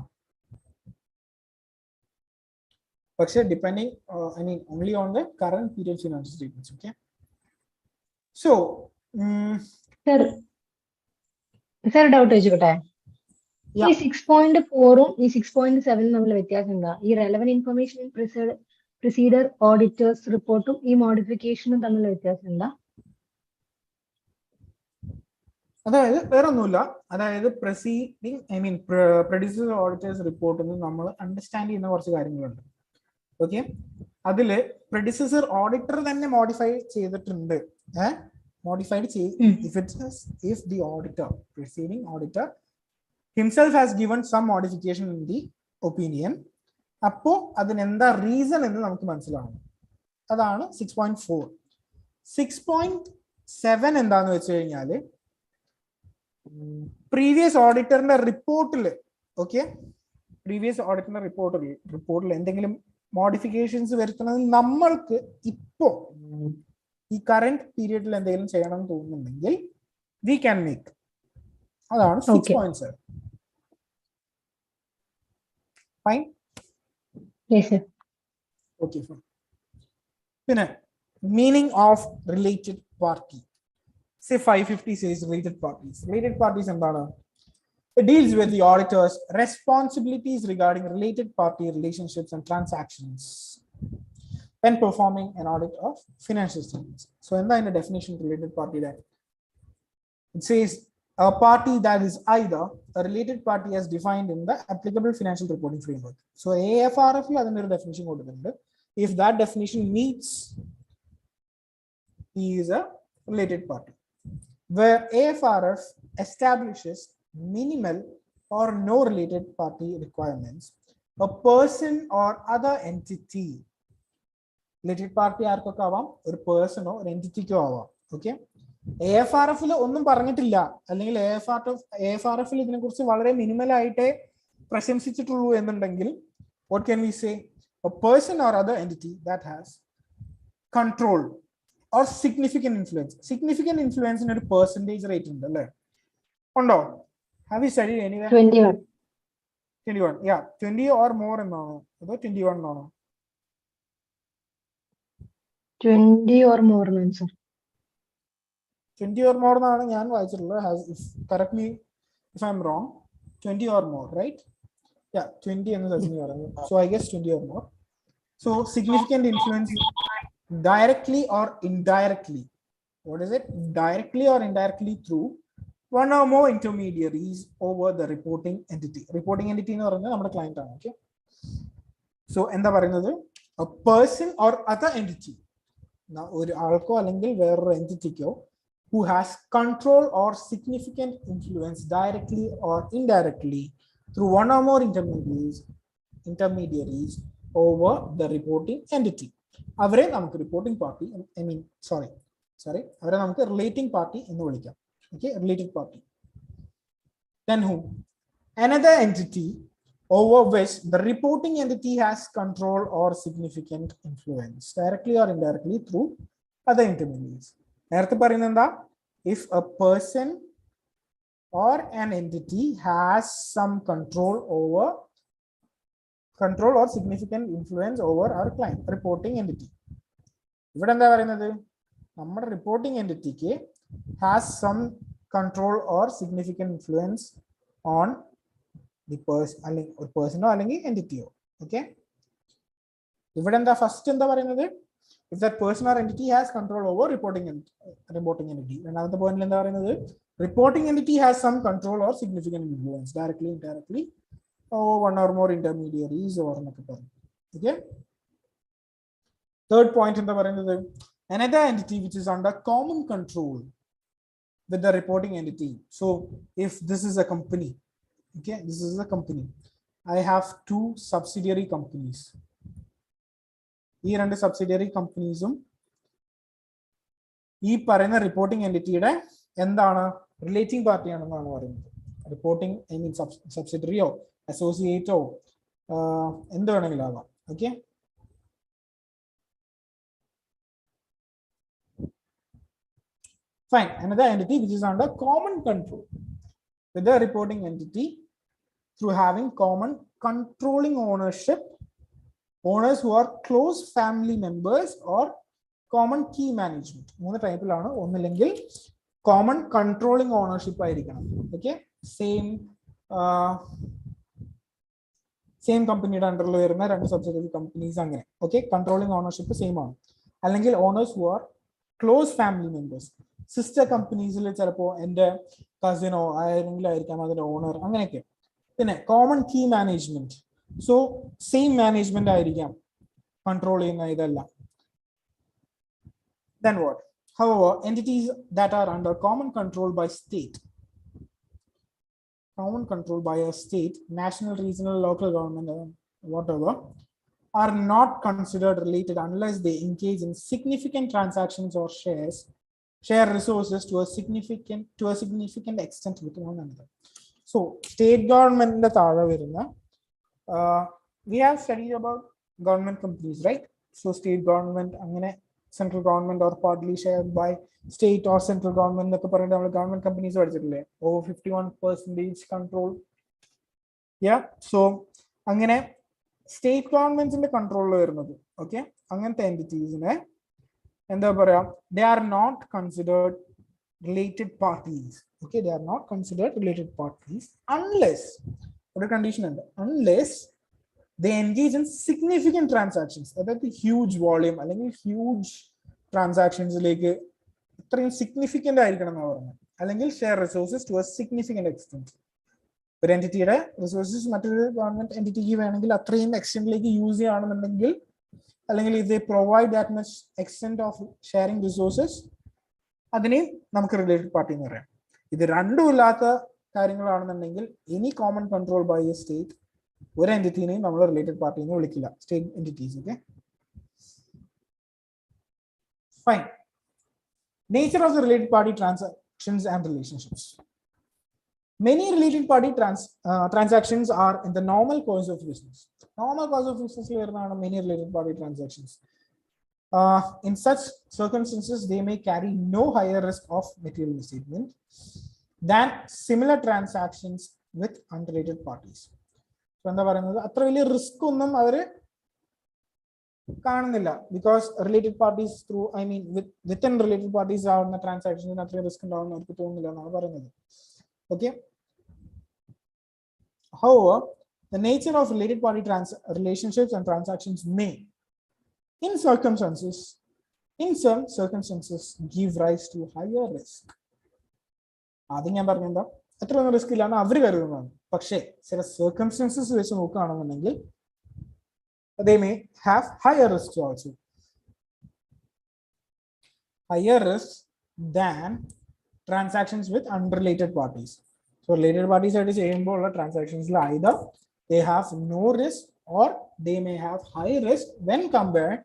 പക്ഷെ depending only on the current period financial statements. Okay. So sir doubt ചോദിച്ചോട്ടെ? ഈ 6.4 ഈ 6.7 തമ്മിൽ വ്യത്യാസം എന്താ? ഈ റെലവന്റ് ഇൻഫർമേഷൻ പ്രൊസീഡർ ഓഡിറ്റേഴ്സ് റിപ്പോർട്ടും ഈ മോഡിഫിക്കേഷനും തമ്മിലുള്ള വ്യത്യാസം എന്താ? അതായത് വേറെ ഒന്നുമില്ല, അതായത് പ്രൊഡ്യൂസർ ഓഡിറ്റേഴ്സ് റിപ്പോർട്ടിൽ നമ്മൾ അണ്ടർസ്റ്റാൻഡ് ചെയ്യുന്ന കുറച്ച് കാര്യങ്ങളുണ്ട്. ഓക്കെ, അതില് പ്രൊഡ്യൂസർ ഓഡിറ്റർ തന്നെ മോഡിഫൈ ചെയ്തിട്ടുണ്ട്. If the auditor, preceding auditor himself has given some modification in the opinion, അപ്പോ അതിനെന്താ റീസൺ എന്ന് നമുക്ക് മനസ്സിലാവണം. അതാണ് 6.4. 6.7 എന്താന്ന് വെച്ച് കഴിഞ്ഞാല് പ്രീവിയസ് ഓഡിറ്ററിന്റെ റിപ്പോർട്ടില്, റിപ്പോർട്ടിൽ എന്തെങ്കിലും മോഡിഫിക്കേഷൻസ് വരുത്തുന്നത് നമ്മൾക്ക് ഇപ്പോ ഈ കറന്റ് പീരിയഡിൽ എന്തെങ്കിലും ചെയ്യണം എന്ന് തോന്നുന്നുണ്ടെങ്കിൽ വി ക്യാൻ മേക്ക്. അതാണ് 6.7. Fine. Okay, fine. Then, meaning of related party. Say 550 says related parties. Related parties endana? It deals with the auditor's responsibilities regarding related party relationships and transactions when performing an audit of financial statements. So, in the definition of related party, that it says a party that is either a related party as defined in the applicable financial reporting framework. So AFRF adinne definition koduttundu. If that definition meets, he is a related party, where AFRF establishes minimal or no related party requirements, a person or other entity, related party ആർക്കൊക്കെ ആവാം, ഒരു പേഴ്സണോ ഒരു എൻറ്റിറ്റിക്കോ ആവാം. Okay, AFRF ഒന്നും പറഞ്ഞിട്ടില്ല, അല്ലെങ്കിൽ AFRF ഇതിനെ കുറിച്ച് വളരെ മിനിമൽ ആയിട്ടേ പ്രശംസിച്ചിട്ടുള്ളൂ എന്നുണ്ടെങ്കിൽ, what can we say? A person or other entity that has control or significant influence. Significant influence in a percentage rate ഉണ്ട് അല്ലേ? ഉണ്ടോ? Have you studied anywhere? 21. 21. Yeah, 20 or more എന്നാണോ അതോ 21 ആണോ? 20 or more, sir. 20 or more എന്നാണ് ഞാൻ വായിച്ചിട്ടുള്ളത്. Correct me if I'm wrong. 20 or more, right? Yeah, 20 എന്ന് സച്ചിനി പറഞ്ഞു. So I guess 20 or more. So significant influence directly or indirectly. What is it? Directly or indirectly through one or more intermediaries over the reporting entity. Reporting entity എന്ന് പറയുന്നത് നമ്മുടെ client ആണ്. Okay, so എന്താ പറയുന്നത്? A person or other entity, ഒരു ആൾക്കോ അല്ലെങ്കിൽ വേറൊരു എൻറ്റിറ്റിക്കോ, who has control or significant influence directly or indirectly through one or more intermediaries over the reporting entity. അവരെ നമുക്ക് റിപ്പോർട്ടിംഗ് പാർട്ടി, അവരെ നമുക്ക് റിലേറ്റിംഗ് പാർട്ടി എന്ന് വിളിക്കാം. Okay, related party. Then who? Another entity over which the reporting entity has control or significant influence directly or indirectly through other intermediaries. നേരത്തെ പറയുന്നത് എന്താ? If a person or an entity has some control or significant influence over our client, reporting entity. ഇവിടെ എന്താ പറയുന്നത്? നമ്മുടെ reporting എൻറ്റിറ്റിക്ക് has some control or significant influence on the person or entity. Okay, ഇവിടെ എന്താ first എന്താ പറയുന്നത്? If that person or entity has control over reporting entity. രണ്ടാമത്തെ പോയിന്റിൽ എന്താ പറയുന്നത്? Reporting entity has some control or significant influence directly, indirectly, or one or more intermediaries or എന്നൊക്കെ പറഞ്ഞു. Okay, third point എന്താ പറയുന്നത്? Another entity which is under common control with the reporting entity. So if this is a company, okay, this is a company, I have two subsidiary companies. ഈ രണ്ട് subsidiary കമ്പനീസും ഈ പറയുന്ന reporting എൻറ്റിറ്റിയുടെ എന്താണ്? Relating party ആണെന്നാണ് പറയുന്നത്. Reporting I mean സബ്സിഡിയറിയോ അസോസിയേറ്റോ എന്ത് വേണമെങ്കിലും ആവാം. Okay, fine. Another entity which is under common control with the reporting entity through having common controlling ownership, owners who are close family members or common key management. മൂന്ന് ടൈപ്പിലാണ്. ഒന്നില്ലെങ്കിൽ common controlling ownership ആയിരിക്കണം. Okay, same കമ്പനിയുടെ അണ്ടറിൽ വരുന്ന രണ്ട് subsidiary companies അങ്ങനെ. Okay, controlling ownership same ആണ്. അല്ലെങ്കിൽ owners who are close family members. Sister കമ്പനീസിൽ ചിലപ്പോൾ എൻ്റെ കസിനോ ആരെങ്കിലും ആയിരിക്കാം അതിന്റെ ഓണർ, അങ്ങനെയൊക്കെ. പിന്നെ common key management, so same management ആയിരിക്കാം കൺട്രോൾ ചെയ്യുന്ന ഇതെല്ലാം. Then what? However, entities that are under common control by state, national, regional, local government, whatever, are not considered related unless they engage in significant transactions or share resources to a significant extent with one another. So state government we have studied about government companies, right? So state government, central government or partly shared by state or central government, government companies over 51% control. Yeah, so state governments in the control. Okay, entities they are not considered related parties. Okay, they are not considered related parties unless, what a condition, unless they engage in significant transactions. That is huge volume, huge transactions, like significant, share resources to a significant extent. But entity resources, material government entity extent use if they provide that much extent of sharing resources, അതിനെയും നമുക്ക് related party എന്ന് പറയാം. ഇത് രണ്ടും ഇല്ലാത്ത കാര്യങ്ങളാണെന്നുണ്ടെങ്കിൽ any common control by a state ഒരു എൻറ്റിറ്റിനെയും നമ്മൾ റിലേറ്റഡ് പാർട്ടി എന്ന് വിളിക്കില്ല. State entities. Okay, fine. Nature of the related party transactions and relationships. Many related party transactions are in the normal course of business. Normal course of business are many related party transactions. In such circumstances, they may carry no higher risk of material misstatement than similar transactions with unrelated parties. So, എന്താ പറയുന്നത്, അത്ര വലിയ risk ഒന്നും അവര് കാണുന്നില്ല. Because related parties through within related parties ആവുന്ന ട്രാൻസാക്ഷൻസിന് അത്രയും risk ഉണ്ടാവുന്ന അവർക്ക് തോന്നുന്നില്ല എന്നാണ് പറയുന്നത്. Okay, however, the nature of related party relationships and transactions may, in some circumstances, give rise to higher risk. അത് ഞാൻ പറഞ്ഞെന്താ, അത്ര ഒന്നും റിസ്ക് ഇല്ലാന്ന് അവർ കരുതുന്നതാണ്. പക്ഷേ ചില സർക്കംസ്റ്റൻസസ് വെച്ച് നോക്കുകയാണെന്നുണ്ടെങ്കിൽ they may have higher risks also. Higher risks than transactions with unrelated parties. So related parties are saying transactions either they have no risk or they may have high risk when compared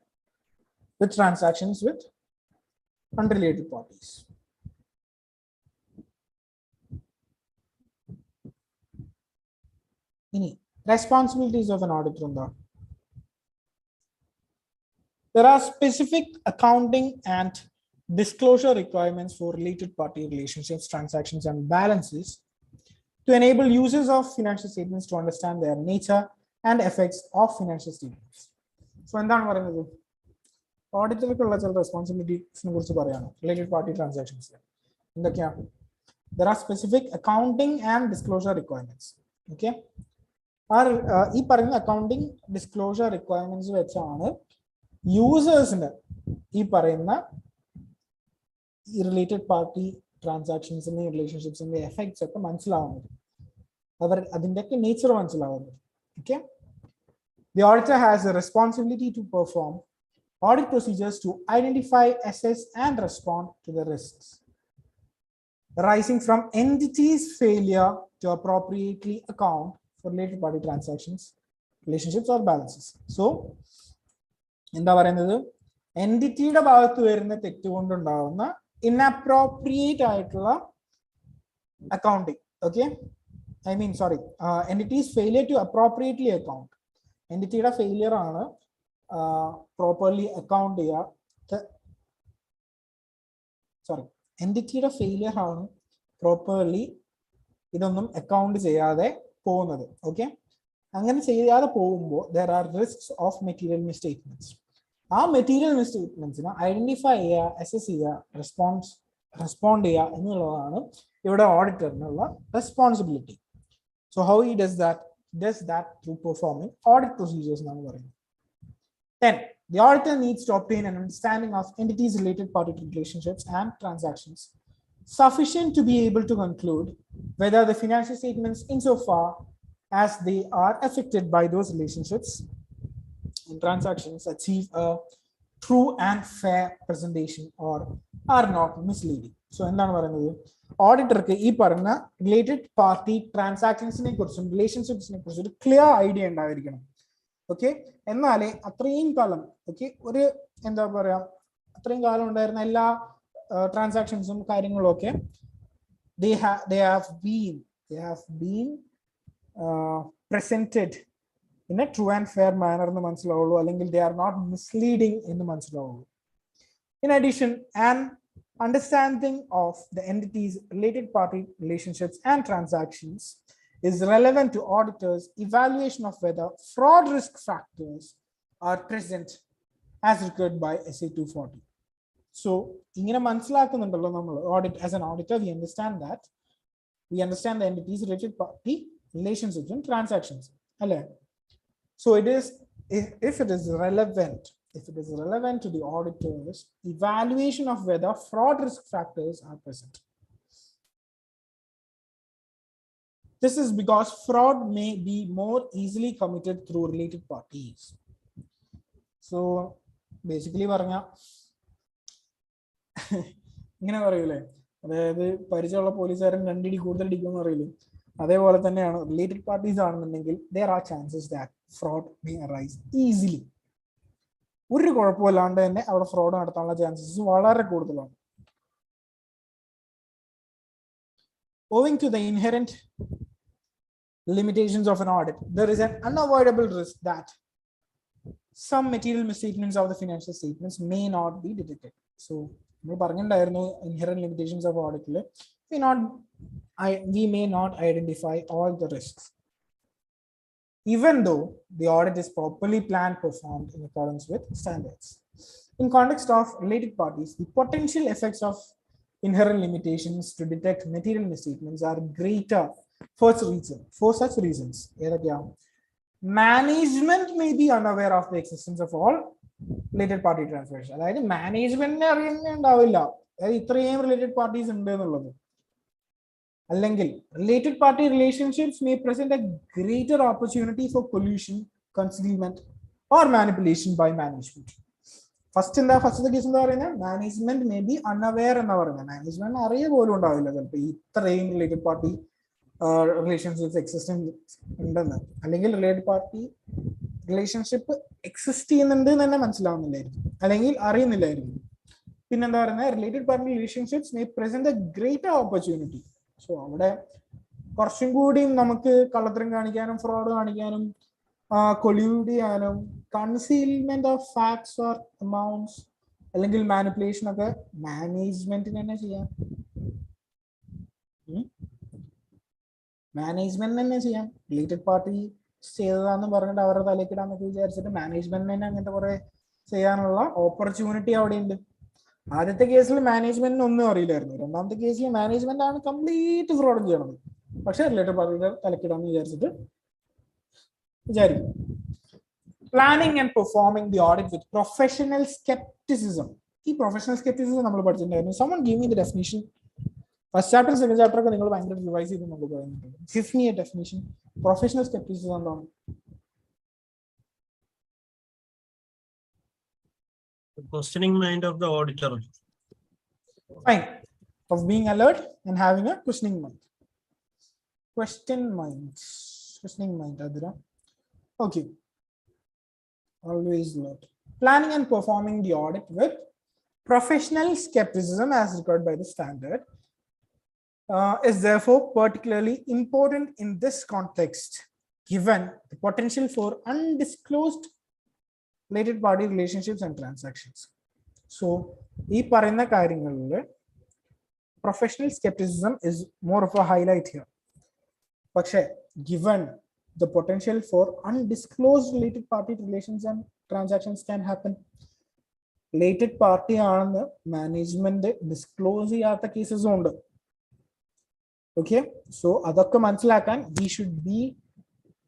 with transactions with unrelated parties. Any responsibilities of an auditor. There are specific accounting and disclosure requirements for related party relationships, transactions, and balances to enable users of financial statements to understand their nature and effects of financial statements. So, എന്താണ് പറയുന്നത്, ഓഡിറ്റർക്കുള്ള ചില റെസ്പോൺസിബിലിറ്റീസിനെ കുറിച്ച് പറയാണ് related party transactions. എന്തൊക്കെയാണ്? There are specific accounting and disclosure requirements. Okay, ഈ പറയുന്ന accounting disclosure requirements വെച്ചാണ് യൂസേഴ്സിന് ഈ പറയുന്ന റിലേറ്റഡ് പാർട്ടി ട്രാൻസാക്ഷൻസിന്റെ റിലേഷൻഷിപ്സിന്റെ എഫക്ട്സ് ഒക്കെ മനസ്സിലാവുന്നത്, അവർ അതിൻ്റെയൊക്കെ നേച്ചർ മനസ്സിലാവുന്നത്. Okay, the auditor has a responsibility to perform audit procedures to identify, assess, and respond to the risks arising from entities' failure to appropriately account for related party transactions, relationships, or balances. So, എന്താ പറയുന്നത്, എൻറ്റിറ്റിയുടെ ഭാഗത്ത് വരുന്ന തെറ്റുകൊണ്ടുണ്ടാവുന്ന inappropriate ആയിട്ടുള്ള accounting. Okay, entity's failure to appropriately account. എൻറ്റിറ്റിയുടെ failure ആണ് properly account ചെയ്യുക. എൻറ്റിറ്റിയുടെ ഫെയിലിയർ ആണ് പ്രോപ്പർലി ഇതൊന്നും അക്കൗണ്ട് ചെയ്യാതെ പോകുന്നത്. ഓക്കെ, അങ്ങനെ ചെയ്യാതെ പോകുമ്പോൾ there are risks of material misstatements. ആ മെറ്റീരിയൽ മിസ്റ്റേറ്റ്മെന്റ്സിനെ ഐഡന്റിഫൈ ചെയ്യുക, അസസ് ചെയ്യുക, റെസ്പോണ്ട് ചെയ്യുക എന്നുള്ളതാണ് ഇവിടെ ഓഡിറ്ററിനുള്ള responsibility. So how he does that through performing audit procedures എന്നാണ് പറയുന്നത്. 10. The auditor needs to obtain an understanding of entities' related party relationships and transactions sufficient to be able to conclude whether the financial statements, insofar as they are affected by those relationships and transactions, achieve a true and fair presentation or are not misleading. So, എന്താണ് പറയുന്നത്, ഓഡിറ്റർക്ക് ഈ പറഞ്ഞ related party ട്രാൻസാക്ഷൻസിനെ കുറിച്ചും റിലേഷൻഷിപ്സിനെ കുറിച്ചും ഒരു clear idea ഉണ്ടായിരിക്കണം. Okay, എന്നാലേ അത്രയും കാലം ഒരു എന്താ പറയാ അത്രയും കാലം ഉണ്ടായിരുന്ന എല്ലാ ട്രാൻസാക്ഷൻസും കാര്യങ്ങളും ഒക്കെ they have been presented in a true and fair manner എന്ന് മനസ്സിലാവുള്ളൂ, അല്ലെങ്കിൽ they are not misleading എന്ന് മനസ്സിലാവുള്ളൂ. In addition, an understanding of the entities' related party relationships and transactions is relevant to auditors' evaluation of whether fraud risk factors are present as required by SA 240. So, ഇങ്ങനെ മനസ്സിലാക്കുന്നുണ്ടല്ലോ നമ്മൾ as an auditor, we understand the entities' related party relationships and transactions. So, if it is relevant to the auditor's evaluation of whether fraud risk factors are present. This is because fraud may be more easily committed through related parties. So basically, ഇങ്ങനെ പറയൂലേ, അതായത് പരിചയമുള്ള പോലീസുകാരൻ രണ്ടിടി കൂടുതൽ അടിക്കുമെന്ന് പറയില്ലേ, അതേപോലെ തന്നെയാണ് related parties ആണെന്നുണ്ടെങ്കിൽ there are chances that fraud may arise easily. ഒരു കുഴപ്പമില്ലാണ്ട് തന്നെ അവിടെ ഫ്രോഡ് നടത്താനുള്ള ചാൻസസ് വളരെ കൂടുതലാണ്. Owing to the inherent limitations of an audit, there is an unavoidable risk that some material misstatements of the financial statements may not be detected. So, we പറഞ്ഞിട്ടുണ്ടായിരുന്നു inherent limitations of audit we may not identify all the risks, even though the audit is properly planned, performed in accordance with standards. In context of related parties, the potential effects of inherent limitations to detect material misstatements are greater for such reasons. Management may be unaware of the existence of all related party transactions. അതായത് മാനേജ്മെന്റിനെ അറിയുന്നുണ്ടാവില്ല അതായത് ഇത്രയും related parties ഉണ്ട് എന്നുള്ളത്. അല്ലെങ്കിൽ related party relationships may present a greater opportunity for collusion, concealment or manipulation by management. ഫസ്റ്റത്തെ case എന്താ പറയുന്നത്, മാനേജ്മെന്റ് മേ ബി അൺഅവെയർ എന്നാ പറയുന്നത്. മാനേജ്മെന്റ് അറിയ പോലും ഉണ്ടാവില്ല ചിലപ്പോൾ ഇത്രയും റിലേറ്റഡ് പാർട്ടി റിലേഷൻഷിപ്സ് എക്സിസ്റ്റൻസ് ഉണ്ടെന്ന്, അല്ലെങ്കിൽ റിലേറ്റഡ് പാർട്ടി റിലേഷൻഷിപ്പ് എക്സിസ്റ്റ് ചെയ്യുന്നുണ്ട് എന്ന് തന്നെ മനസ്സിലാവുന്നില്ലായിരിക്കും, അല്ലെങ്കിൽ അറിയുന്നില്ലായിരിക്കും. പിന്നെന്താ പറയുന്നത്, related party relationships may present A greater opportunity. So അവിടെ കുറച്ചും കൂടിയും നമുക്ക് കള്ളത്തരം കാണിക്കാനും ഫ്രോഡ് കാണിക്കാനും കൊല്യൂഡ് ചെയ്യാനും concealment of facts or amounts അല്ലെങ്കിൽ മാനിപ്പുലേഷൻ ഒക്കെ മാനേജ്മെന്റിന് തന്നെ ചെയ്യാം. മാനേജ്മെന്റ് തന്നെ ചെയ്യാം. റിലേറ്റഡ് പാർട്ടി ചെയ്തതാന്ന് പറഞ്ഞിട്ട് അവരുടെ തലക്കിടാന്നൊക്കെ വിചാരിച്ചിട്ട് മാനേജ്മെന്റിന് തന്നെ അങ്ങനത്തെ കുറെ ചെയ്യാനുള്ള ഓപ്പർച്യൂണിറ്റി അവിടെ ഉണ്ട്. ആദ്യത്തെ കേസിൽ മാനേജ്മെന്റിന് ഒന്നും അറിയില്ലായിരുന്നു, രണ്ടാമത്തെ കേസിൽ മാനേജ്മെന്റ് ആണ് കംപ്ലീറ്റ് ഫ്രോഡ് ചെയ്യണത്, പക്ഷെ റിലേറ്റഡ് പാർട്ടിയുടെ തലക്കിടാന്ന് വിചാരിച്ചിട്ട് വിചാരിക്കും. Planning and performing the audit with professional scepticism. ഈ പ്രൊഫഷണൽ സ്കെപ്റ്റിസിസം നമ്മൾ പഠിച്ചിട്ടുണ്ടായിരുന്നു. someone give me the definition. First chapter second chapter ഒക്കെ നിങ്ങൾ ഭയങ്കര റിവൈസ് ചെയ്ത് നമുക്ക് പറയുന്നുണ്ട്. give me a definition. Professional scepticism എന്താണ്? The questioning mind of the auditor. Fine. Of being alert and having a questioning mind. Questioning mind, Adira. Okay. Always alert. Planning and performing the audit with professional skepticism as required by the standard is therefore particularly important in this context, given the potential for undisclosed related party relationships and transactions. So, ഈ പറയുന്ന കാര്യങ്ങളിൽ professional skepticism is more of a highlight here. പക്ഷേ given the potential for undisclosed related party relations and transactions can happen. Related party ആണെന്ന് management disclose ചെയ്യാത്ത കേസസും ഉണ്ട്. Okay, so അതൊക്കെ മനസ്സിലാക്കാൻ we should be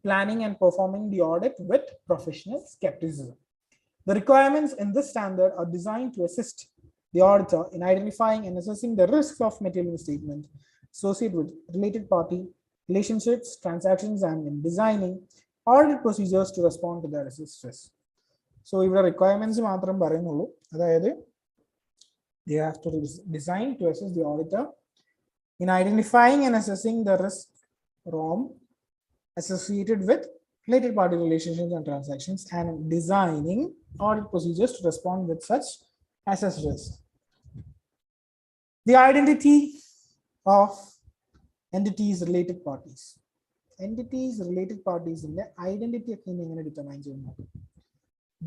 planning and performing the audit with professional skepticism. The requirements in this standard are designed to assist the auditor in identifying and assessing the risks of material misstatement associated with related party relationships, transactions, and in designing audit procedures to respond to their stress. So, ഇവിടെ requirements മാത്രം പറയുന്നുള്ളൂ. അതായത് they have to design to assist the auditor in identifying and assessing the risk associated with related party relationships and transactions, and designing audit procedures to respond with such assessed risk. The identity of entities related parties. Entities related parties in the identity of determine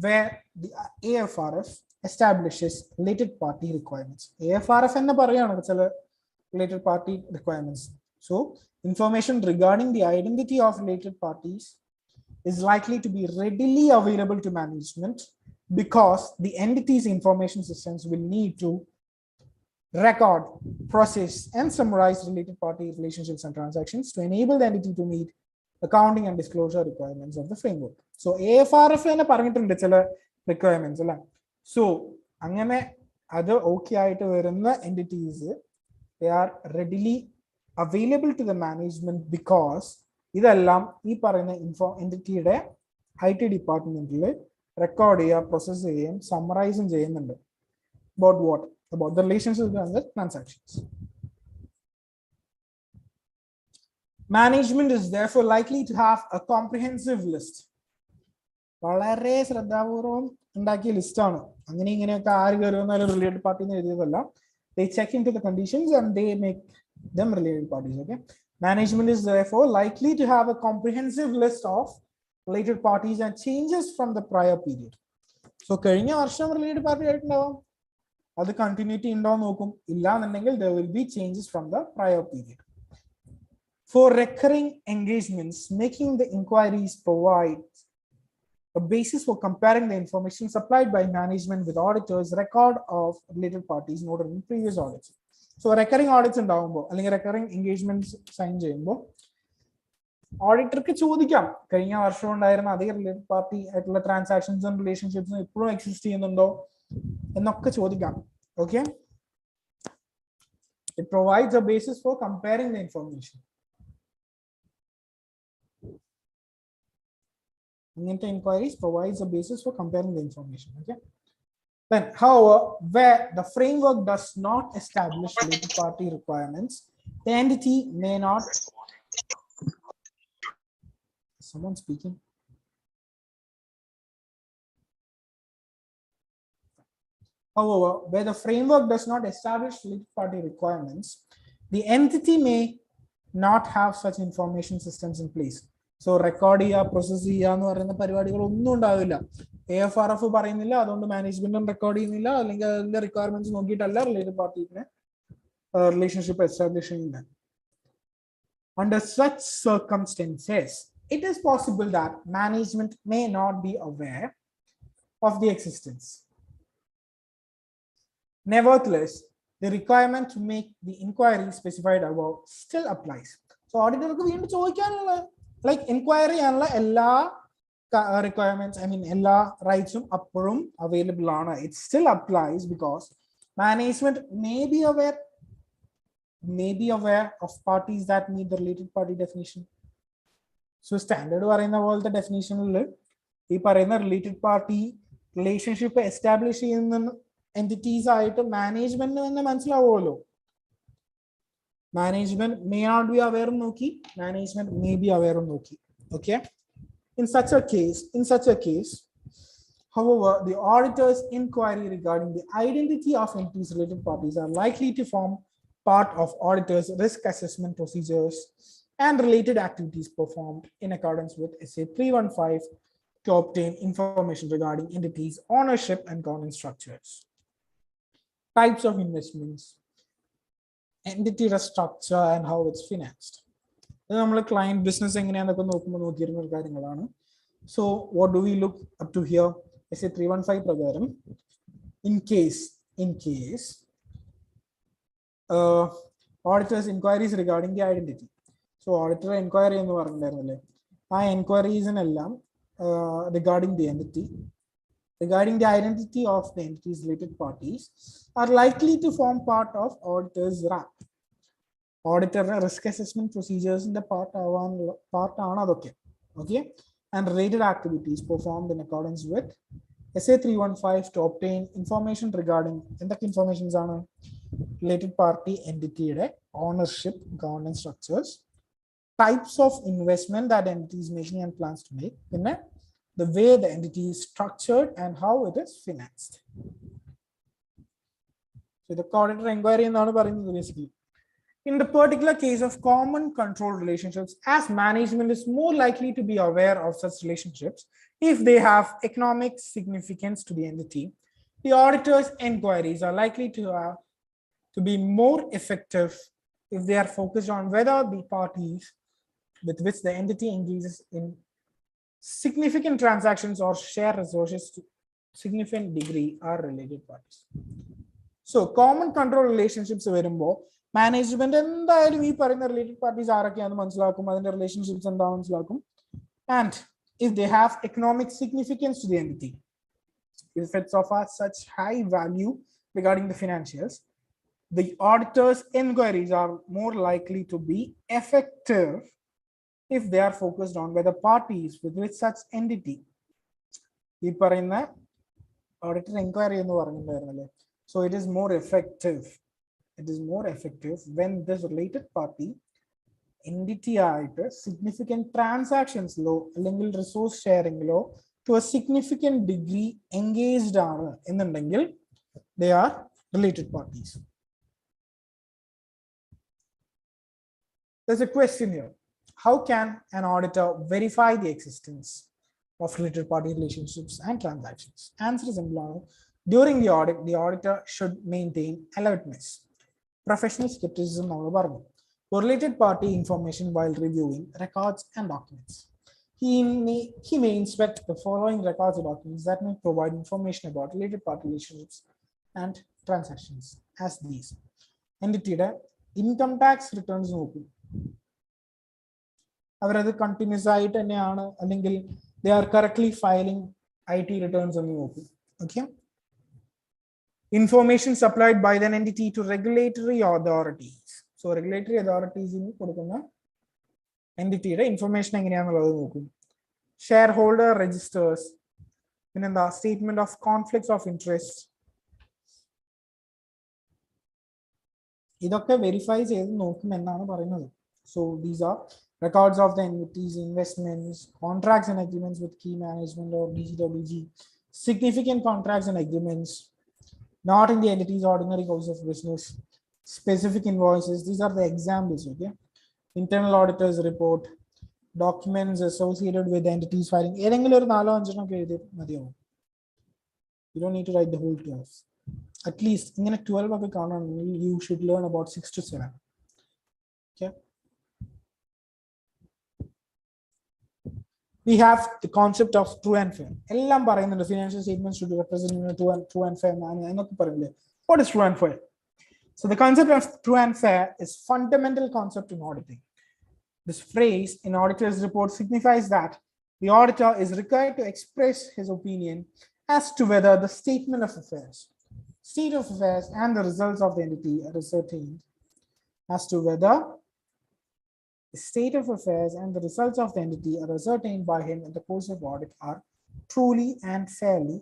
where the AFRF establishes related party requirements. AFRF enna parayana chala related party requirements. So, information regarding the identity of related parties is likely to be readily available to management because the entity's information systems will need to record, process, and summarize related party relationships and transactions to enable the entity to meet accounting and disclosure requirements of the framework. So, AFRF enna parangittund chala requirements alla. So, angane adu okay aayittu varunna entities they are readily available to the management because ഇതെല്ലാം ഈ പറയുന്ന എൻറ്റിറ്റിയുടെ IT ഡിപ്പാർട്ട്മെന്റിൽ record ചെയ്യുക, process ചെയ്യുകയും സമ്മറൈസും ചെയ്യുന്നുണ്ട്. About what? about the relationship and the transactions. Management is therefore likely to have a comprehensive list. വളരെ ശ്രദ്ധാപൂർവം ഉണ്ടാക്കിയ ലിസ്റ്റാണ്. അങ്ങനെ ഇങ്ങനെയൊക്കെ ആര് കയറി വന്നാലും റിലേറ്റഡ് പാർട്ടി എന്ന് എഴുതിയതല്ല. They check into the conditions and they make them related parties. Okay. Management is therefore likely to have a comprehensive list of related parties and changes from the prior period. So കഴിഞ്ഞ വർഷം related party ആയിട്ടുണ്ടാവും, അത് continuity ഉണ്ടോ നോക്കും. ഇല്ല എന്നുണ്ടെങ്കിൽ there will be changes from the prior period. For recurring engagements, making the inquiries provides a basis for comparing the information supplied by management with auditors' record of related parties noted in previous audits. So recurring audits ഉണ്ടാവുമ്പോൾ അല്ലെങ്കിൽ recurring engagements sign ചെയ്യുമ്പോൾ ഓഡിറ്റർക്ക് ചോദിക്കാം കഴിഞ്ഞ വർഷം ഉണ്ടായിരുന്ന അതേ related party ആയിട്ടുള്ള ട്രാൻസാക്ഷൻസും റിലേഷൻഷിപ്സും ഇപ്പോഴും എക്സിസ്റ്റ് ചെയ്യുന്നുണ്ടോ എന്നൊക്കെ ചോദിക്കാം. Okay, it provides A basis for comparing the information. Inquiries provides a basis for comparing the information. Okay. Then, however, where the framework does not establish related party requirements, the entity may not. Someone speaking. However, where the framework does not establish related party requirements, the entity may not have such information systems in place. So record ചെയ്യുക, process ചെയ്യുക എന്ന് പറയുന്ന പരിപാടികളൊന്നും ഉണ്ടാവില്ല. AFRF പറയുന്നില്ല, അതുകൊണ്ട് മാനേജ്മെന്റും record ചെയ്യുന്നില്ല, അല്ലെങ്കിൽ അതിന്റെ റിക്വയർമെന്റ്സ് നോക്കിയിട്ടല്ല റിലേറ്റഡ് പാർട്ടീസിനെ റിലേഷൻഷിപ്പ് എസ്റ്റാബ്ലിഷ് ചെയ്യുന്നത്. Under such circumstances, it is possible that management may not be aware of the existence. Nevertheless, the requirement to make the inquiry specified above still applies. So auditorku വീണ്ടും ചോദിക്കാനുള്ള like inquiry ആണുള്ള എല്ലാ requirements, I mean എല്ലാ റൈറ്റ്സും അപ്പോഴും available ആണ്. It still applies because management may be aware of parties that meet the related party definition. So standard പറയുന്ന പോലത്തെ ഡെഫിനിഷനിൽ ഈ പറയുന്ന റിലേറ്റഡ് പാർട്ടി റിലേഷൻഷിപ്പ് എസ്റ്റാബ്ലിഷ് ചെയ്യുന്ന എൻറ്റിറ്റീസ് ആയിട്ട് മാനേജ്മെന്റിന് തന്നെ മനസ്സിലാവുമല്ലോ. Management may not be aware of Noki, management may be aware of Noki. Okay. In such a case, however, the auditor's inquiry regarding the identity of entities related parties are likely to form part of auditor's risk assessment procedures and related activities performed in accordance with SA 315 to obtain information regarding entities, ownership and governance structures. Types of investments, entity structure and how it's financed. നമ്മൾ client business എങ്ങനെയാണെന്നൊക്കെ നോക്കുമ്പോൾ നോക്കിയിരുന്ന കാര്യങ്ങളാണ്. So what do we look up to here? SA 315 പ്രകാരം in case auditors inquiries regarding the identity. So auditor inquiry എന്ന് പറഞ്ഞിട്ടുണ്ടായിരുന്നല്ലേ, ആ എൻക്വയറീസിനെല്ലാം regarding the entity, regarding the identity of the entities related parties are likely to form part of auditor's RAP. Auditor risk assessment procedures in the part ആണ് അതൊക്കെ. Okay, and related activities performed in accordance with SA 315 to obtain information regarding എന്തൊക്കെ informations ആണ്? related party entityയുടെ ownership, governance structures, types of investment that entity is making and plans to make, പിന്നെ the way the entity is structured and how it is financed. So the auditor inquiry എന്നാണ് പറയുന്നത് basically. In the particular case of common control relationships, as management is more likely to be aware of such relationships if they have economic significance to the entity, the auditor's inquiries are likely to be more effective if they are focused on whether the parties with which the entity engages in significant transactions or share resources to significant degree are related parties. So common control relationships വരുമ്പോൾ management എന്തായാലും ഈ പറയുന്ന related parties ആരൊക്കെയാണെന്ന് മനസ്സിലാക്കും, അതിന്റെ relationships എന്താണെന്ന് മനസ്സിലാക്കും. And if they have economic significance to the entity, if it's of such high value regarding the financials, the auditor's inquiries are more likely to be effective if they are focused on whether parties with which such entity, ഈ പറയുന്ന auditor enquiry എന്ന് പറഞ്ഞിട്ടുണ്ടായിരുന്നല്ലേ, So it is more effective. It is more effective when this related party entity ആയിട്ട് significant transactions ലോ അല്ലെങ്കിൽ resource sharing ലോ to a significant degree engaged ആണ് എന്നുണ്ടെങ്കിൽ they are related parties. There's a question here. How can an auditor verify the existence of related party relationships and transactions? Answer is simple. During the audit, the auditor should maintain alertness, professional skepticism, for related party information while reviewing records and documents. He may inspect the following records or documents that may provide information about related party relationships and transactions as these. Entity income tax returns നോക്കും. അവരത് continuous ആയിട്ട് തന്നെയാണ് അല്ലെങ്കിൽ they are correctly filing IT returns എന്ന് നോക്കും. Okay. Information supplied by the entity to regulatory authorities. So regulatory authorities in കൊടുക്കുന്ന എൻറ്റിറ്റിയുടെ information എങ്ങനെയാണെന്നുള്ളത് നോക്കും. ഷെയർഹോൾഡർ രജിസ്റ്റേഴ്സ്, പിന്നെന്താ statement of conflicts of interest, ഇതൊക്കെ വെരിഫൈ ചെയ്ത് നോക്കും എന്നാണ് പറയുന്നത്. So these are records of the entities, investments, contracts and agreements with key management or DCWG, significant contracts and agreements not in the entity's ordinary course of business, specific invoices. These are the examples. Okay. Internal auditors report, documents associated with the entities filing. You don't need to write the whole class. At least in 12 of the canon, you should learn about 6 to 7. Okay. We have the concept of true and fair. The financial statements should represent true and fair. What is true and fair? So the concept of true and fair is fundamental concept in auditing. This phrase in auditor's report signifies that the auditor is required to express his opinion as to whether the state of affairs and the results of the entity are ascertained as to whether the state of affairs and the results of the entity are ascertained by him in the course of audit are truly and fairly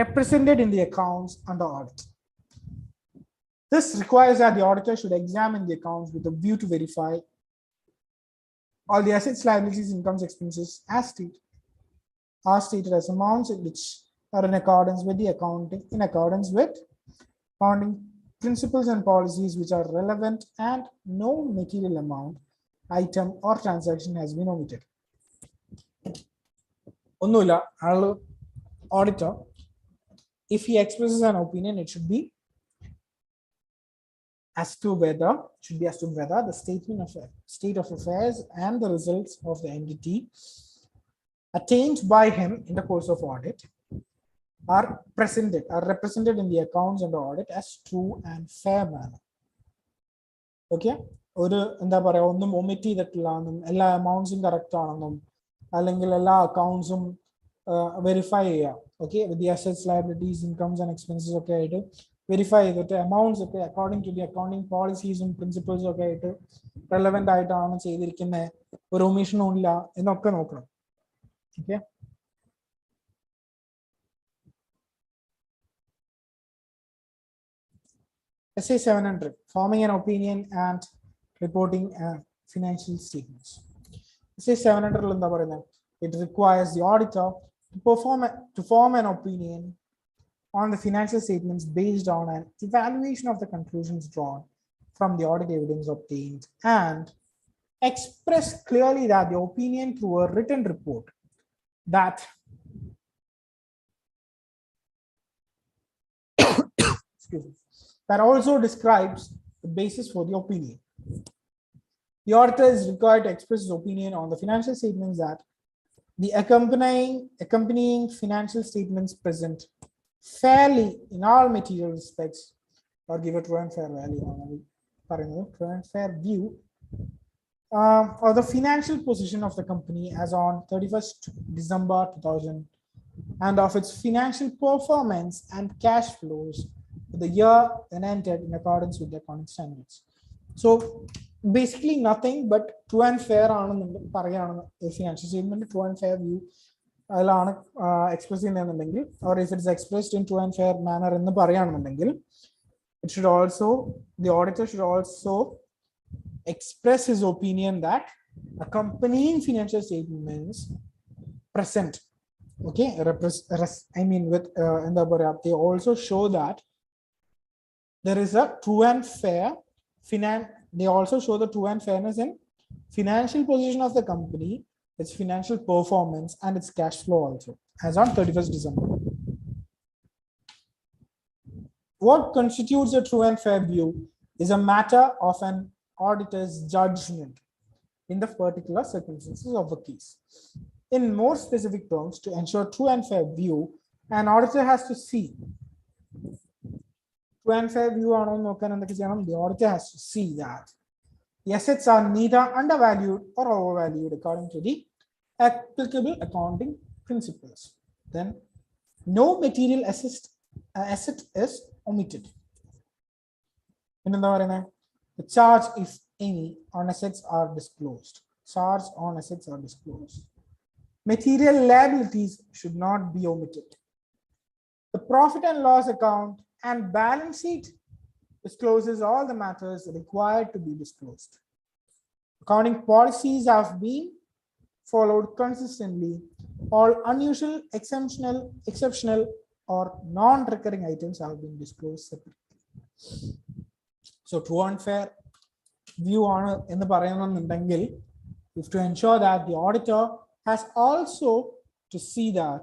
represented in the accounts under audit. This requires that the auditor should examine the accounts with a view to verify all the assets, liabilities, incomes, expenses as stated as amounts which are in accordance with accounting principles and policies which are relevant, and no material amount, item or transaction has been omitted. Auditor, if he expresses an opinion, it should be as to whether the state of affairs and the results of the entity attained by him in the course of audit are represented in the accounts under audit as true and fair manner. Okay. ഒരു എന്താ പറയാ ഒന്നും omit ചെയ്തിട്ടില്ലാന്നും എല്ലാ അമൗണ്ട്സും correct ആണെന്നും അല്ലെങ്കിൽ എല്ലാ അക്കൗണ്ട്സും verify ചെയ്യാം. Okay, with the assets, liabilities, incomes and expenses ഒക്കെ ആയിട്ട് വെരിഫൈ ചെയ്തിട്ട് അമൗണ്ട്സ് ഒക്കെ അക്കോർഡിംഗ് ടു ദി അക്കൗണ്ടിങ് പോളിസീസും പ്രിൻസിപ്പിൾസും ഒക്കെ ആയിട്ട് റെലവെന്റ് ആയിട്ടാണ് ചെയ്തിരിക്കുന്നത്, ഒരു ഒമിഷനും ഇല്ല എന്നൊക്കെ നോക്കണം. Okay, SA 700, forming an opinion and reporting financial statements. SA 700 it requires the auditor to form an opinion on the financial statements based on an evaluation of the conclusions drawn from the audit evidence obtained, and express clearly that the opinion through a written report that that also describes the basis for the opinion. The auditor is required to express his opinion on the financial statements that the accompanying financial statements present fairly in all material respects or give a true and fair value, true and fair view of the financial position of the company as on 31st December 2000 and of its financial performance and cash flows for the year then entered in accordance with the accounting standards. So basically nothing but true and fair financial statement, true and fair view അതിലാണ് express ചെയ്യുന്നതെന്നുണ്ടെങ്കിൽ, or if it's expressed in true and fair manner എന്ന് പറയുകയാണെന്നുണ്ടെങ്കിൽ, it should also, the auditor should also express his opinion that accompanying financial statements present, okay, I mean with they also show that there is a true and fair they also show the true and fairness in financial position of the company, its financial performance and its cash flow also as on 31st December. What constitutes a true and fair view is a matter of an auditor's judgment in the particular circumstances of a case. In more specific terms, to ensure true and fair view, an auditor has to see true and fair view. The auditor has to see that the assets are neither undervalued or overvalued according to the applicable accounting principles. Then, no material asset is omitted. The charge, if any, on assets are disclosed. Charge on assets are disclosed. Material liabilities should not be omitted. The profit and loss account and balance sheet discloses all the matters required to be disclosed. Accounting policies have been followed consistently. All unusual, exceptional or non-recurring items have been disclosed separately. So true and fair view on in the parayanannundengil, if to ensure that the auditor has also to see that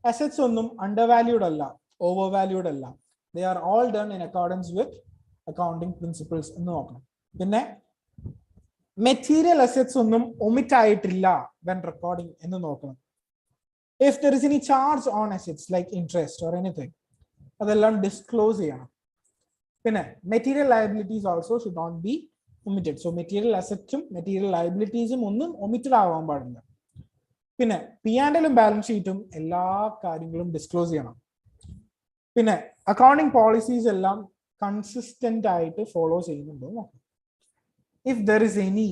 assets onnum undervalued alla, overvalued alla, they are all done in accordance with accounting principles ennu nokkanam. Pinne material assets onnum omit aayitilla when recording ennu nokkanam. If there is any charge on assets like interest or anything, adellam disclose cheyanam. Pinne material liabilities also should not be omitted. So material assets material liabilities onnum omitted ആവാൻ പാടില്ല. പിന്നെ P&L balance ഷീറ്റും എല്ലാ കാര്യങ്ങളും disclose ചെയ്യണം. പിന്നെ accounting policies എല്ലാം consistent ആയിട്ട് ഫോളോ ചെയ്യുന്നുണ്ടോ നോക്കണം. If there is any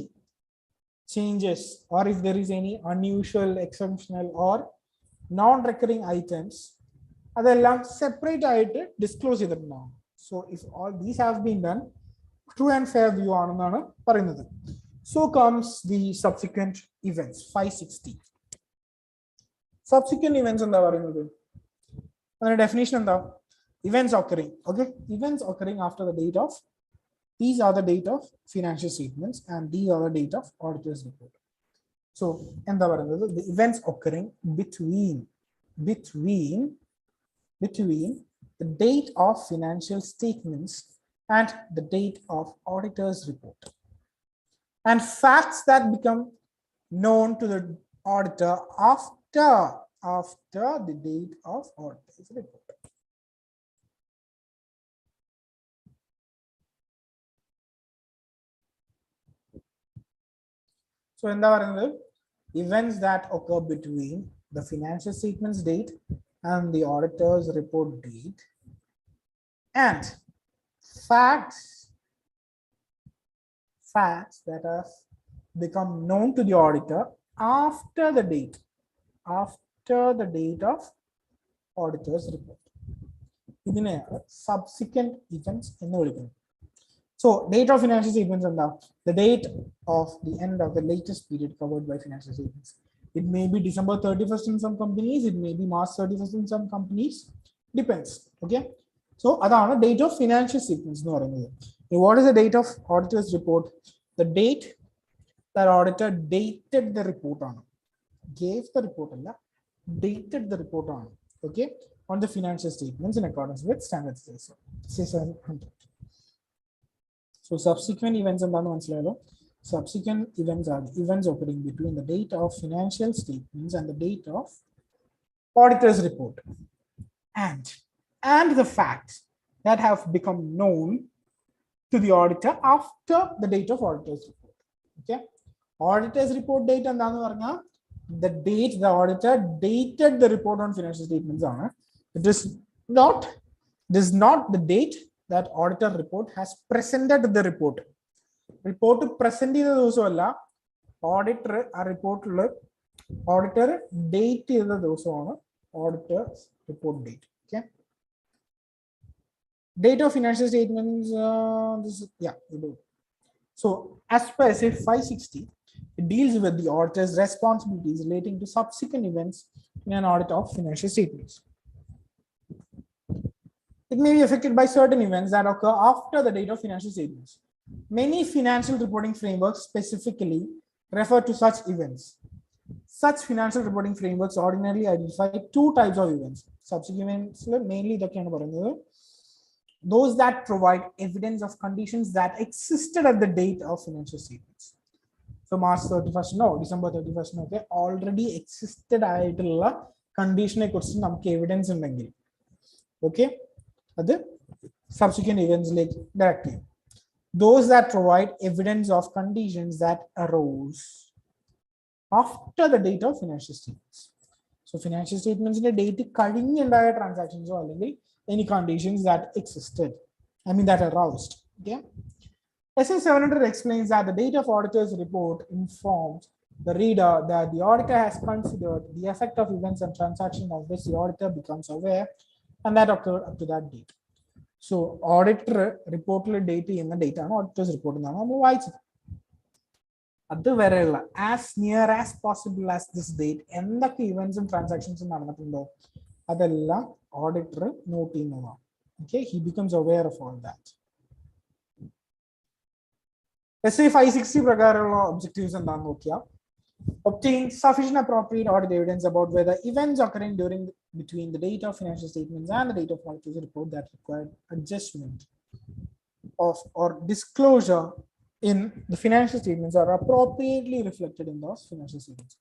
changes or if there is any unusual, exceptional or non-recurring items, അതെല്ലാം സെപ്പറേറ്റ് ആയിട്ട് ഡിസ്ക്ലോസ് ചെയ്തിട്ടുണ്ടാവും. So if all these have been done, true and fair view ആണെന്നാണ് പറയുന്നത്. So comes the subsequent events. 560. Subsequent events എന്താ പറയുന്നത്? അതിന്റെ definition എന്താ? Events occurring. Okay, events occurring after the date of, these are the date of financial statements and these are the date of auditor's report. So എന്താ പറയുന്നത്? The events occurring between the date of financial statements and the date of auditor's report, and facts that become known to the auditor after the date of auditor's report. So എന്താ പറയുന്നത്? Events that occur between the financial statements date and the auditor's report date, and facts that have become known to the auditor after the date of auditor's report. ഇതിനെയാണ് subsequent events എന്ന് വിളിക്കുന്നത്. So date of financial statements and the date of the end of the latest period covered by financial statements. It may be December 31st in some companies, it may be March 31st in some companies, depends. Okay, so adana date of financial statements nu parayunnathu. What is the date of auditor's report? The date that auditor dated the report on, gave the report alla, dated the report on, okay, on the financial statements in accordance with standard C700. So subsequent events എന്താണ് മനസ്സിലായല്ലോ? Subsequent events are the events occurring between the date of financial statements and the date of auditor's report, and the facts that have become known to the auditor after the date of auditor's report. Okay, auditor's report date എന്താന്ന് പറഞ്ഞാൽ the date the auditor dated the report on financial statements ആണ്. It is not the date that auditor report has presented the report. Report present ചെയ്ത ദിവസമല്ല, auditor ആ റിപ്പോർട്ടിൽ Auditor date is the ദിവസമാണ് auditor's report date. Okay. Date of financial statements. We do. So as per SA 560, it deals with the auditor's responsibilities relating to subsequent events in an audit of financial statements. It may be affected by certain events that occur after the date of financial statements. Many financial reporting frameworks specifically refer to such events. Such financial reporting frameworks ordinarily identify two types of events. Subsequent events, mainly those that provide evidence of conditions that existed at the date of financial statements. So March 31st, no, December 31st, no, okay, already existed ആയിട്ടുള്ള കണ്ടീഷനെ കുറിച്ച് നമുക്ക് evidence ഉണ്ടെങ്കിൽ okay, അത് subsequent events like directive. Those that provide evidence of conditions that arose after the date of financial statements. So financial statements in the date കഴിഞ്ഞുണ്ടായ transactions or any conditions that existed, that aroused. Okay. SA 700 explains that the date of auditor's report informs the reader that the auditor has considered the effect of events and transactions of which the auditor becomes aware and that occurred up to that date. So auditor report date in the data auditor's report as near as possible as this date endake events and transactions നടന്നിട്ടുണ്ടോ അതെല്ലാം auditor note ചെയ്യുന്നതാണ്. Okay, he becomes aware of all that. SA 560 പ്രകാരമുള്ള objectives എന്താണെന്ന് നോക്കിയാൽ obtain sufficient appropriate audit evidence about whether events occurring between the date of financial statements and the date of auditor's report that required adjustment of or disclosure in the financial statements are appropriately reflected in those financial statements.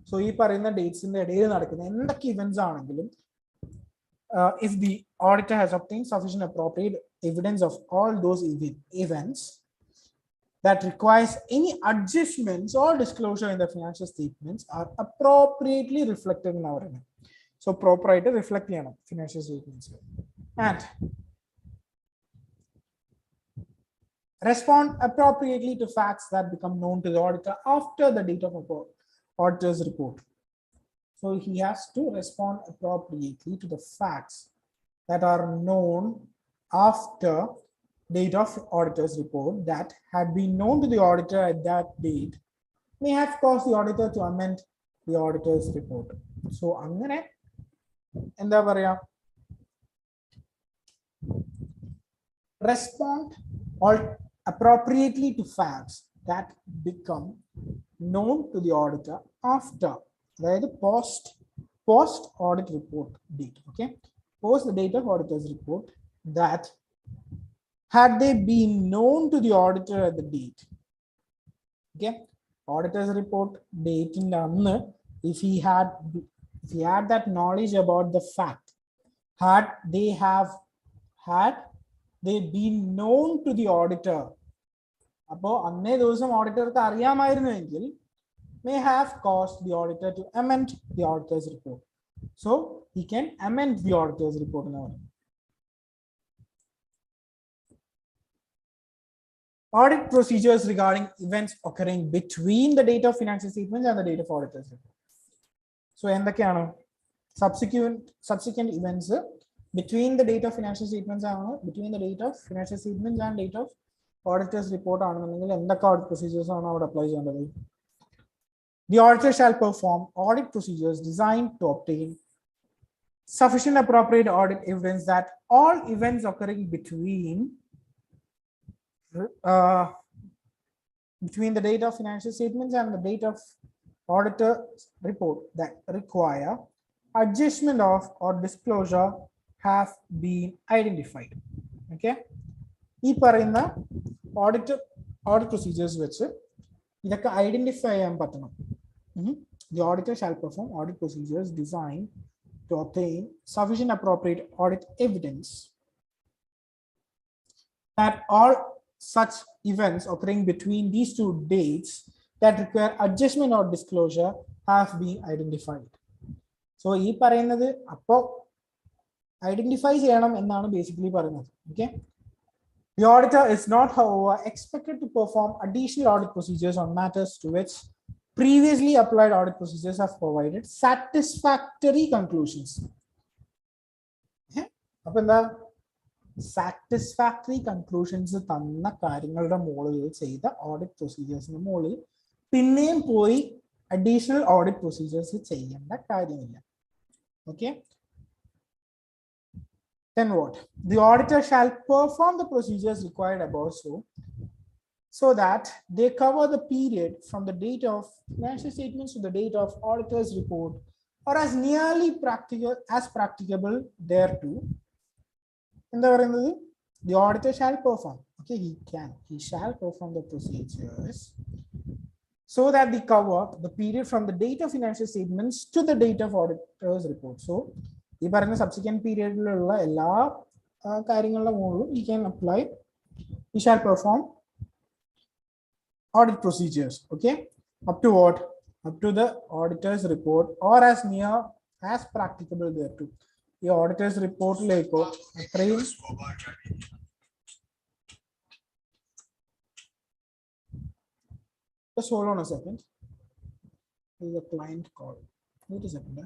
So ഈ പറയുന്ന ഡേറ്റ്സിന്റെ ഇടയിൽ നടക്കുന്ന എന്തൊക്കെ events ആണെങ്കിലും if the auditor has obtained sufficient appropriate evidence of all those events that requires any adjustments or disclosure in the financial statements are appropriately reflected in our revenue. So proprietor reflect financial statements and respond appropriately to facts that become known to the auditor after the date of auditor's report. So he has to respond appropriately to the facts that are known after date of auditor's report that had been known to the auditor at that date may have caused the auditor to amend the auditor's report. So അങ്ങനെ എന്താ പറയാ respond appropriately to facts that become known to the auditor after the post audit report date. Okay, post the date of auditor's report that had they been known to the auditor at the date. Okay, auditor's report date in the if he had that knowledge about the fact, had they been known to the auditor, അപ്പോൾ അന്നേ ദിവസം ഓഡിറ്റർക്ക് അറിയാമായിരുന്നുവെങ്കിൽ may have caused the auditor to amend the auditor's report. So he can amend the auditor's report now. Audit procedures regarding events occurring between the date of financial statements and the date of auditor's report. So എന്തൊക്കെയാണ് subsequent events between the date of financial statements between the date of financial statements and date of auditor's report ആണെന്നുണ്ടെങ്കിൽ എന്തൊക്കെ audit procedures ആണ് അവിടെ apply ചെയ്യേണ്ടത്? The auditor shall perform audit procedures designed to obtain sufficient appropriate audit evidence that all events occurring between the date of financial statements and the date of auditor report that require adjustment of or disclosure have been identified. Okay, ഈ പറയുന്ന audit procedures വെച്ച് ഇതൊക്കെ identify ചെയ്യാൻ പറ്റണം. The auditor shall perform audit procedures designed to obtain sufficient appropriate audit evidence that all such events occurring between these two dates that require adjustment or disclosure have been identified. So ഈ പറയുന്നത് അപ്പോൾ identify ചെയ്യണം എന്നാണ് basically പറയുന്നത്. Okay. The auditor is not, however, expected to perform additional audit procedures on matters to which previously applied audit procedures have provided satisfactory conclusions. അപ്പൊ എന്താ satisfactory conclusions തന്ന കാര്യങ്ങളുടെ മുകളിൽ ചെയ്ത ഓഡിറ്റ് പ്രൊസീജിയേഴ്സിന് മുകളിൽ പിന്നെയും പോയി അഡീഷണൽ ഓഡിറ്റ് പ്രൊസീജിയേഴ്സ് ചെയ്യേണ്ട കാര്യമില്ല. Okay, then what? The auditor shall perform the procedures required above so that they cover the period from the date of financial statements to the date of auditor's report, or as nearly practicable thereto. The auditor shall perform. Okay, he shall perform the procedures so that they cover the period from the date of financial statements to the date of auditor's report. So, ഈ പറയുന്ന subsequent periodലുള്ള എല്ലാ കാര്യങ്ങളുടെ മുകളിലും he can apply, he shall perform audit procedures. Okay, up to what? Up to the auditor's report or as near as practicable thereto. The auditor's report lekko atrayum just hold on a second. There is a client call. Wait a second.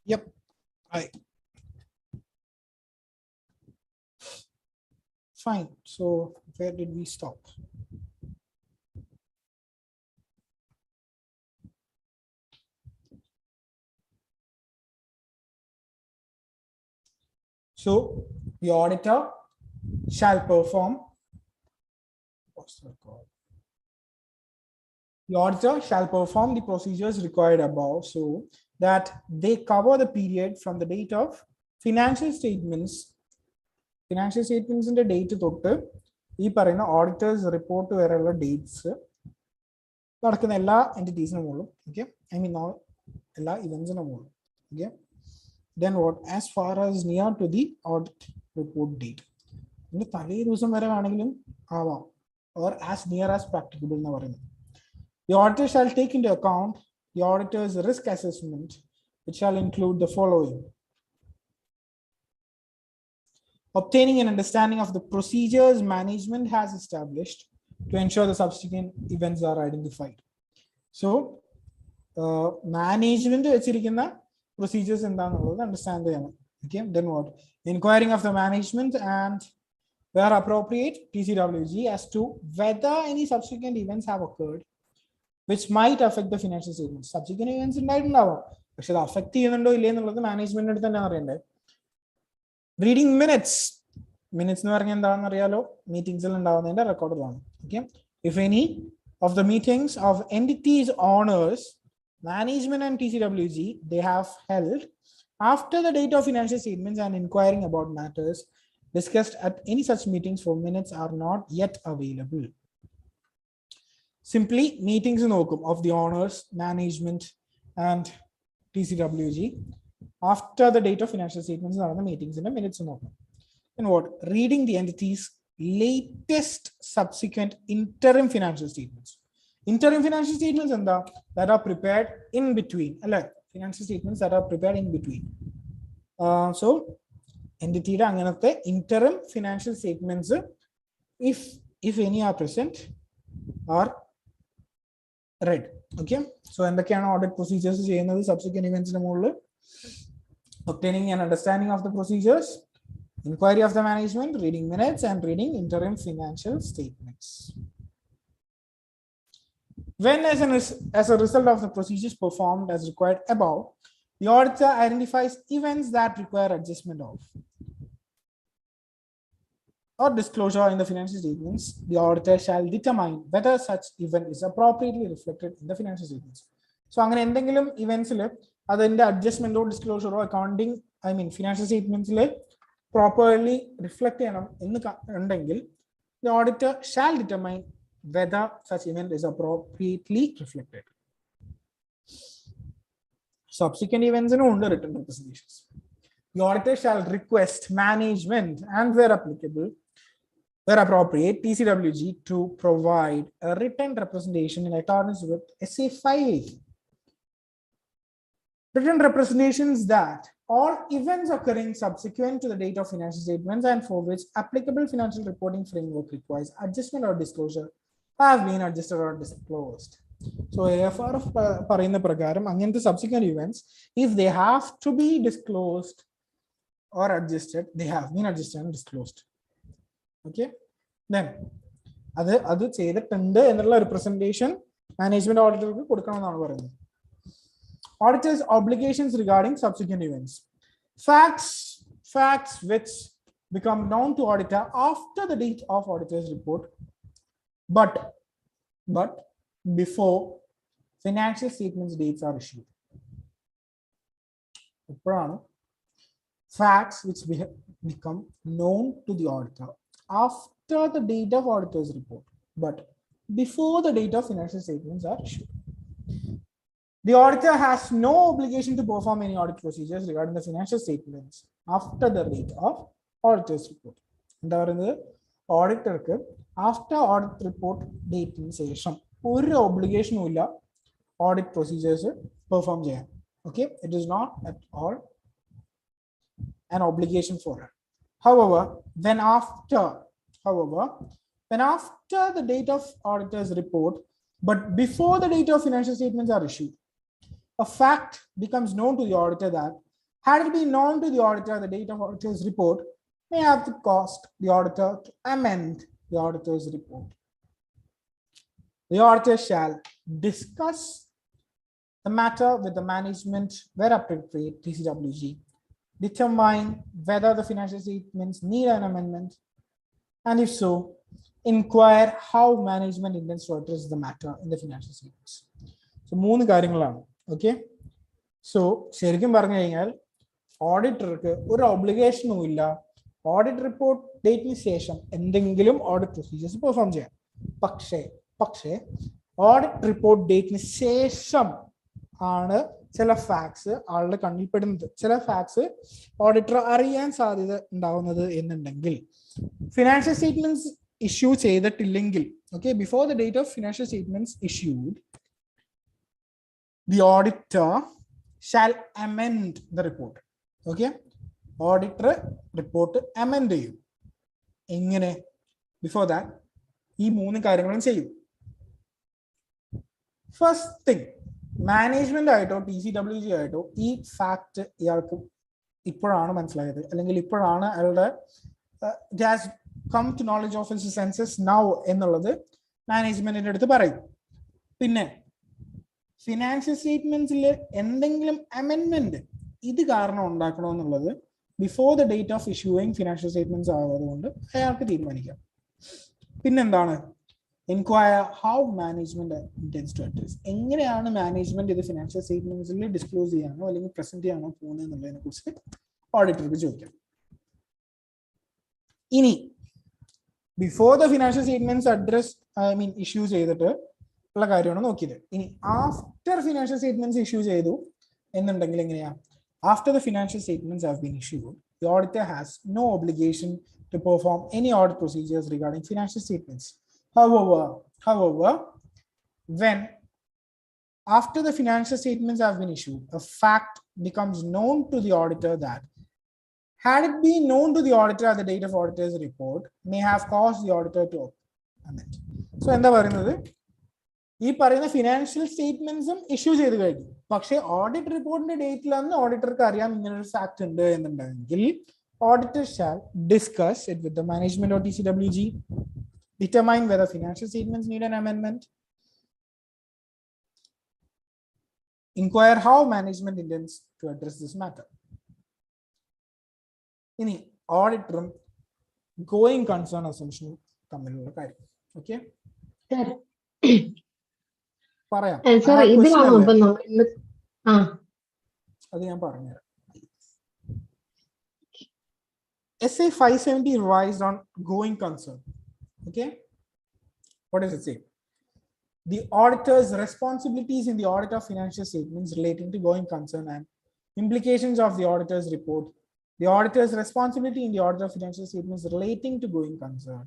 Yep. Right. Fine. So where did we stop? So the auditor shall perform, what's that called? The auditor shall perform the procedures required above so that they cover the period from the date of financial statements. Financial statements in the date തൊട്ട് ഈ പറയുന്ന auditors report വരെയുള്ള dates നടക്കുന്ന എല്ലാ എൻറ്റിറ്റീസിനും മുകളിലും okay I mean എല്ലാ ഇവന്റ്സിനും മുകളിലും okay then what as far as near to the audit report date ഇതിന്റെ തലേ ദിവസം വരെ വേണമെങ്കിലും ആവാം or as near as practicable എന്ന് പറയുന്നത്. The auditor shall take into account the auditor's risk assessment, which shall include the following: obtaining an understanding of the procedures management has established to ensure the subsequent events are identified. So, management വെച്ചിരിക്കുന്ന procedures എന്താണെന്നുള്ളത് understand ചെയ്യണം. Okay, then what? Inquiring of the management and where appropriate TCWG as to whether any subsequent events have occurred which might affect the financial statements. Subsequent events ഉണ്ടായിട്ടുണ്ടാവാം പക്ഷെ അത് affect ചെയ്യുന്നുണ്ടോ ഇല്ലേ എന്നുള്ളത് മാനേജ്മെന്റിന്റെ അടുത്ത് തന്നെ അറിയണ്ടേ. റീഡിംഗ് മിനിറ്റ്സ് എന്ന് പറഞ്ഞാൽ എന്താണെന്ന് അറിയാലോ, മീറ്റിംഗ്സിൽ ഉണ്ടാവുന്നതിന്റെ റെക്കോർഡുകളാണ്. Okay, if any of the meetings of entities owners management and TCWG they have held after the date of financial statements and inquiring about matters discussed at any such meetings for minutes are not yet available. Simply meetings നോക്കും of the owners, management and TCWG after the date of financial statements നടന്ന മീറ്റിംഗ്സിന്റെ minutes നോക്കും. And what? Reading the entity's latest subsequent interim financial statements. Interim financial statements എന്താ? That are prepared in between. അല്ലെ, financial statements that are prepared in between. So entity അങ്ങനത്തെ interim financial statements if any are present are read. Okay, so എന്തൊക്കെയാണ് audit procedures ചെയ്യുന്നത് subsequent events ന്റെ മുകളിൽ? Obtaining an understanding of the procedures, inquiry of the management, reading minutes and reading interim financial statements. When as a result of the procedures performed as required above, the auditor identifies events that require adjustment of or disclosure in the financial statements, the auditor shall determine whether such event is appropriately reflected in the financial statements. So അങ്ങനെ എന്തെങ്കിലും ഇവന്റ്സിൽ അതിന്റെ അഡ്ജസ്റ്റ്മെന്റോ ഡിസ്ക്ലോഷറോ accounting financial സ്റ്റേറ്റ്മെന്റ്സിൽ properly reflect ചെയ്യണം എന്ന് ഉണ്ടെങ്കിൽ the auditor shall determine whether such event is appropriately reflected. Subsequent events in under written representations. The auditor shall request management and where applicable, where appropriate, TCWG to provide a written representation in accordance with SA 580. Written representations that all events occurring subsequent to the date of financial statements and for which applicable financial reporting framework requires adjustment or disclosure have been adjusted or disclosed. So AFR പറയുന്ന പ്രകാരം അങ്ങനത്തെ subsequent events, if they have to be disclosed or adjusted, they have been adjusted and disclosed. Okay, then അത് ചെയ്തിട്ടുണ്ട് എന്നുള്ള representation management auditor കൊടുക്കണമെന്നാണ് പറയുന്നത്. Auditor's obligations regarding subsequent events. Facts which become known to auditor after the date of auditor's report, but before financial statements dates are issued. Facts which become known to the auditor after the date of auditor's report, but before the date of financial statements are issued. The auditor has no obligation to perform any audit procedures regarding the financial statements after the date of auditor's report. എന്താ പറയുന്നത്, ഓഡിറ്റർക്ക് after audit report ഡേറ്റിന് ശേഷം ഒരു ഒബ്ലിഗേഷനും ഇല്ല audit procedures perform ചെയ്യാൻ. Okay, it is not at all an obligation for her. However, when after the date of auditor's report, but before the date of financial statements are issued, a fact becomes known to the auditor that, had it been known to the auditor the date of auditor's report, may have to cost the auditor to amend the auditor's report. The auditor shall discuss the matter with the management where appropriate, TCWG, determine whether the financial statements need an amendment, And if so, inquire how management intends to address the matter in the financial statements. So, മൂന്ന് കാര്യങ്ങളാണ്. Okay. So, ശരിക്കും പറഞ്ഞു കഴിഞ്ഞാൽ ഓഡിറ്റർക്ക് ഒരു ഒബ്ലിഗേഷനും ഇല്ല audit report ഡേറ്റിന് ശേഷം എന്തെങ്കിലും ഓഡിറ്റ് പ്രൊസീജിയേഴ്സ് പെർഫോം ചെയ്യാം. പക്ഷേ ഓഡിറ്റ് റിപ്പോർട്ട് ഡേറ്റിന് ശേഷം ആണ് ചില ഫാക്ട്സ് ആളുടെ കണ്ണിൽപ്പെടുന്നത്, ചില ഫാക്ട്സ് ഓഡിറ്റർ അറിയാൻ സാധ്യത ഉണ്ടാവുന്നത് എന്നുണ്ടെങ്കിൽ ഫിനാൻഷ്യൽ സ്റ്റേറ്റ്മെന്റ്സ് ഇഷ്യൂ ചെയ്തിട്ടില്ലെങ്കിൽ, okay, before the date of financial statements issued, the auditor shall amend the report. Okay, auditor report amend ചെയ്യും. എങ്ങനെ? ബിഫോർ ദാറ്റ് ഈ മൂന്ന് കാര്യങ്ങളും ചെയ്യും. ഫസ്റ്റ് തിങ്, മാനേജ്മെന്റ് ആയിട്ടോ TCWG ആയിട്ടോ ഈ ഫാക്ട് ഇയാൾക്ക് ഇപ്പോഴാണ് മനസ്സിലായത്, അല്ലെങ്കിൽ ഇപ്പോഴാണ് അയാളുടെ it has come to knowledge of his senses now എന്നുള്ളത് മാനേജ്മെന്റിന്റെ അടുത്ത് പറയും. പിന്നെ ഫിനാൻഷ്യൽ സ്റ്റേറ്റ്മെന്റ്സിൽ എന്തെങ്കിലും അമെൻമെന്റ് ഇത് കാരണം ഉണ്ടാക്കണമെന്നുള്ളത് before the date of issuing financial statements ആയതുകൊണ്ട് അയാൾക്ക് തീരുമാനിക്കാം. പിന്നെന്താണ്? Enquire how management intends to address. എങ്ങനെയാണ് മാനേജ്മെന്റ് ഇത് ഫിനാൻഷ്യൽ സ്റ്റേറ്റ്മെന്റ്സിൽ ഡിസ്ക്ലോസ് ചെയ്യാനോ അല്ലെങ്കിൽ പ്രസന്റ് ചെയ്യാനോ പോകുന്നത് എന്നുള്ളതിനെ കുറിച്ച് ഓഡിറ്റർക്ക് ചോദിക്കാം. ഇനി before the financial statements issue ചെയ്തിട്ട് ഉള്ള കാര്യമാണ് നോക്കിയത്. ഇനി ആഫ്റ്റർ ഫിനാൻഷ്യൽ സ്റ്റേറ്റ്മെന്റ്സ് ഇഷ്യൂ ചെയ്തു എന്നുണ്ടെങ്കിൽ എങ്ങനെയാ? After the financial statements have been issued, the auditor has no obligation to perform any audit procedures regarding financial statements. However, when after the financial statements have been issued, a fact becomes known to the auditor that, had it been known to the auditor at the date of auditor's report, may have caused the auditor to amend. So, എന്താ പറയുന്നത്? ഈ പറയുന്ന financial സ്റ്റേറ്റ്മെന്റ്സും issue ചെയ്ത് കഴിഞ്ഞു, പക്ഷേ audit റിപ്പോർട്ടിന്റെ ഡേറ്റിലാണ് ഓഡിറ്റർക്ക് അറിയാം ഇങ്ങനൊരു ഫാക്ട് ഉണ്ട് എന്നുണ്ടെങ്കിൽ auditor shall discuss it with the management or TCWG, determine whether financial statements need an amendment, inquire how management intends to address this matter. Ini auditor going concern assumption തമ്മിലുള്ള കാര്യം. Okay, പറയാം. അത് ഞാൻ പറഞ്ഞുതരാം. SA 570 revised on going concern. Okay, what does it say? The auditor's responsibilities in the audit of financial statements relating to going concern and implications of the auditor's report. The auditor's responsibility in the audit of financial statements relating to going concern.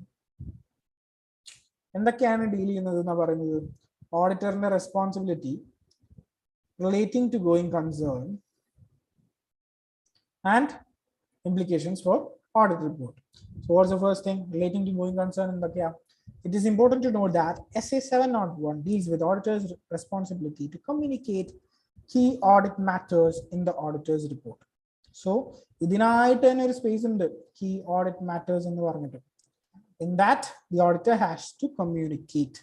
എന്തൊക്കെയാണ് deal ചെയ്യുന്നതെന്നാണ് പറയുന്നത്? ഓഡിറ്ററിന്റെ responsibility relating to going concern and implications for audit report. So what's the first thing relating to going concern in the case? It is important to know that SA 701 deals with auditor's responsibility to communicate key audit matters in the auditor's report. So idinaayittu thanne oru space undu, key audit matters ennu paranjittu. In that, the auditor has to communicate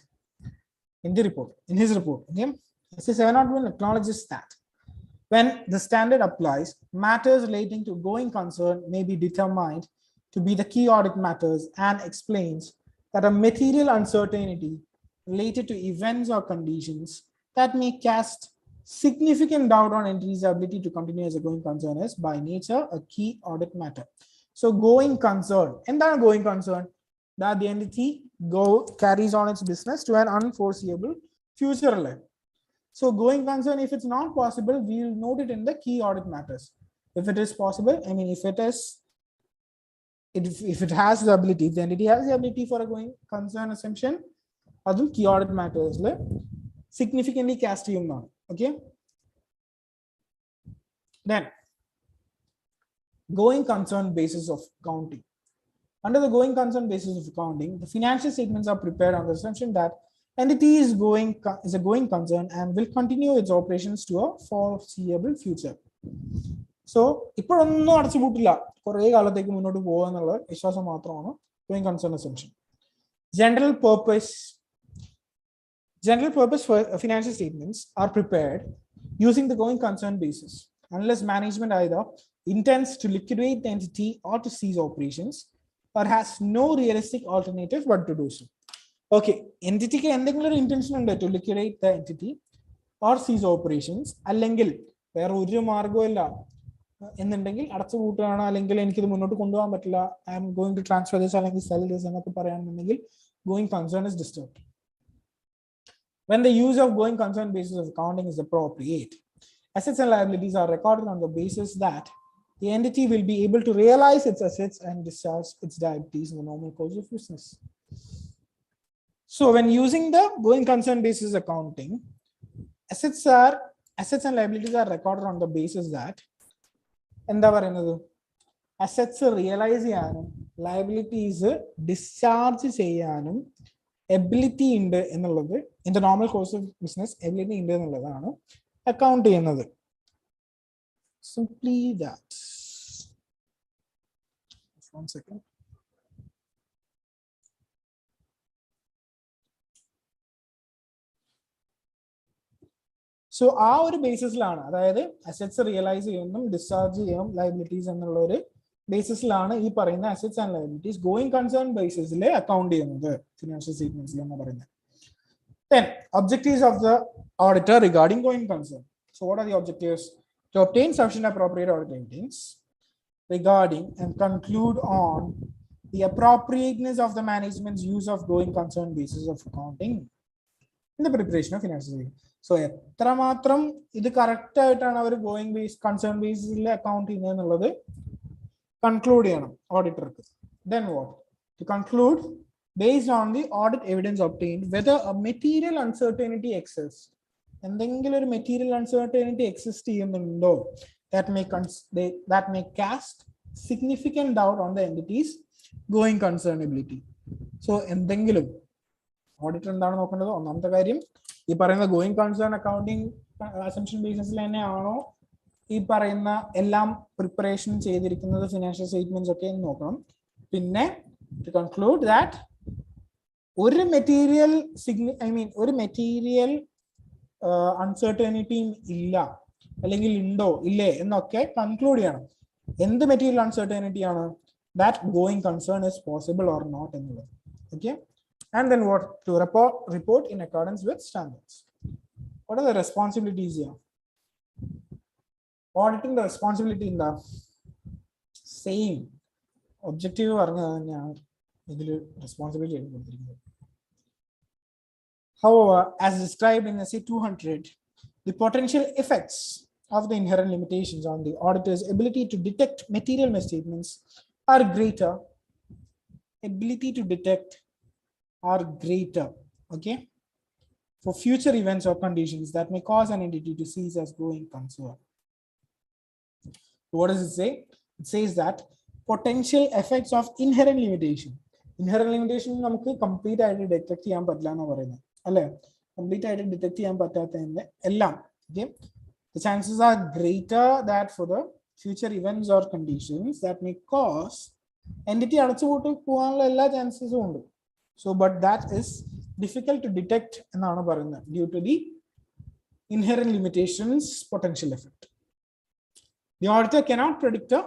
in the report, in his report. Okay? SA 701 acknowledges that when the standard applies, matters relating to going concern may be determined to be the key audit matters, and explains that a material uncertainty related to events or conditions that may cast significant doubt on entity's ability to continue as a going concern is by nature a key audit matter. So going concern, എന്താണ് going concern? That the entity carries on its business to an unforeseeable future life. So going concern, if it's not possible, we will note it in the key audit matters. If it is possible, if it has the ability, the entity has the ability for a going concern assumption, adum key audit matters le significantly cast cheyunna. Okay, then going concern basis of accounting. Under the going concern basis of accounting, the financial statements are prepared on the assumption that entity is a going concern and will continue its operations to a foreseeable future. So ഇപ്പോഴൊന്നും അടച്ചുപൂട്ടില്ല, കുറേ കാലത്തേക്ക് മുന്നോട്ട് പോകുക എന്നുള്ള വിശ്വാസം മാത്രമാണ് going concern assumption. General purpose for financial statements are prepared using the going concern basis unless management either intends to liquidate the entity or to cease operations. or has no realistic alternative but to do so. Okay, entity ke endengilum intention undu to liquidate the entity or cease operations, അല്ലെങ്കിൽ വേറെ ഒരു മാർഗ്ഗവുമില്ല എന്നുണ്ടെങ്കിൽ അടച്ചു പൂട്ടുകയാണ്, അല്ലെങ്കിൽ എനിക്കിത് മുന്നോട്ട് കൊണ്ടുപോകാൻ പറ്റില്ല, I am going to transfer this അല്ലെങ്കിൽ സെൽ ദിസ് എന്നൊക്കെ പറയുകയാണെന്നുണ്ടെങ്കിൽ going concern is disturbed. When the use of going concern basis of accounting is appropriate, assets and liabilities are recorded on the basis that the entity will be able to realize its assets and discharge its liabilities in the normal course of business. So when using the going concern basis accounting, assets and liabilities are recorded on the basis that എന്താ പറയുന്നത്, assets realise ചെയ്യാനും liabilities discharge ചെയ്യാനും ability ഉണ്ട് എന്നുള്ളത്, in the normal course of business ability ഉണ്ട് എന്നുള്ളതാണ് account ചെയ്യുന്നത്. Simply that. One second. So ആ ഒരു ബേസിസിലാണ്, അതായത് അസറ്റ്സ് റിയലൈസ് ചെയ്യണം ഡിസ്ചാർജ് ചെയ്യണം ലയബിലിറ്റീസ് എന്നുള്ള ഒരു ബേസിസിലാണ് ഈ പറയുന്ന assets and liabilities going concern ബേസിസിൽ അക്കൗണ്ട് ചെയ്യുന്നത് ഫിനാൻഷ്യൽ സ്റ്റേറ്റ്മെന്റ്സിൽ എന്ന് പറയുന്നത്. Then objectives of the auditor regarding going concern. So what are the objectives? To obtain sufficient appropriate audit evidence regarding and conclude on the appropriateness of the management's use of going concern basis of accounting in the preparation of financial statement. So എത്രമാത്രം ഇത് correct ആയിട്ടാണ് അവർ going base concern ബേസിസിൽ account ചെയ്യുന്നത് എന്നുള്ളത് conclude ചെയ്യണം ഓഡിറ്റർക്ക്. Then what? To conclude based on the audit evidence obtained whether a material uncertainty exists. എന്തെങ്കിലും ഒരു material uncertainty exist ചെയ്യുന്നുണ്ടോ that may cast significant doubt on the entity's going concernability. So എന്തെങ്കിലും auditor എന്താണ് നോക്കേണ്ടത്? ഒന്നാമത്തെ കാര്യം ഈ പറയുന്ന ഗോയിങ് കൺസേൺ അക്കൗണ്ടിങ് അസംപ്ഷൻ ബേസിസിൽ തന്നെയാണോ ഈ പറയുന്ന എല്ലാം പ്രിപ്പറേഷൻ ചെയ്തിരിക്കുന്നത് ഫിനാൻഷ്യൽ സ്റ്റേറ്റ്മെന്റ്സ് ഒക്കെ നോക്കണം. പിന്നെ ടു കൺക്ലൂഡ് ദാറ്റ് ഒരു മെറ്റീരിയൽ ഒരു മെറ്റീരിയൽ അൺസർട്ടനിറ്റിയും ഇല്ല, അല്ലെങ്കിൽ ഉണ്ടോ ഇല്ലേ എന്നൊക്കെ കൺക്ലൂഡ് ചെയ്യണം. എന്ത് മെറ്റീരിയൽ അൺസർട്ടനിറ്റി ആണ്? That going concern is possible or not എന്നുള്ളത്. Okay, and then what? To report in accordance with standards. What are the responsibilities here? Auditing the responsibility in the same objective പറഞ്ഞതാണ് ഇതിൽ responsibility കൊടുത്തിരിക്കുന്നത്. However, as described in SA 200, the potential effects of the inherent limitations on the auditor's ability to detect material misstatements are greater. Okay, for future events or conditions that may cause an entity to cease as going concern. What does it say? It says that potential effects of inherent limitation. Inherent limitation നമുക്ക് complete ആയിട്ട് detect ചെയ്യാൻ പറ്റില്ല എന്ന് പറയുന്നത് അല്ലെ, complete ആയിട്ട് detect ചെയ്യാൻ പറ്റാത്തതിന്റെ എല്ലാം the chances are greater that for the future events or conditions that may cause entity അടച്ചുപൂട്ടി പോകാനുള്ള എല്ലാ ചാൻസസും ഉണ്ട്. So but that is difficult to detect എന്നാണ് പറയുന്നത് due to the inherent limitations potential effect. The auditor cannot predict a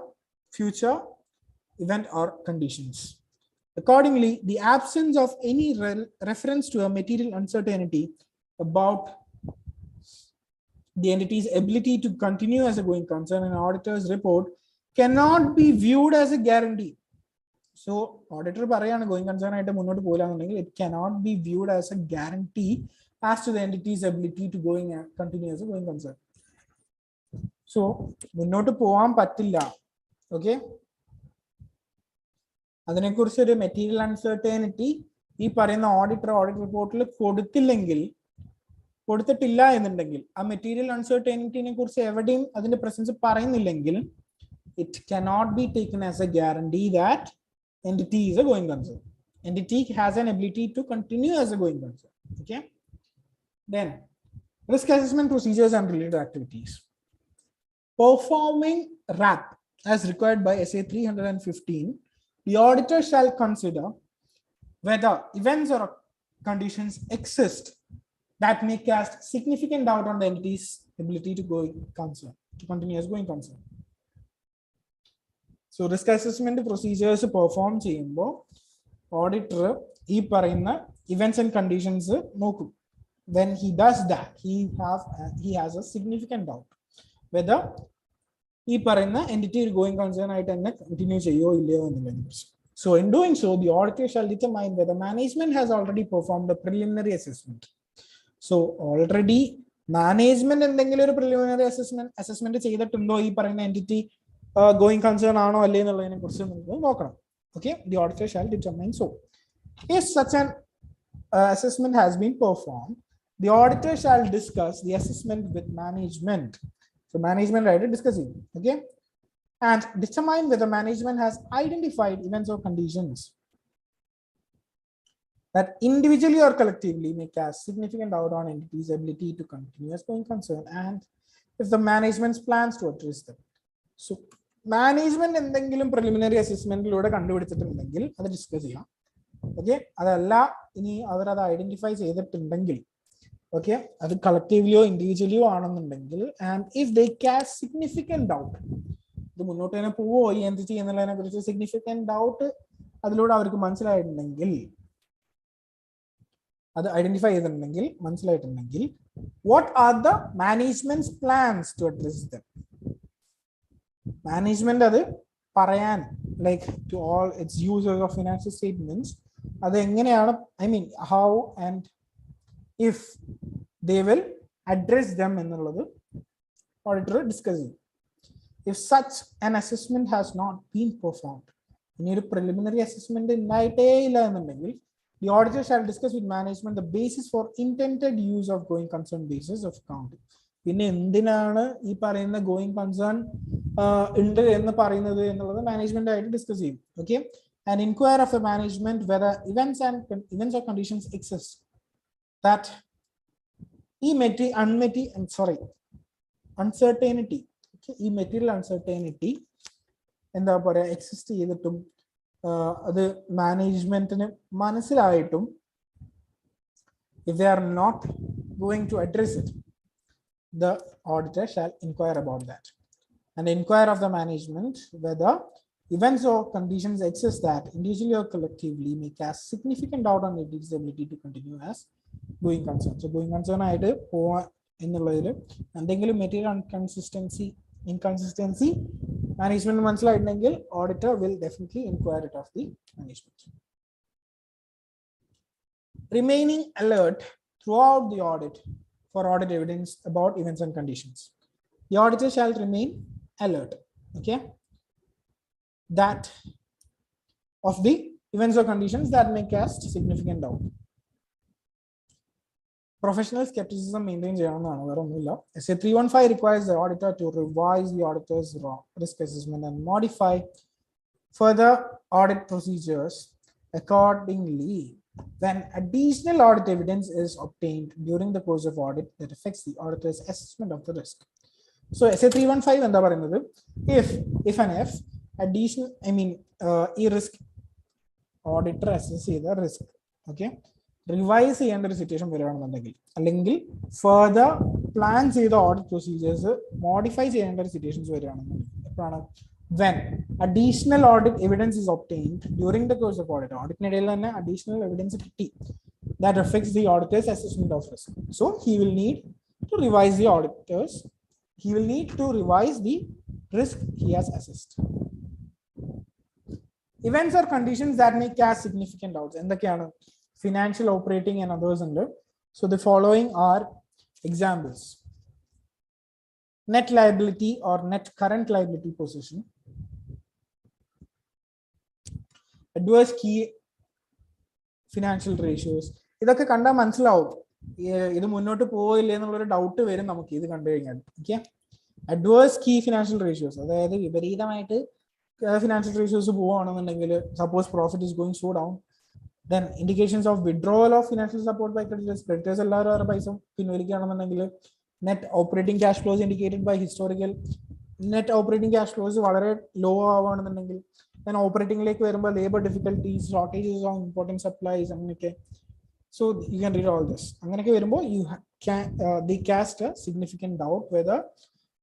future event or conditions. Accordingly, the absence of any reference to a material uncertainty about the entity's ability to continue as a going concern in an auditor's report cannot be viewed as a guarantee. So, auditor parayana going concern aayittu munnotu poilanundengil it cannot be viewed as a guarantee as to the entity's ability to continue as a going concern. So, munnotu povan pattilla. Okay, അതിനെക്കുറിച്ച് ഒരു material uncertainty ഈ പറയുന്ന audit റിപ്പോർട്ടിൽ കൊടുത്തിട്ടില്ല എന്നുണ്ടെങ്കിൽ, ആ material അൺസർട്ടനിറ്റിനെ കുറിച്ച് എവിടെയും അതിന്റെ പ്രസൻസ് പറയുന്നില്ലെങ്കിൽ, it cannot be taken as a guarantee that entity is a going concern. Entity has an ability to continue as a going concern. Okay, then risk assessment procedures and related activities. Performing RAP as required by SA 315, the auditor shall consider whether events or conditions exist that may cast significant doubt on the entity's ability to continue as going concern. So risk assessment procedures perform ചെയ്യുമ്പോൾ auditor ഈ പറയുന്ന events and conditions നോക്കും. When he does that, he has a significant doubt whether ഈ പറയുന്ന entity going concern ആയിട്ട് തന്നെ continue ചെയ്യോ ഇല്ലയോ എന്നുള്ളതിനെ കുറിച്ച്. So in doing so, the auditor shall determine whether management has already performed a preliminary assessment. So already management എന്തെങ്കിലും ഒരു preliminary assessment ചെയ്തിട്ടുണ്ടോ ഈ പറയുന്ന entity going concern ആണോ അല്ലേ എന്നുള്ളതിനെ കുറിച്ച് നമുക്ക് നോക്കണം. Okay, the auditor shall determine so. If such an assessment has been performed, the auditor shall discuss the assessment with management. So management right discuss it. Okay. And determine whether management has identified events or conditions that individually or collectively may cast significant doubt on entity's ability to continue as going concern, and if the management's plans to address them. So management എന്തെങ്കിലും preliminary assessmentലൂടെ കണ്ടുപിടിച്ചിട്ടുണ്ടെങ്കിൽ അത് discuss ചെയ്യാം. Okay, അതല്ല ഇനി അവരത് identify ചെയ്തിട്ടുണ്ടെങ്കിൽ okay, അത് കളക്റ്റീവ്ലിയോ ഇൻഡിവിജ്വലിയോ ആണെന്നുണ്ടെങ്കിൽ, and if they cast significant doubt, ഇത് മുന്നോട്ട് തന്നെ പോവോ ഈ എൻറ്റിറ്റി എന്നുള്ളതിനെ കുറിച്ച് സിഗ്നിഫിക്കന്റ് ഡൗട്ട് അതിലൂടെ അവർക്ക് മനസ്സിലായിട്ടുണ്ടെങ്കിൽ, അത് ഐഡന്റിഫൈ ചെയ്തിട്ടുണ്ടെങ്കിൽ, മനസ്സിലായിട്ടുണ്ടെങ്കിൽ, what are the management plans to address them? Management അത് പറയാൻ, like to all its users of financial statements, അത് എങ്ങനെയാണ്, I mean how and if they will address them എന്നുള്ളത് ഓഡിറ്റർ ഡിസ്കസ് ചെയ്യും. If such an assessment has not been performed, ഇനി ഒരു preliminary assessment ഉണ്ടായിട്ടേ ഇല്ല എന്നുണ്ടെങ്കിൽ, the auditor shall discuss with management the basis for intended use of going concern basis of accounting. പിന്നെ എന്തിനാണ് ഈ പറയുന്ന going concern ഉണ്ട് എന്ന് പറയുന്നത് എന്നുള്ളത് മാനേജ്മെന്റ് ആയിട്ട് ഡിസ്കസ് ചെയ്യും. Okay, and inquire of the management whether events or conditions exist that uncertainty, ഈ മെറ്റീരിയൽ അൺസർട്ടൈനിറ്റി എന്താ പറയുക എക്സിസ്റ്റ് ചെയ്തിട്ടും അത് മാനേജ്മെന്റിന് മനസ്സിലായിട്ടും, if they are not going to address it, the auditor shall inquire about that and inquire of the management whether events or conditions exist that individually or collectively may cast significant doubt on its ability to continue as going concern. So going concern ആയിട്ട് പോവാൻ എന്നുള്ളതിൽ എന്തെങ്കിലും material inconsistency management മനസ്സിലായിട്ടുണ്ടെങ്കിൽ auditor will definitely inquire it of the management. Remaining alert throughout the audit for audit evidence about events and conditions. The auditor shall remain alert, okay, that of the events or conditions that may cast significant doubt. Professional skepticism maintain ചെയ്യണമെന്നാണ്, വേറെ ഒന്നുമില്ല. SA 315 requires the auditor to revise the auditor's risk assessment and modify further audit procedures accordingly when additional audit evidence is obtained during the course of audit that affects the auditor's assessment of the risk. So SA 315 എന്താ പറയുന്നത്, if and if additional, ഈ risk auditor assess ചെയ്ത risk, okay, revise ചെയ്യേണ്ട ഒരു situation വരികയാണെന്നുണ്ടെങ്കിൽ, അല്ലെങ്കിൽ further plan ചെയ്ത audit procedures modify ചെയ്യേണ്ട ഒരു സിറ്റുവേഷൻസ് വരികയാണെന്നുണ്ടെങ്കിൽ, എപ്പോഴാണ്, when additional audit evidence is obtained during the course of audit, ഓഡിറ്റിനിടയിൽ തന്നെ അഡീഷണൽ എവിഡൻസ് കിട്ടി, that affects the auditor's assessment of risk. So he will need to revise the auditor's, he will need to revise the risk he has assessed. Events or conditions that may cast significant doubts, എന്തൊക്കെയാണ്? Financial, operating and others under. So the following are examples: net liability or net current liability position, adverse key financial ratios. ഇതൊക്കെ കണ്ടാൽ മനസ്സിലാവും ഇത് മുന്നോട്ട് പോയില്ല എന്നുള്ളൊരു doubt വരും നമുക്ക് ഇത് കണ്ടു കഴിഞ്ഞാൽ. Okay, adverse key financial ratios, അതായത് വിപരീതമായിട്ട് ഫിനാൻഷ്യൽ റേഷ്യോസ് പോവുകയാണെന്നുണ്ടെങ്കിൽ, suppose profit is going so down, then indications of withdrawal of financial support by creditors എല്ലാവരും അവരുടെ പൈസ പിൻവലിക്കുകയാണെന്നുണ്ടെങ്കിൽ, net operating cash flows indicated by historical net operating cash flows വളരെ law ആവുകയാണെന്നുണ്ടെങ്കിൽ, then ഓപ്പറേറ്റിംഗിലേക്ക് വരുമ്പോൾ labour difficulties, shortages of important supplies, അങ്ങനെയൊക്കെ. So you can read all this. അങ്ങനെയൊക്കെ വരുമ്പോൾ you can they cast a significant doubt whether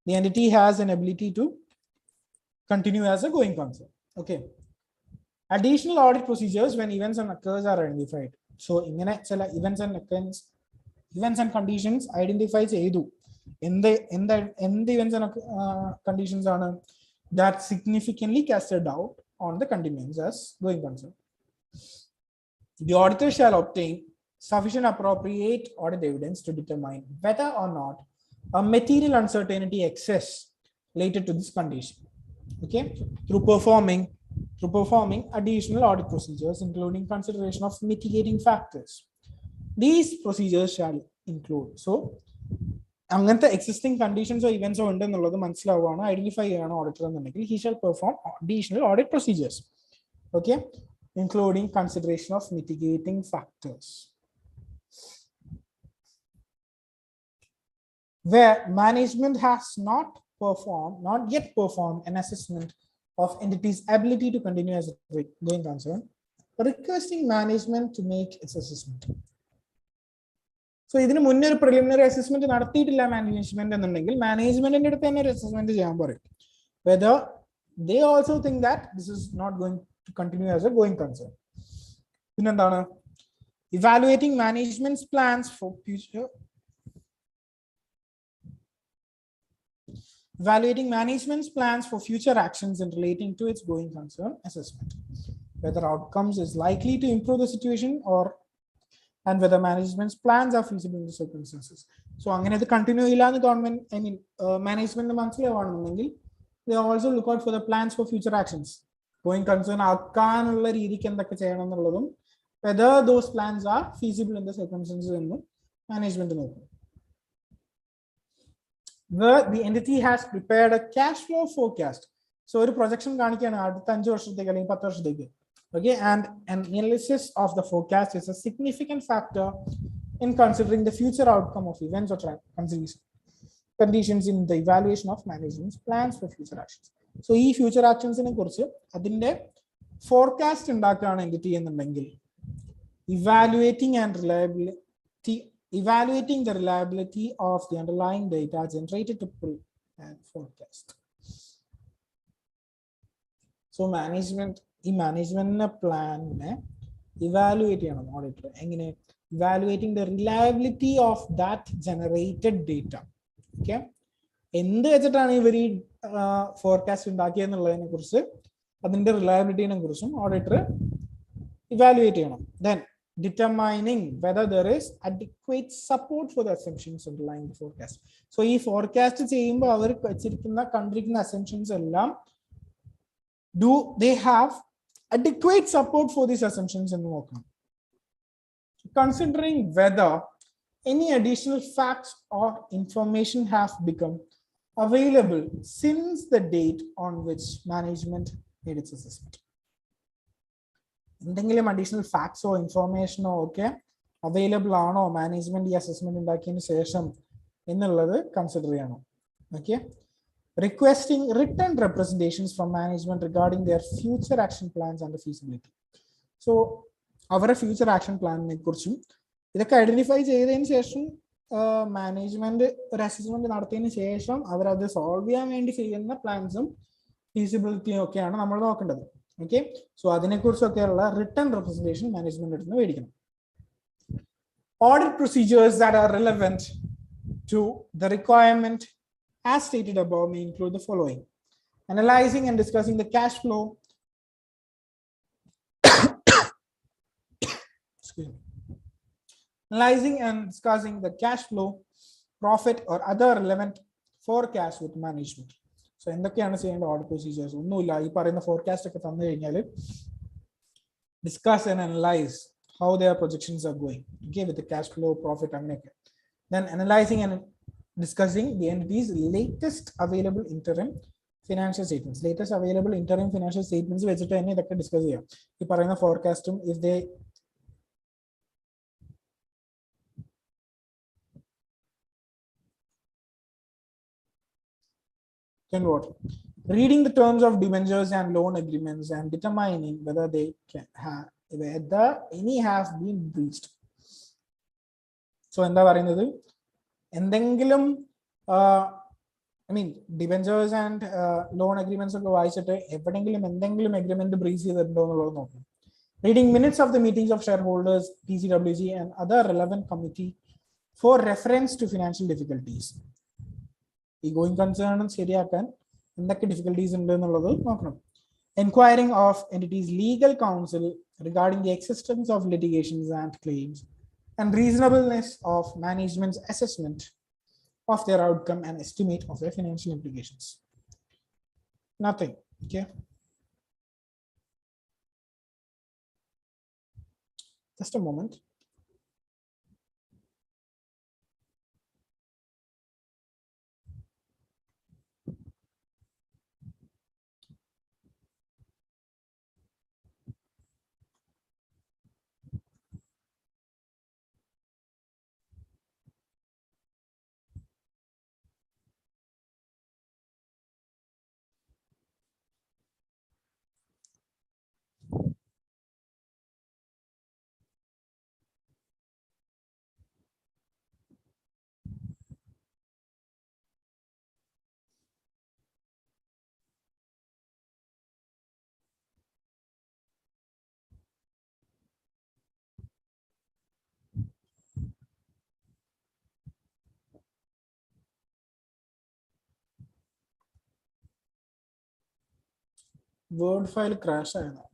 the entity has an ability to continue as a going concern. Okay. Additional audit procedures when events and occurs are identified. So ingane chala events and conditions identify cheyidu end events and conditions are that significantly casted doubt on the continuance as going concern. The auditor shall obtain sufficient appropriate audit evidence to determine whether or not a material uncertainty exists related to this condition. Okay, through performing additional audit procedures, including consideration of mitigating factors. These procedures shall include. So, അങ്ങനത്തെ existing conditions or events ഉണ്ടെന്നുള്ളത് മനസ്സിലാവുകയാണ്, identify ചെയ്യണം auditor എന്നുണ്ടെങ്കിൽ he shall perform additional audit procedures. Okay, including consideration of mitigating factors. Where management has not yet performed an assessment of entity's ability to continue as a going concern, requesting management to make its assessment. So, ഇതിന് മുന്നേ ഒരു preliminary assessment നടത്തിയിട്ടില്ല management എന്നുണ്ടെങ്കിൽ managementന്റെ അടുത്ത് തന്നെ ഒരു assessment ചെയ്യാൻ പറയും. Whether they also think that this is not going to continue as a going concern. പിന്നെന്താണ്? Evaluating management's plans for future. Evaluating management's plans for future actions in relating to its going concern assessment. Whether outcomes is likely to improve the situation and whether management's plans are feasible in the circumstances. So, അങ്ങനെ ഇത് continue ഇല്ലാന്ന് government, management മനസ്സിലാവുകയാണെന്നുണ്ടെങ്കിൽ they also look out for the plans for future actions. Going concern ആക്കാനുള്ള രീതിക്ക് എന്തൊക്കെ ചെയ്യണം എന്നുള്ളതും whether those plans are feasible in the circumstances എന്നും management നോക്കും. Where the entity has prepared a cash flow forecast. So, ഒരു projection കാണിക്കുകയാണ് അടുത്ത 5 വർഷത്തേക്ക് അല്ലെങ്കിൽ 10 വർഷത്തേക്ക്. Okay, and an analysis of the forecast is a significant factor in considering the future outcome of events or conditions in the evaluation of management's plans for future actions. So, ഈ future actions നെ കുറിച്ച് അതിന്റെ forecast ഉണ്ടാക്കുകയാണ് entity എന്നുണ്ടെങ്കിൽ evaluating the reliability of the underlying data generated to pull and forecast. So, management plan evaluate ചെയ്യണം auditor എങ്ങനെ evaluating the reliability of that generated data. Okay, എന്ത് വെച്ചിട്ടാണ് ഇവർ ഈ ഫോർകാസ്റ്റ് ഉണ്ടാക്കിയെന്നുള്ളതിനെ കുറിച്ച് അതിന്റെ റിലയബിലിറ്റിനെ കുറിച്ചും ഓഡിറ്റർ evaluate ചെയ്യണം. Then determining whether there is adequate support for the assumptions underlying the forecast. So, ഈ forecast ചെയ്യുമ്പോൾ അവർ കണ്ടിരിക്കുന്ന assumptions എല്ലാം do they have adequate support for these assumptions എന്ന് നോക്കണം. Considering whether any additional facts or information have become available since the date on which management made its assessment. എന്തെങ്കിലും additional ഫാക്ട്സോ ഇൻഫോർമേഷനോ ഒക്കെ available ആണോ management ഈ assessment ഉണ്ടാക്കിയതിന് ശേഷം എന്നുള്ളത് consider ചെയ്യണം. Okay, requesting written representations from management regarding their future action plans and feasibility. So അവരുടെ future action പ്ലാനിനെ കുറിച്ചും ഇതൊക്കെ ഐഡന്റിഫൈ ചെയ്തതിന് ശേഷം മാനേജ്മെന്റ് ഒരു അസസ്മെന്റ് നടത്തിയതിന് ശേഷം അവരത് സോൾവ് ചെയ്യാൻ വേണ്ടി ചെയ്യുന്ന പ്ലാൻസും ഫീസിബിലിറ്റിയും ഒക്കെയാണ് നമ്മൾ നോക്കേണ്ടത്. Okay, so അതിനെക്കുറിച്ചൊക്കെയുള്ള റിട്ടൺ റെപ്രസെന്റേഷൻ മാനേജ്മെന്റ് അടുത്ത് മേടിക്കണം. Audit procedures that are relevant to the requirement as stated above may include the following: analyzing and discussing the cash flow, analyzing and discussing the cash flow, profit or other relevant forecasts with management. So, എന്തൊക്കെയാണ് ചെയ്യേണ്ട audit procedures? ഒന്നുമില്ല, ഈ പറയുന്ന forecast ഒക്കെ തന്നു കഴിഞ്ഞാൽ discuss and analyse how their projections are going, okay, with cash flow, profit, അങ്ങനെയൊക്കെ. Then analysing and discussing the entity's latest available interim financial statements. Latest available interim financial statements വെച്ചിട്ട് തന്നെ ഇതൊക്കെ ഡിസ്കസ് ചെയ്യാം. ഈ പറയുന്ന ഫോർകാസ്റ്റും if they then what? Reading the terms of debentures and loan agreements and determining whether they can have whether any have been breached. So, എന്താ പറയുന്നത്, എന്തെങ്കിലും I mean, debentures and loan agreements ഒക്കെ വായിച്ചിട്ട് എവിടെയെങ്കിലും എന്തെങ്കിലും agreement breach ചെയ്തിട്ടുണ്ടോ എന്നുള്ളത് നോക്കണം. Reading minutes of the meetings of shareholders, PCWG and other relevant committee for reference to financial difficulties. ഈ going concern ശരിയാക്കാൻ എന്തൊക്കെ difficulties ഉണ്ട് എന്നുള്ളത് നോക്കണം. Inquiring of entities legal counsel regarding the existence of litigations and claims and reasonableness of management's assessment of their outcome and estimate of their financial implications. Nothing. Okay. Just a moment. Word file crash ആയിരുന്നു.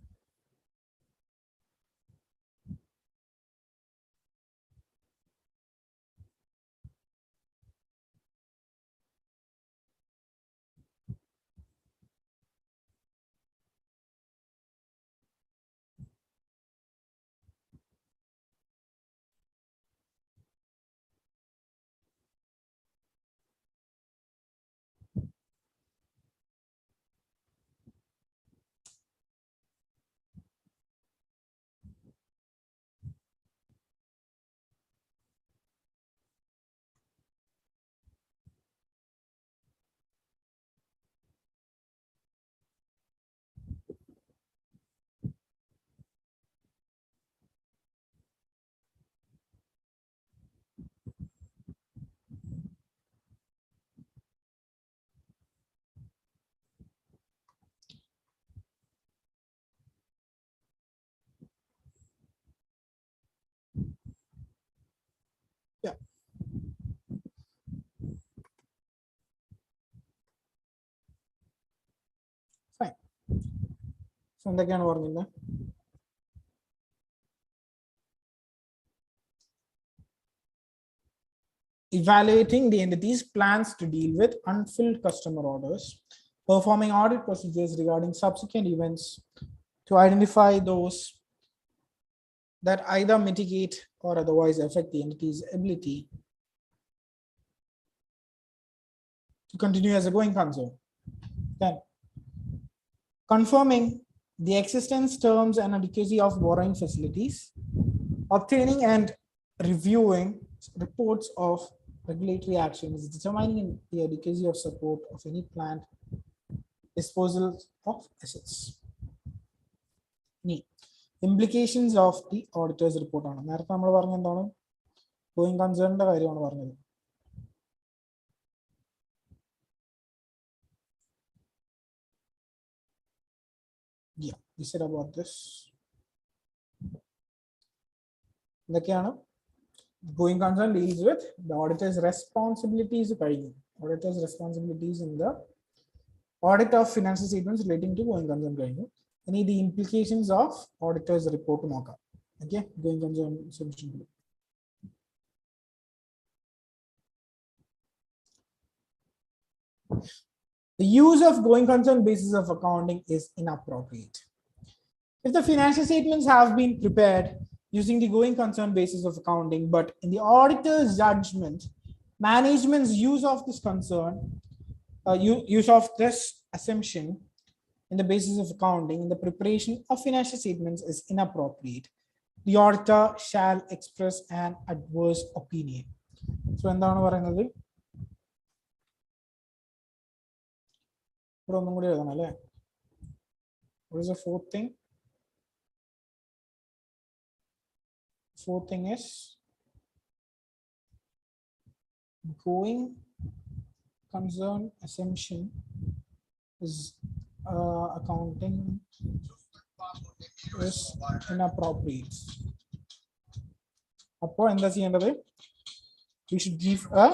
Yeah. Fine. So എന്തൊക്കെയാണ് പറഞ്ഞത്? Evaluating the entity's plans to deal with unfilled customer orders, performing audit procedures regarding subsequent events to identify those that either mitigate or otherwise affect the entity's ability to continue as a going concern. Then, confirming the existence, terms, and adequacy of borrowing facilities, obtaining and reviewing reports of regulatory actions, determining the adequacy of support of any planned disposal of assets. Implications of the auditor's report ആണ്. നേരത്തെ നമ്മൾ പറഞ്ഞ എന്താണ്? Going concernന്റെ കാര്യമാണ് പറഞ്ഞത്. Yeah, we said about this. എന്തൊക്കെയാണ്? Going concern deals with the auditor's responsibilities. Auditor's responsibilities in the audit of financial statements relating to going concern. Any the implications of auditor's report നോക്കാം. Okay, going concern solution. The use of going concern basis of accounting is inappropriate. If the financial statements have been prepared using the going concern basis of accounting, but in the auditor's judgment, management's use of this concern, use of this assumption in the basis of accounting in the preparation of financial statements is inappropriate, the auditor shall express an adverse opinion. So, എന്താണ് പറയുന്നത്? ഇവിടെ ഒന്നും കൂടി എഴുതണം അല്ലേ? What is the fourth thing? Fourth thing is going concern assumption is accounting is inappropriate. അപ്പോൾ എന്താ ചെയ്യേണ്ടത്? We should give a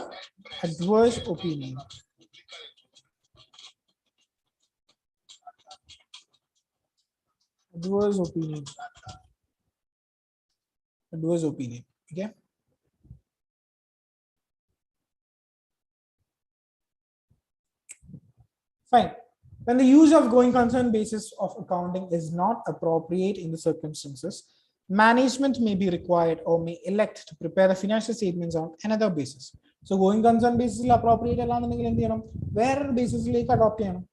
adverse opinion. Adverse opinion. Adverse opinion. Okay. Fine. When the use of going concern basis of accounting is not appropriate in the circumstances, management may be required or may elect to prepare the financial statements on another basis. So going concern basis is appropriate allanundengil endu cheyanam vera basis like adopt cheyanam,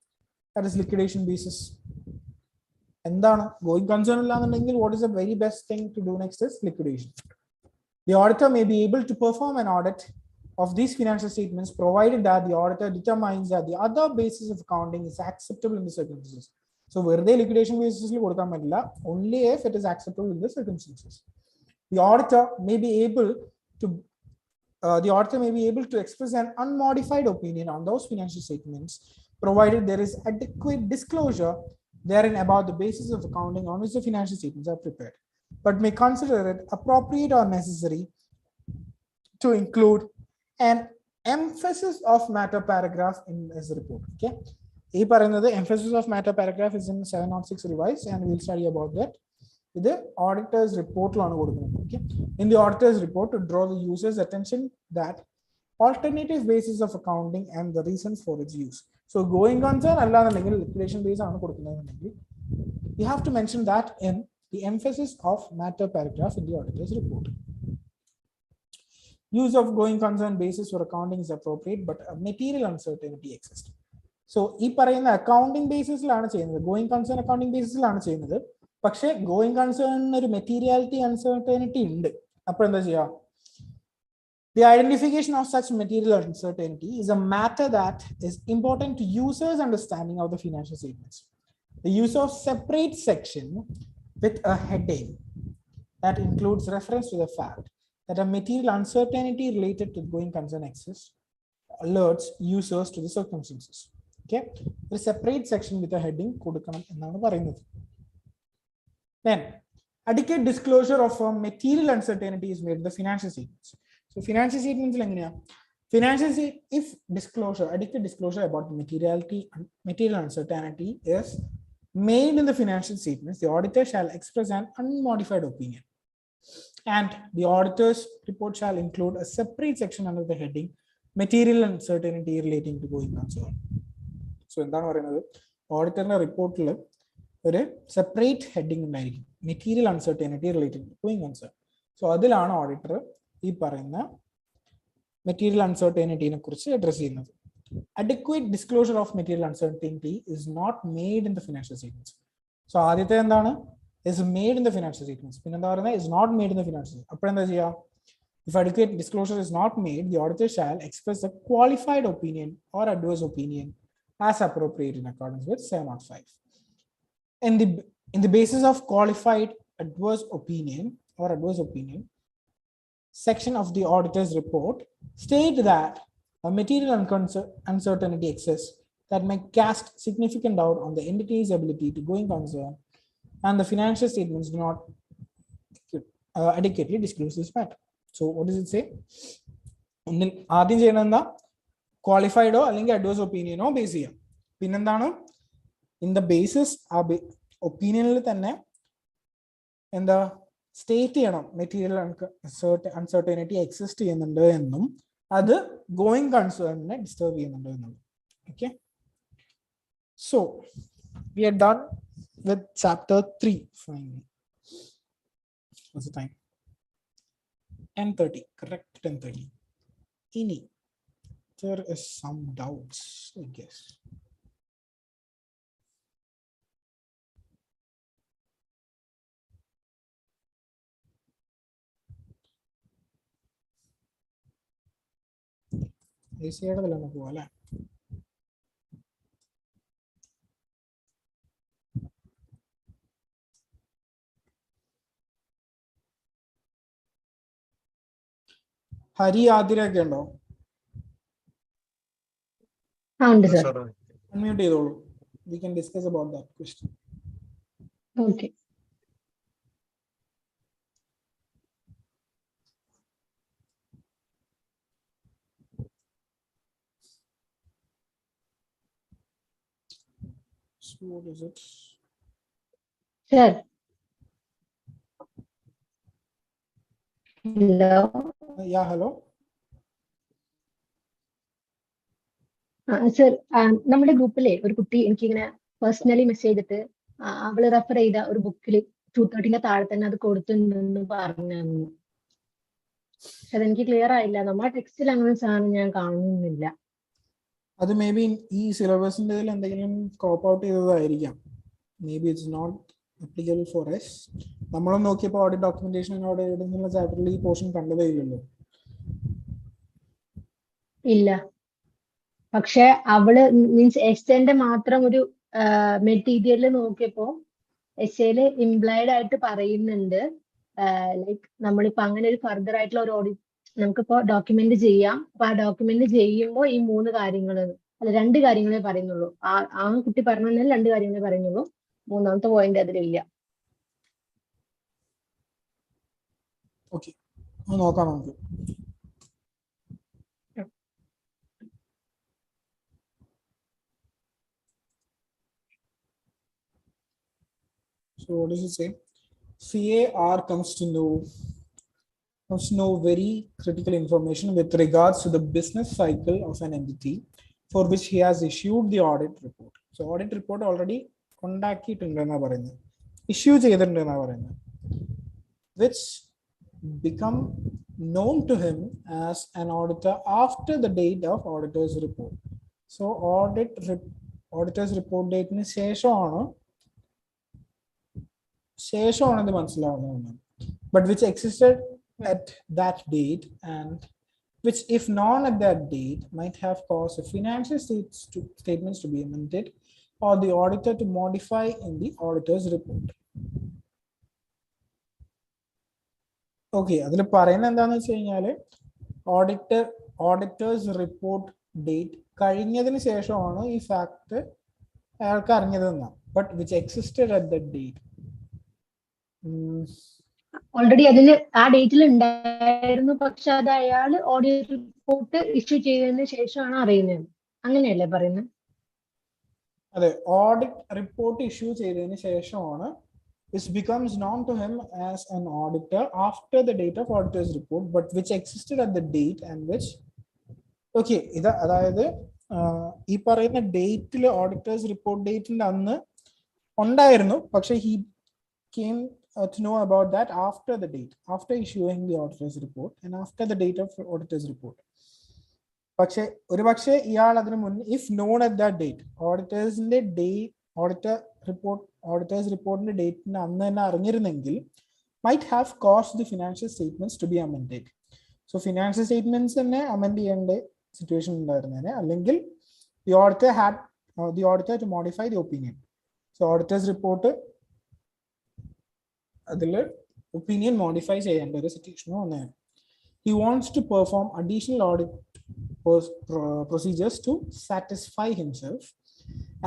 that is liquidation basis. Endana going concern allanundengil what is the very best thing to do next is liquidation. The auditor may be able to perform an audit of these financial statements provided that the auditor determines that the other basis of accounting is acceptable in the circumstances. So where the liquidation basis only if it is acceptable in the circumstances. The auditor may be able to express an unmodified opinion on those financial statements provided there is adequate disclosure therein about the basis of accounting on which the financial statements are prepared, but may consider it appropriate or necessary to include an emphasis of matter paragraph in his report. Okay, the emphasis of matter paragraph is in 706 revised, and we'll study about that. The auditor's report. Okay, in the auditor's report, to draw the user's attention that alternative basis of accounting and the reasons for its use. So going concern liquidation base, you have to mention that in the emphasis of matter paragraph in the auditor's report. Use of going concern basis for accounting is appropriate, but a material uncertainty exists. So, this accounting basis going concern accounting basis but going concern materiality uncertainty. The identification of such material uncertainty is a matter that is important to users' understanding of the financial statements. The use of separate section with a heading that includes reference to the fact that a material uncertainty related to going concern exists alerts users to the circumstances. Okay, a separate section with a heading. Then, adequate disclosure of a material uncertainty is made in the financial statements. So, financial statements, if disclosure, adequate disclosure about material uncertainty is made in the financial statements, the auditor shall express an unmodified opinion. And the auditor's report shall include a separate section under the heading material uncertainty relating to going concern. So, in the auditor report, a separate heading material uncertainty relating to going concern. So, that's the auditor material uncertainty address. Adequate disclosure of material uncertainty is not made in the financial statements. So, is made in the financial statements. Is not made in the financial statements. If adequate disclosure is not made, the auditor shall express a qualified opinion or adverse opinion as appropriate in accordance with 705. In the basis of qualified adverse opinion section of the auditor's report, state that a material uncertainty exists that may cast significant doubt on the entity's ability to going concern, and the financial statements do not adequately disclose this matter. So, what does it say? Qualified or adverse opinion or basis. In the basis opinion in the state material uncertainty exists other going concern disturb. Okay, so we are done with chapter 3 finally. What's the time? 10:30, correct? 10:30. There is some doubts, I guess. Hari Adira Gendo. ഉണ്ട് sir. Sir Unmute ചെയ്തോളൂ. We can discuss about that question. Okay. So what is it? Sir hello. Yeah, hello. Sir നമ്മുടെ ഗ്രൂപ്പിലെ ഒരു കുട്ടി എനിക്കിങ്ങനെ personally message ചെയ്തിട്ട് അവള് refer ചെയ്ത ഒരു ബുക്കിൽ 230 താഴെ തന്നെ അത് കൊടുത്തിട്ടുണ്ടെന്ന് പറഞ്ഞു. പക്ഷെ അതെനിക്ക് ക്ലിയർ ആയില്ല. നമ്മുടെ ടെക്സ്റ്റിൽ അങ്ങനെ സാധനം ഞാൻ കാണുന്നില്ല. അത് മേ ബി ഈ സിലബസിന്റെ എന്തെങ്കിലും കോപ്പ് ഔട്ട് ചെയ്തതായിരിക്കാം. Maybe it's not applicable for us. നമ്മളും നോക്കിയപ്പോൾ ഓഡിറ്റ് ഡോക്യുമെന്റേഷനോട് ഇവിടെ നിന്നുള്ള ചാപ്റ്ററിൽ ഈ പോർഷൻ കണ്ടതേ ഇല്ലല്ലോ. ഇല്ല. പക്ഷെ അവള് മീൻസ് എസ്സേന്റെ മാത്രം ഒരു മെറ്റീരിയൽ നോക്കിയപ്പോ എസ്സേല് ഇംപ്ലൈഡ് ആയിട്ട് പറയുന്നുണ്ട് ലൈക്ക് നമ്മളിപ്പോ അങ്ങനെ ഒരു ഫർദർ ആയിട്ടുള്ള ഒരു ഓഡിറ്റ് നമുക്കിപ്പോ ഡോക്യുമെന്റ് ചെയ്യാം. അപ്പൊ ആ ഡോക്യുമെന്റ് ചെയ്യുമ്പോൾ ഈ 3 കാര്യങ്ങൾ അല്ല 2 കാര്യങ്ങളെ പറയുന്നുള്ളൂ. ആ കുട്ടി പറഞ്ഞാൽ 2 കാര്യങ്ങളെ പറയുന്നുള്ളൂ. മൂന്നാമത്തെ പോയിന്റ് അതിലില്ല. ഓക്കെ, നോക്കാം നമുക്ക്. So what does it say? CAR comes to know very critical information with regards to the business cycle of an entity for which he has issued the audit report. So audit report already കൊണ്ടാക്കിയിട്ടുണ്ടെന്നാ പറയുന്നത്, issue ചെയ്തിട്ടുണ്ടെന്നാ പറയുന്നത്, which become known to him as an auditor after the date of auditor's report. So auditor's report dateന് ശേഷമാണ് ഇത് മനസ്സിലാവുന്നതാണ്. But which existed at that date and which, if known at that date, might have caused the financial statements to be amended or the auditor to modify in the auditor's report. Okay, അതിൽ പറയുന്നത് എന്താണെന്ന് വെച്ച് കഴിഞ്ഞാൽ auditors report date കഴിഞ്ഞതിന് ശേഷമാണ് ഈ fact അയാൾക്ക് അറിഞ്ഞതെന്നാണ്. But which existed at the date. Already അതിന് ആ ഡേറ്റിൽ ഉണ്ടായിരുന്നു, പക്ഷെ അത് അയാൾ ഓഡിറ്റ് റിപ്പോർട്ട് ഇഷ്യൂ ചെയ്തതിന് ശേഷമാണ് അറിയുന്നത്. അങ്ങനെയല്ലേ പറയുന്നത്? അതെ, ഓഡിറ്റ് റിപ്പോർട്ട് ഇഷ്യൂ ചെയ്തതിന് ശേഷമാണ് which becomes known to him as an auditor after the date of auditor's report, but which existed at the date and which, okay, ഇത് അതായത് ഈ പറയുന്ന ഡേറ്റിൽ ഓഡിറ്റേഴ്സ് റിപ്പോർട്ട് ഡേറ്റിന്റെ അന്ന് ഉണ്ടായിരുന്നു, പക്ഷെ he came to know about that after the date, after issuing the auditor's report and after the date of auditor's report. പക്ഷെ ഒരുപക്ഷെ ഇയാൾ അതിന് മുന്നേ, if known at that date, ഓഡിറ്റേഴ്സിന്റെ ഓഡിറ്റേഴ്സ് റിപ്പോർട്ടിന്റെ ഡേറ്റിന് അന്ന് തന്നെ അറിഞ്ഞിരുന്നെങ്കിൽ might have caused the financial statements to be amended. So financial statements തന്നെ amend ചെയ്യേണ്ട സിറ്റുവേഷൻ ഉണ്ടായിരുന്നേനെ, അല്ലെങ്കിൽ the auditor to modify the opinion. So auditor's report അതിൽ ഒപ്പീനിയൻ മോഡിഫൈ ചെയ്യേണ്ട ഒരു സിറ്റുവേഷനോ വന്നതാണ്. He wants to perform additional audit procedures to satisfy himself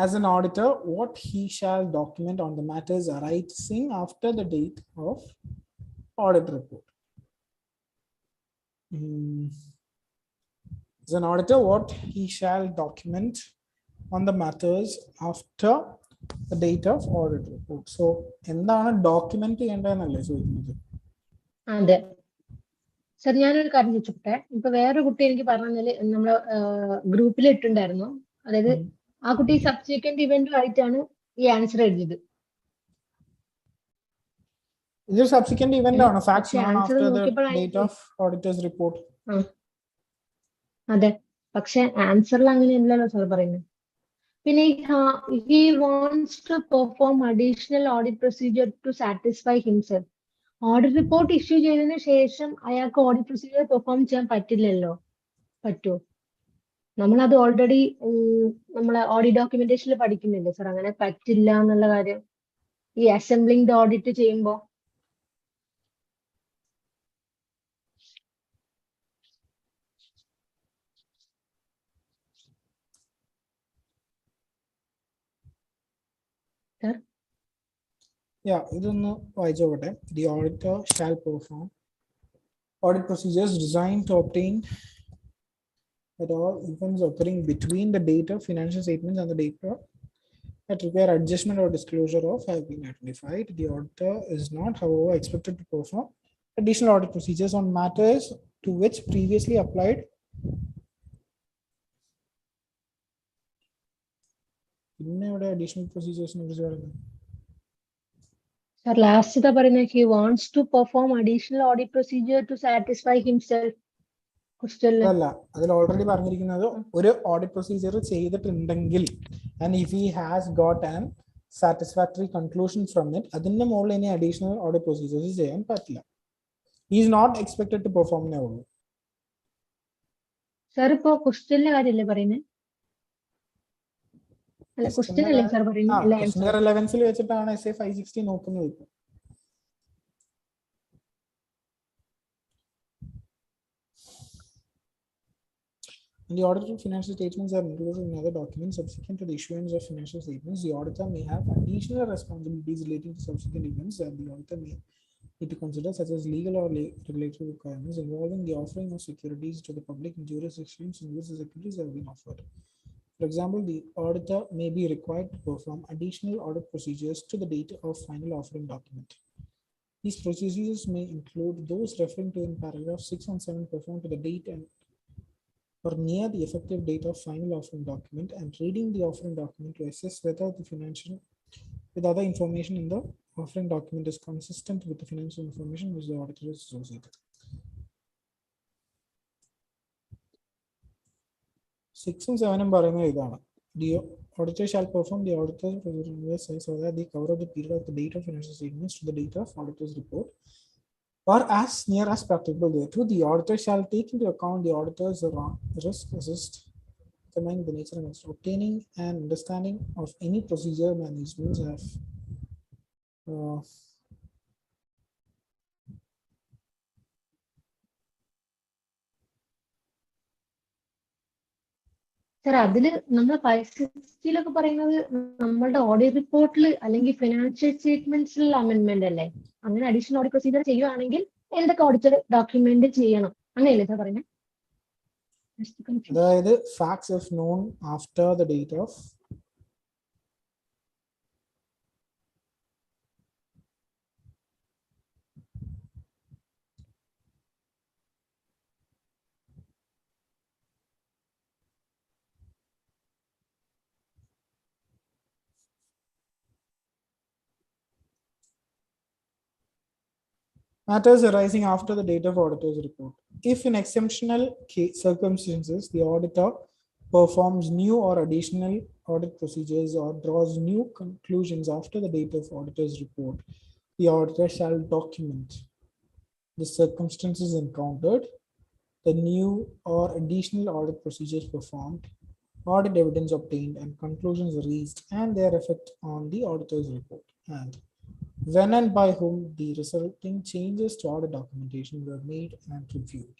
as an auditor what he shall document on the matters arising after the date of audit report. As an auditor what he shall document on the matters after the date of audit report. So എന്താണ് document ചെയ്യേണ്ടതെന്നല്ലേ ചോദിക്കുന്നത്? അതെ sir, ഞാനൊരു കാര്യം ചോദിച്ചോട്ടെ. ഇപ്പൊ വേറൊരു കുട്ടി എനിക്ക് പറഞ്ഞാല് നമ്മള് ഗ്രൂപ്പിൽ ഇട്ടുണ്ടായിരുന്നു. അതായത് ആ കുട്ടി സബ്സിക്വന്റ് ഇവന്റ് ആയിട്ടാണ് ഈ ആൻസർ എഴുതിയത്. ഇതൊരു സബ്സിക്വന്റ് ഇവന്റ് ആണ്, ഫാക്ട്സ് പക്ഷെ നോൺ ആൻസർ ആഫ്റ്റർ ദ നോക്കിയപ്പോഴാണ് ഡേറ്റ് ഓഫ് ഓഡിറ്റേഴ്സ് റിപ്പോർട്ട്. അതെ, പക്ഷെ ആൻസറിൽ അങ്ങനെയല്ലല്ലോ സാർ പറയുന്നത്. പിന്നെ he wants to perform additional audit procedure to satisfy himself. Audit report issue ചെയ്തതിന് ശേഷം അയാൾക്ക് ഓഡിറ്റ് പ്രൊസീജിയർ പെർഫോം ചെയ്യാൻ പറ്റില്ലല്ലോ. പറ്റുമോ? നമ്മളത് ഓൾറെഡി നമ്മളെ ഓഡിറ്റ് ഡോക്യുമെന്റേഷനിൽ പഠിക്കുന്നില്ലേ സാർ, അങ്ങനെ പറ്റില്ല എന്നുള്ള കാര്യം ഈ അസംബ്ലിംഗ് ഓഡിറ്റ് ചെയ്യുമ്പോ. Yeah, ഇതൊന്ന് വായിച്ചോട്ടെ. The auditor shall perform audit procedures designed to obtain that all events occurring between the date of financial statements and the date that require adjustment or disclosure of have been identified. The auditor is not, however, expected to perform additional audit procedures on matters to which previously applied additional procedures. Sir, last he wants to perform additional audit procedure to satisfy himself. അല്ല, അതിൽ already പറഞ്ഞിരിക്കുന്നത് ഒരു audit procedure ചെയ്തിട്ടുണ്ടെങ്കിൽ and if he has got an satisfactory conclusion from it, അതിന്റെ മുകളിൽ ഇനി additional audit procedures ചെയ്യാൻ പറ്റില്ല. He is not expected to perform എന്നേ ഉള്ളൂ. സർ ഇപ്പോ ക്വസ്റ്റ്യനിലെ കാര്യമല്ലേ പറയുന്നത്? അല്ല, ക്വസ്റ്റ്യൻ അല്ലേ സർ പറയുന്നത്? റിലവൻസിൽ വെച്ചിട്ടാണ് SA 560 നോക്കുന്നത്. The audit of financial statements are included in other documents subsequent to the issuance of financial statements. The auditor may have additional responsibilities relating to subsequent events that the auditor may need to consider, such as legal or regulatory requirements involving the offering of securities to the public in jurisdictions in which the securities have been offered. For example, the auditor may be required to perform additional audit procedures to the date of final offering document. These procedures may include those referring to in paragraph 6 and 7 performed to the date and or near the effective date of final offering document, and reading the offering document to assess whether the financial with other information in the offering document is consistent with the financial information which the auditor is associated. 6 and 7 പറയുന്നത് ഇതാണ്. The auditor shall perform the auditor's procedure so that they cover the period of the date of financial statements to the date of auditor's report, or as near as practicable thereto. The auditor shall take into account the auditor's risk assist, determining the nature and obtaining an understanding of any procedure managements have sir അതില് നമ്മൾ 560 പറയുന്നത് നമ്മളുടെ audit റിപ്പോർട്ടിൽ അല്ലെങ്കിൽ financial സ്റ്റേറ്റ്മെന്റ്സിൽ amendment അല്ലേ? അങ്ങനെ additional audit procedure ചെയ്യുവാണെങ്കിൽ എന്തൊക്കെ ഓഡിറ്റ് ഡോക്യുമെന്റ് ചെയ്യണം അങ്ങനെയല്ലേ സാർ പറയുന്നത്? അതായത് facts if known after the date of matters arising after the date of auditor's report. If in exceptional circumstances the auditor performs new or additional audit procedures or draws new conclusions after the date of auditor's report, the auditor shall document the circumstances encountered, the new or additional audit procedures performed, audit evidence obtained, and conclusions reached and their effect on the auditor's report, and when and by whom the resulting changes to audit documentation were made and reviewed.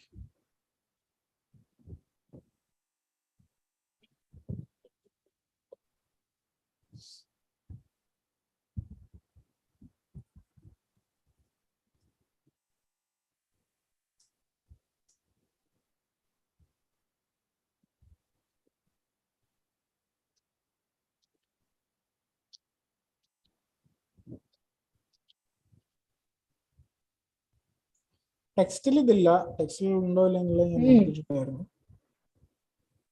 ടെക്സ്റ്റിൽ ഇതില്ല. ടെക്സ്റ്റിൽ ഉണ്ടോ ഇല്ലെങ്കിലേ ഞാൻ നോക്കിയിട്ടുണ്ടായിരുന്നു.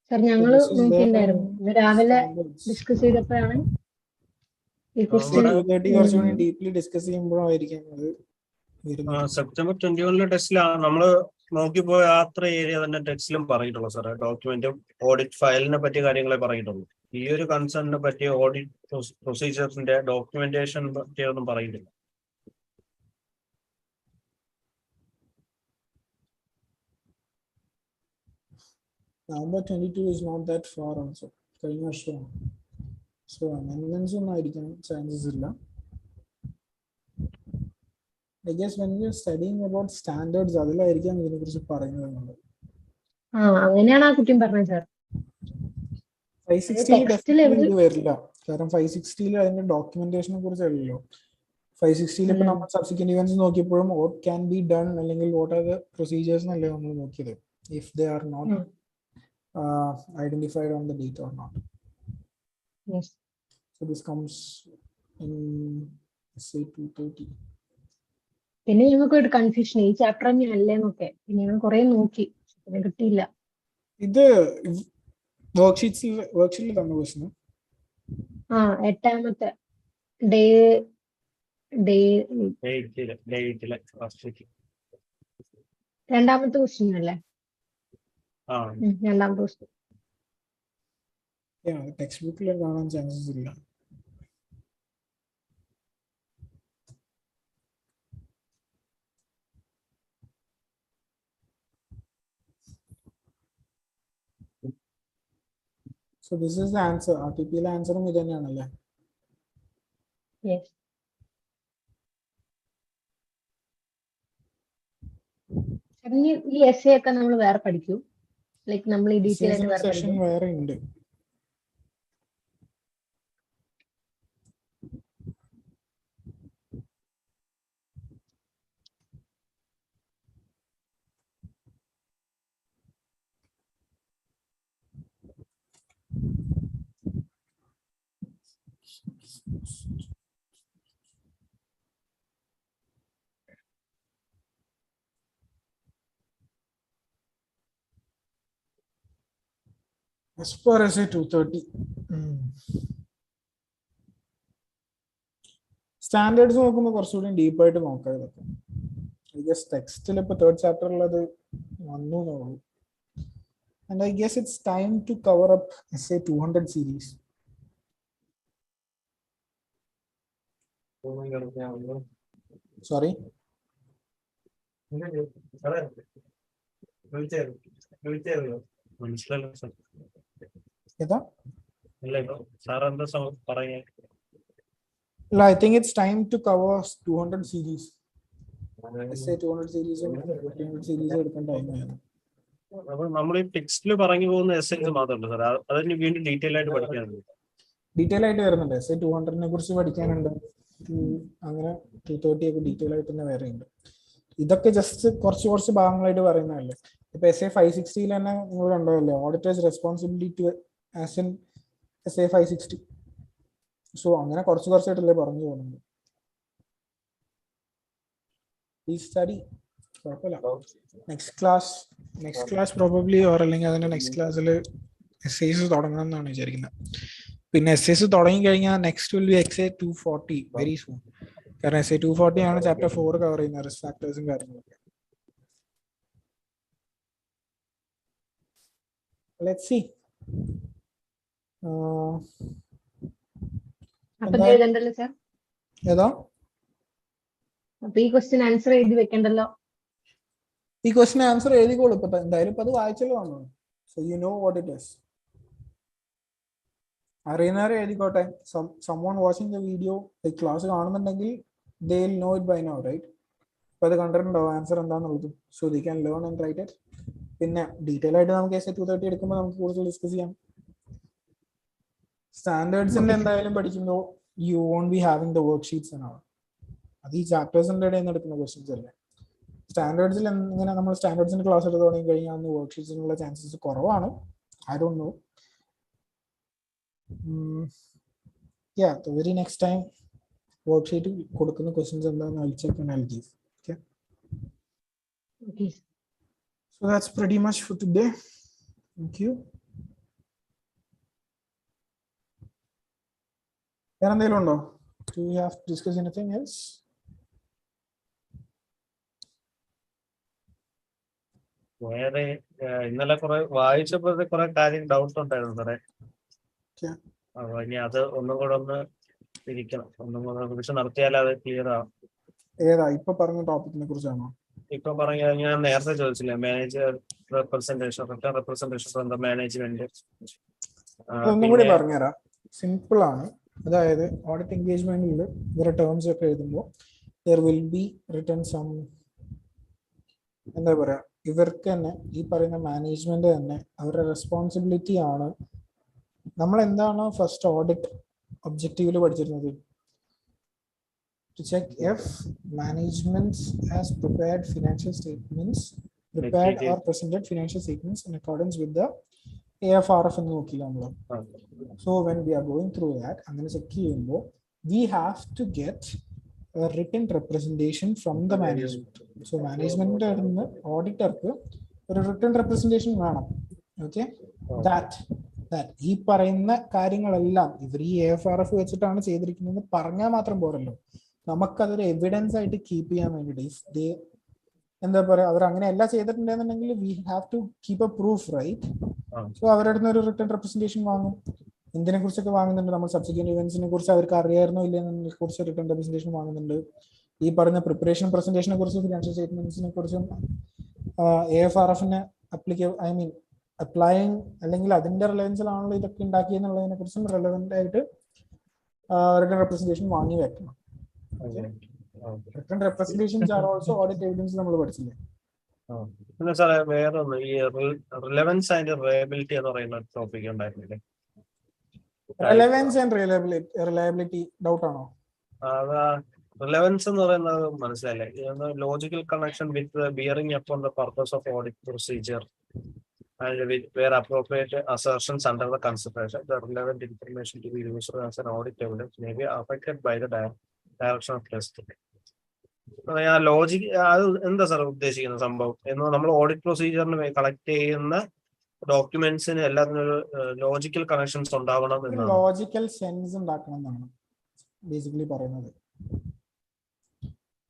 Sir ഞങ്ങള് നോക്കിയിട്ടുണ്ടായിരുന്നു. ഇന്ന് രാവിലെ discuss ചെയ്തപ്പോഴാണ് കുറച്ചുകൂടി ഡീപ്ലി ഡിസ്കസ് ചെയ്യുമ്പോഴായിരിക്കും അത്. സെപ്റ്റംബർ 21 ടെസ്റ്റിലാണ് നമ്മള് നോക്കിപ്പോയ അത്ര ഏരിയ തന്നെ ടെക്സ്റ്റിലും പറഞ്ഞിട്ടുള്ളൂ സാറേ. ഡോക്യുമെന്റും ഓഡിറ്റ് ഫയലിനെ പറ്റിയ കാര്യങ്ങളെ പറഞ്ഞിട്ടുള്ളൂ. ഈ ഒരു കൺസേണിനെ പറ്റിയ ഓഡിറ്റ് പ്രൊസീജിയർസിന്റെ ഡോക്യുമെന്റേഷൻ പറ്റിയൊന്നും പറയുന്നില്ല. November 22 is not that far also. കഴിഞ്ഞ വർഷമാണ്. So amendments ഒന്നും ആയിരിക്കാൻ ചാൻസസ് ഇല്ല. I guess when you're studying about standards അതിലായിരിക്കാം ഇതിനെ കുറിച്ച് പറയുന്നത് എന്നുള്ളത്. അങ്ങനെയാണ് ആ കുട്ടിയും പറഞ്ഞത് സാർ. 560 ഇത് വരില്ല. കാരണം 560 അതിന്റെ ഡോക്യുമെന്റേഷനെ കുറിച്ചല്ലോ. 560 ഇപ്പൊ നമ്മൾ സബ്സിക്വന്റ് ഇവന്റ്സ് നോക്കിയപ്പോഴും വാട്ട് ക്യാൻ ബി ഡൺ അല്ലെങ്കിൽ വാട്ട് ആർ ദ പ്രൊസീജിയേഴ്സ് എന്നല്ലേ നമ്മൾ നോക്കിയത്, if they are not identified on the date or not. Yes. So this comes in essay 230. പിന്നെ ഞങ്ങൾക്ക് ഒരു കൺഫ്യൂഷൻ, ഈ ചാപ്റ്റർ തന്നെ അല്ലേന്നൊക്കെ. പിന്നെ ഞങ്ങൾ കുറെ നോക്കി, പിന്നെ കിട്ടിയില്ല. ഇത് വർക്ക്ഷീറ്റിൽ തന്ന ക്വസ്റ്റ്യൻ. ആ 8ാമത്തെ ഡേ രണ്ടാമത്തെ ക്വസ്റ്റ്യൻ അല്ലേ? രണ്ടാമത്തെ ക്വസ്റ്റ്യൻ. ടെക്സ്റ്റ് ബുക്കിൽ കാണാൻ ചാൻസസ് ഇല്ല. So this is the answer. RTPയിലെ ആൻസറും ഇത് തന്നെയാണല്ലേ? Yes. ഈ എസ് ഒക്കെ നമ്മൾ വേറെ പഠിക്കൂ, ലൈക്ക് നമ്മൾ ഈ ഡീറ്റെയിൽ ആയിട്ട് വേറെ സെഷൻ പഠിക്കും. വേറെ ഉണ്ട്. As per essay 230, സ്റ്റാൻഡേർഡ്സ് നോക്കുമ്പോൾ കുറച്ചുകൂടി ഡീപ്പായിട്ട് നോക്കാം ഇതൊക്കെ. ഐ ഗസ് ടെക്സ്റ്റിൽ ഇപ്പോൾ 3rd ചാപ്റ്ററിലത് വന്നു എന്നുള്ളൂ. And I guess it's time to cover up essay 200 series. Sorry? ഏതാ? I think it's time to cover 200 series. Essay 200 series and 200 series എടുക്കേണ്ട ടൈമാണ്. അപ്പോൾ നമ്മൾ ഈ ടെക്സ്റ്റിൽ പറഞ്ഞു പോകുന്ന എസ്സെൻസ് മാത്രമല്ല സാർ, അതിന് വീണ്ടും ഡീറ്റെയിൽ ആയിട്ട് പഠിക്കാനുണ്ട്. ഡീറ്റെയിൽ ആയിട്ട് വരുന്നുണ്ട്. essay 200നെ കുറിച്ച് പഠിക്കാനുണ്ട്. അങ്ങനെ 230 ഒക്കെ ഡീറ്റെയിൽ ആയിട്ട് തന്നെ വേറെ ഉണ്ട്. ഇതൊക്കെ ജസ്റ്റ് കുറച്ച് ഭാഗങ്ങളായിട്ട് പറയുന്നതല്ലേ. ഇപ്പൊ essay 560 തന്നെ നിങ്ങൾ കണ്ടതല്ലേ, auditors responsibility as in essay 560. So അങ്ങനെ കുറച്ചായിട്ടല്ലേ പറഞ്ഞു പോകുന്നുണ്ട്. ഈ സ്റ്റഡി കുഴപ്പമില്ല. നെക്സ്റ്റ് ക്ലാസ് പ്രോബബ്ലി ഓർ അല്ലെങ്കിൽ അതിന്റെ നെക്സ്റ്റ് ക്ലാസ്സിൽ എസ്സേസ് തുടങ്ങണം എന്നാണ് വിചാരിക്കുന്നത്. പിന്നെ എസ്സേസ് തുടങ്ങി കഴിഞ്ഞാൽ next will be essay 240 very soon. കാരണം essay 240 ആണ് ചാപ്റ്റർ 4 കവർ ചെയ്യുന്നത്, റിസ്ക് ഫാക്ടേഴ്സും കാര്യങ്ങളൊക്കെ. Let's see. എഴുതണ്ടല്ലോ സാർ? ഏതാ? അപ്പൊ ഈ ക്വസ്റ്റ്യൻ ആൻസർ എഴുതി വെക്കണ്ടല്ലോ? ഈ ക്വസ്റ്റ്യൻ ആൻസർ എഴുതിക്കോളൂ. ഇപ്പൊ എന്തായാലും ഇപ്പൊ അത് വായിച്ചല്ലോ വന്നു. So you know what it is. അറിയുന്നവരെ എഴുതിക്കോട്ടെ. someone watching the video, class കാണുന്നുണ്ടെങ്കിൽ they will know it by now, right? അപ്പൊ അത് കണ്ടിട്ടുണ്ടാവും ആൻസർ എന്താണെന്നുള്ളത്. So they can learn and write it. പിന്നെ ഡീറ്റെയിൽ ആയിട്ട് നമുക്ക് essay 230 എടുക്കുമ്പോൾ നമുക്ക് കൂടുതൽ ഡിസ്കസ് ചെയ്യാം. സ്റ്റാൻഡേർഡ്സിന്റെ എന്തായാലും പഠിക്കുമ്പോൾ you won't be having the worksheets എന്നാണ്. അത് ഈ ചാപ്റ്റേഴ്സിന്റെ ഇടയിൽ നിന്ന് എടുക്കുന്ന ക്വസ്റ്റ്യൻസ് അല്ലേ. സ്റ്റാൻഡേർഡ്സിൽ ഇങ്ങനെ നമ്മൾ സ്റ്റാൻഡേർഡ്സിന്റെ ക്ലാസ് എടുത്ത് തുടങ്ങി കഴിഞ്ഞാൽ അന്ന് വർക്ക് ഷീറ്റ്സിനുള്ള ചാൻസസ് കുറവാണ്. I don't know. The very next time work sheet കൊടുക്കുന്ന ക്വസ്റ്റ്യൻസ് എന്താണെന്ന് അയച്ചേക്കാൻ നൽകി. Okay. So that's pretty much for today. Thank you. വേറെ എന്തെങ്കിലും ഉണ്ടോ? Do we have to discuss anything else? വേറെ ഇന്നലെ കുറെ വായിച്ചപ്പോഴത്തെ കുറെ കാര്യം ഡൗട്ട് ഉണ്ടായിരുന്നു സാറേ. അപ്പൊ ഇനി അത് ഒന്നും കൂടെ ഒന്ന് തിരിക്കണം, ഒന്നും കൂടെ കുറിച്ച് നടത്തിയാൽ അത് ക്ലിയർ ആവും. ഏതാ ഇപ്പൊ പറഞ്ഞ ടോപ്പിക്കിനെ കുറിച്ചാണോ? ഇപ്പൊ പറഞ്ഞ ഞാൻ നേരത്തെ ചോദിച്ചില്ലേ, manager representation, return representation from the management. ഒന്നും കൂടി പറഞ്ഞുതരാം. സിമ്പിൾ ആണ്. അതായത് ഓഡിറ്റ് എൻഗേജ്മെന്റിൽ ഇവരുടെ ടേംസ് ഒക്കെ എഴുതുമ്പോൾ there will be written some, എന്താ പറയാ, ഇവർക്ക് തന്നെ ഈ പറയുന്ന മാനേജ്മെന്റ് തന്നെ അവരുടെ റെസ്പോൺസിബിലിറ്റി ആണ്. നമ്മൾ എന്താണോ ഫസ്റ്റ് ഓഡിറ്റ് ഒബ്ജക്റ്റീവില് പഠിച്ചിരുന്നത്? To check if management has prepared or presented financial statements in accordance with the AFRF എന്ന് നോക്കില്ല നമ്മള്. So when we are going through that, അങ്ങനെ ചെക്ക് ചെയ്യുമ്പോൾ we have to get a written representation from the management. So മാനേജ്മെന്റിന്റെ അടുത്ത് ഓഡിറ്റർക്ക് ഒരു written representation വേണം. Okay, that ഈ പറയുന്ന കാര്യങ്ങളെല്ലാം ഇവർ ഈ AFRF വെച്ചിട്ടാണ് ചെയ്തിരിക്കുന്നത് പറഞ്ഞാൽ മാത്രം പോരല്ലോ, നമുക്കതൊരു എവിഡൻസ് ആയിട്ട് കീപ്പ് ചെയ്യാൻ വേണ്ടിയിട്ട് എന്താ പറയാ, അവർ അങ്ങനെ എല്ലാം ചെയ്തിട്ടുണ്ടെന്നുണ്ടെങ്കിൽ we have to keep a proof, right? So അവരുടെ അടുത്ത് ഒരു റിട്ടേൺ റെപ്രസെന്റേഷൻ വാങ്ങും. എന്തിനെ കുറിച്ചൊക്കെ വാങ്ങുന്നുണ്ട്, നമ്മൾ സബ്സിക്വന്റ് ഇവന്റ്സിനെ കുറിച്ച് അവർക്ക് അറിയായിരുന്നോ ഇല്ലെന്നതിനെ കുറിച്ച് റിട്ടേൺ റെപ്രസെന്റേഷൻ വാങ്ങുന്നുണ്ട്. ഈ പറഞ്ഞ പ്രിപ്പറേഷൻ പ്രസന്റേഷനെ കുറിച്ച്, ഫിനാൻഷ്യൽ സ്റ്റേറ്റ്മെന്റ്സിനെ കുറിച്ചും AFRFനെ അപ്ലൈയിങ് അല്ലെങ്കിൽ അതിന്റെ റിലവൻസിലാണല്ലോ ഇതൊക്കെ ഉണ്ടാക്കിയെന്നുള്ളതിനെ കുറിച്ചും റെലവെന്റ് ആയിട്ട് റിട്ടേൺ റെപ്രസെന്റേഷൻ വാങ്ങി വെക്കണം. Written representations are also audit evidence നമ്മൾ പഠിച്ചില്ലേ? പിന്നെ സാറേ വേറെ ഒന്ന്, ഈ റിലവൻസ് ആൻഡ് റിലയബിലിറ്റി എന്ന് പറയുന്ന ടോപ്പിക് ഉണ്ടായിരുന്നില്ലേ? റെലവൻസ് ആൻഡ് റിലയബിലിറ്റി ഡൗട്ട് ആണോ? റിലവൻസ് എന്ന് പറയുന്നത് മനസ്സിലായില്ലേ? Logical connection with bearing upon the purpose of audit procedure and with where appropriate assertions under the consideration, the relevant information to be used as an audit evidence may be affected by the direction of testing. Logic അത് എന്താ sir ഉദ്ദേശിക്കുന്ന സംഭവം എന്ന്? നമ്മൾ audit പ്രൊസീജിയറിന് collect ചെയ്യുന്ന ഡോക്യുമെന്റ്സിന് എല്ലാത്തിനും ഒരു logical connections ഉണ്ടാവണം എന്നാണ്. ലോജിക്കൽ സെൻസ് ഉണ്ടാക്കണം എന്നാണ് ബേസിക്കലി പറയുന്നത്.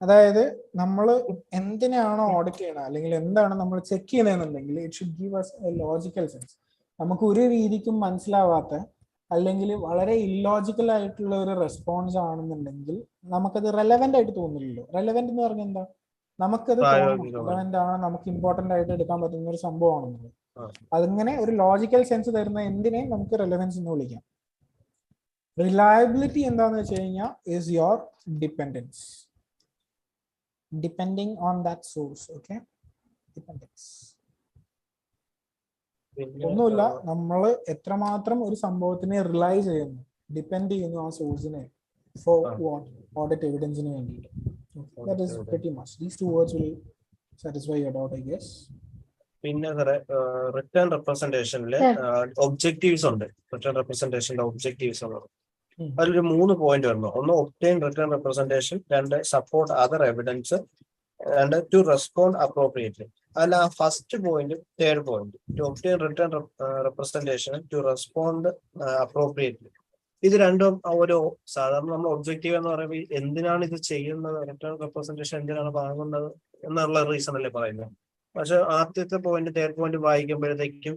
അതായത് നമ്മൾ എന്തിനാണോ ഓഡിറ്റ് ചെയ്യണത് അല്ലെങ്കിൽ എന്താണ് നമ്മൾ ചെക്ക് ചെയ്യുന്നതെന്നുണ്ടെങ്കിൽ it should give us a logical sense. നമുക്ക് ഒരു രീതിക്കും മനസ്സിലാവാത്ത അല്ലെങ്കിൽ വളരെ ഇല്ലോജിക്കൽ ആയിട്ടുള്ള ഒരു റെസ്പോൺസ് ആണെന്നുണ്ടെങ്കിൽ നമുക്കത് റെലവെന്റ് ആയിട്ട് തോന്നില്ലല്ലോ. റെലവെന്റ് എന്ന് പറഞ്ഞാൽ എന്താ, നമുക്കത് റെലവെന്റ് ആണ്, നമുക്ക് ഇമ്പോർട്ടന്റ് ആയിട്ട് എടുക്കാൻ പറ്റുന്ന ഒരു സംഭവമാണെന്നുള്ളത്. അതിങ്ങനെ ഒരു ലോജിക്കൽ സെൻസ് തരുന്ന എന്തിനേയും നമുക്ക് റെലവൻസ് എന്ന് വിളിക്കാം. റിലയബിലിറ്റി എന്താന്ന് വെച്ച് കഴിഞ്ഞാൽ is your dependence, depending on that source. Okay, dependence. ഒന്നുമില്ല, നമ്മൾ എത്രമാത്രം ഒരു സംഭവത്തിനെ റിലൈ ചെയ്യുന്നു, ഡിപ്പെൻഡ് ചെയ്യുന്നു ആ സോഴ്സിനെ ഫോർ വാട്ട് ഓഡിറ്റ് എവിഡൻസിന് വേണ്ടിയിട്ട്. That is pretty much. These two words will satisfy your doubt, I guess. പിന്നെ റിട്ടേൺ റെപ്രസെന്റേഷനില് ഒബ്ജക്റ്റീവ്സ് ഉണ്ട്. റിട്ടേൺ റെപ്രസെന്റേഷന്റെ ഒബ്ജക്റ്റീവ്സ് ഉള്ളത് അതിലൊരു 3 പോയിന്റ് വരുന്നു. ഒന്ന് obtain written representation, 2 support other evidence, 2 to respond appropriately. അതിൽ ആ first point, third point, to obtain written representation, to respond appropriately, ഇത് രണ്ടും ഒരു സാധാരണ നമ്മൾ ഒബ്ജക്റ്റീവ് എന്ന് പറയുമ്പോൾ എന്തിനാണ് ഇത് ചെയ്യുന്നത്, റിട്ടേൺ റെപ്രസെന്റേഷൻ എന്തിനാണ് വാങ്ങുന്നത് എന്നുള്ള റീസൺ അല്ലേ പറയുന്നത്. പക്ഷെ ആദ്യത്തെ പോയിന്റ്, തേർഡ് പോയിന്റ് വായിക്കുമ്പോഴത്തേക്കും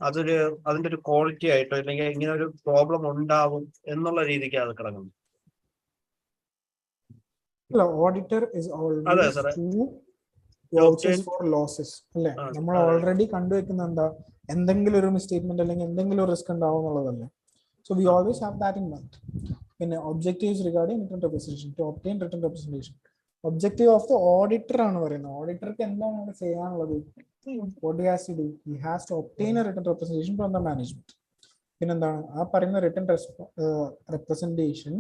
അതിന്റെ ഒരു ക്വാളിറ്റി ആയിട്ടോ അല്ലെങ്കിൽ ഇങ്ങനെ ഒരു പ്രോബ്ലം ഉണ്ടാവും എന്നുള്ള രീതിക്ക് അത് കിടക്കുന്നു. Auditor is always to vouches for losses അല്ലേ? നമ്മൾ ഓൾറെഡി കണ്ടുവെക്കുന്ന എന്താ, എന്തെങ്കിലും ഒരു മിസ്റ്റേക്മെന്റ് അല്ലെങ്കിൽ എന്തെങ്കിലും റിസ്ക് ഉണ്ടാവും എന്നുള്ളതല്ലേ. So we always have that in mind. പിന്നെ objectives regarding return representation, to obtain return representation. Objective of the auditor ആണ് പറയുന്നത്. ഓഡിറ്റർക്ക് എന്താണ് ചെയ്യാനുള്ളത്? What he has to do? He has to obtain a written representation from the management. പിന്നെന്താണ് ആ പറയുന്ന written representation,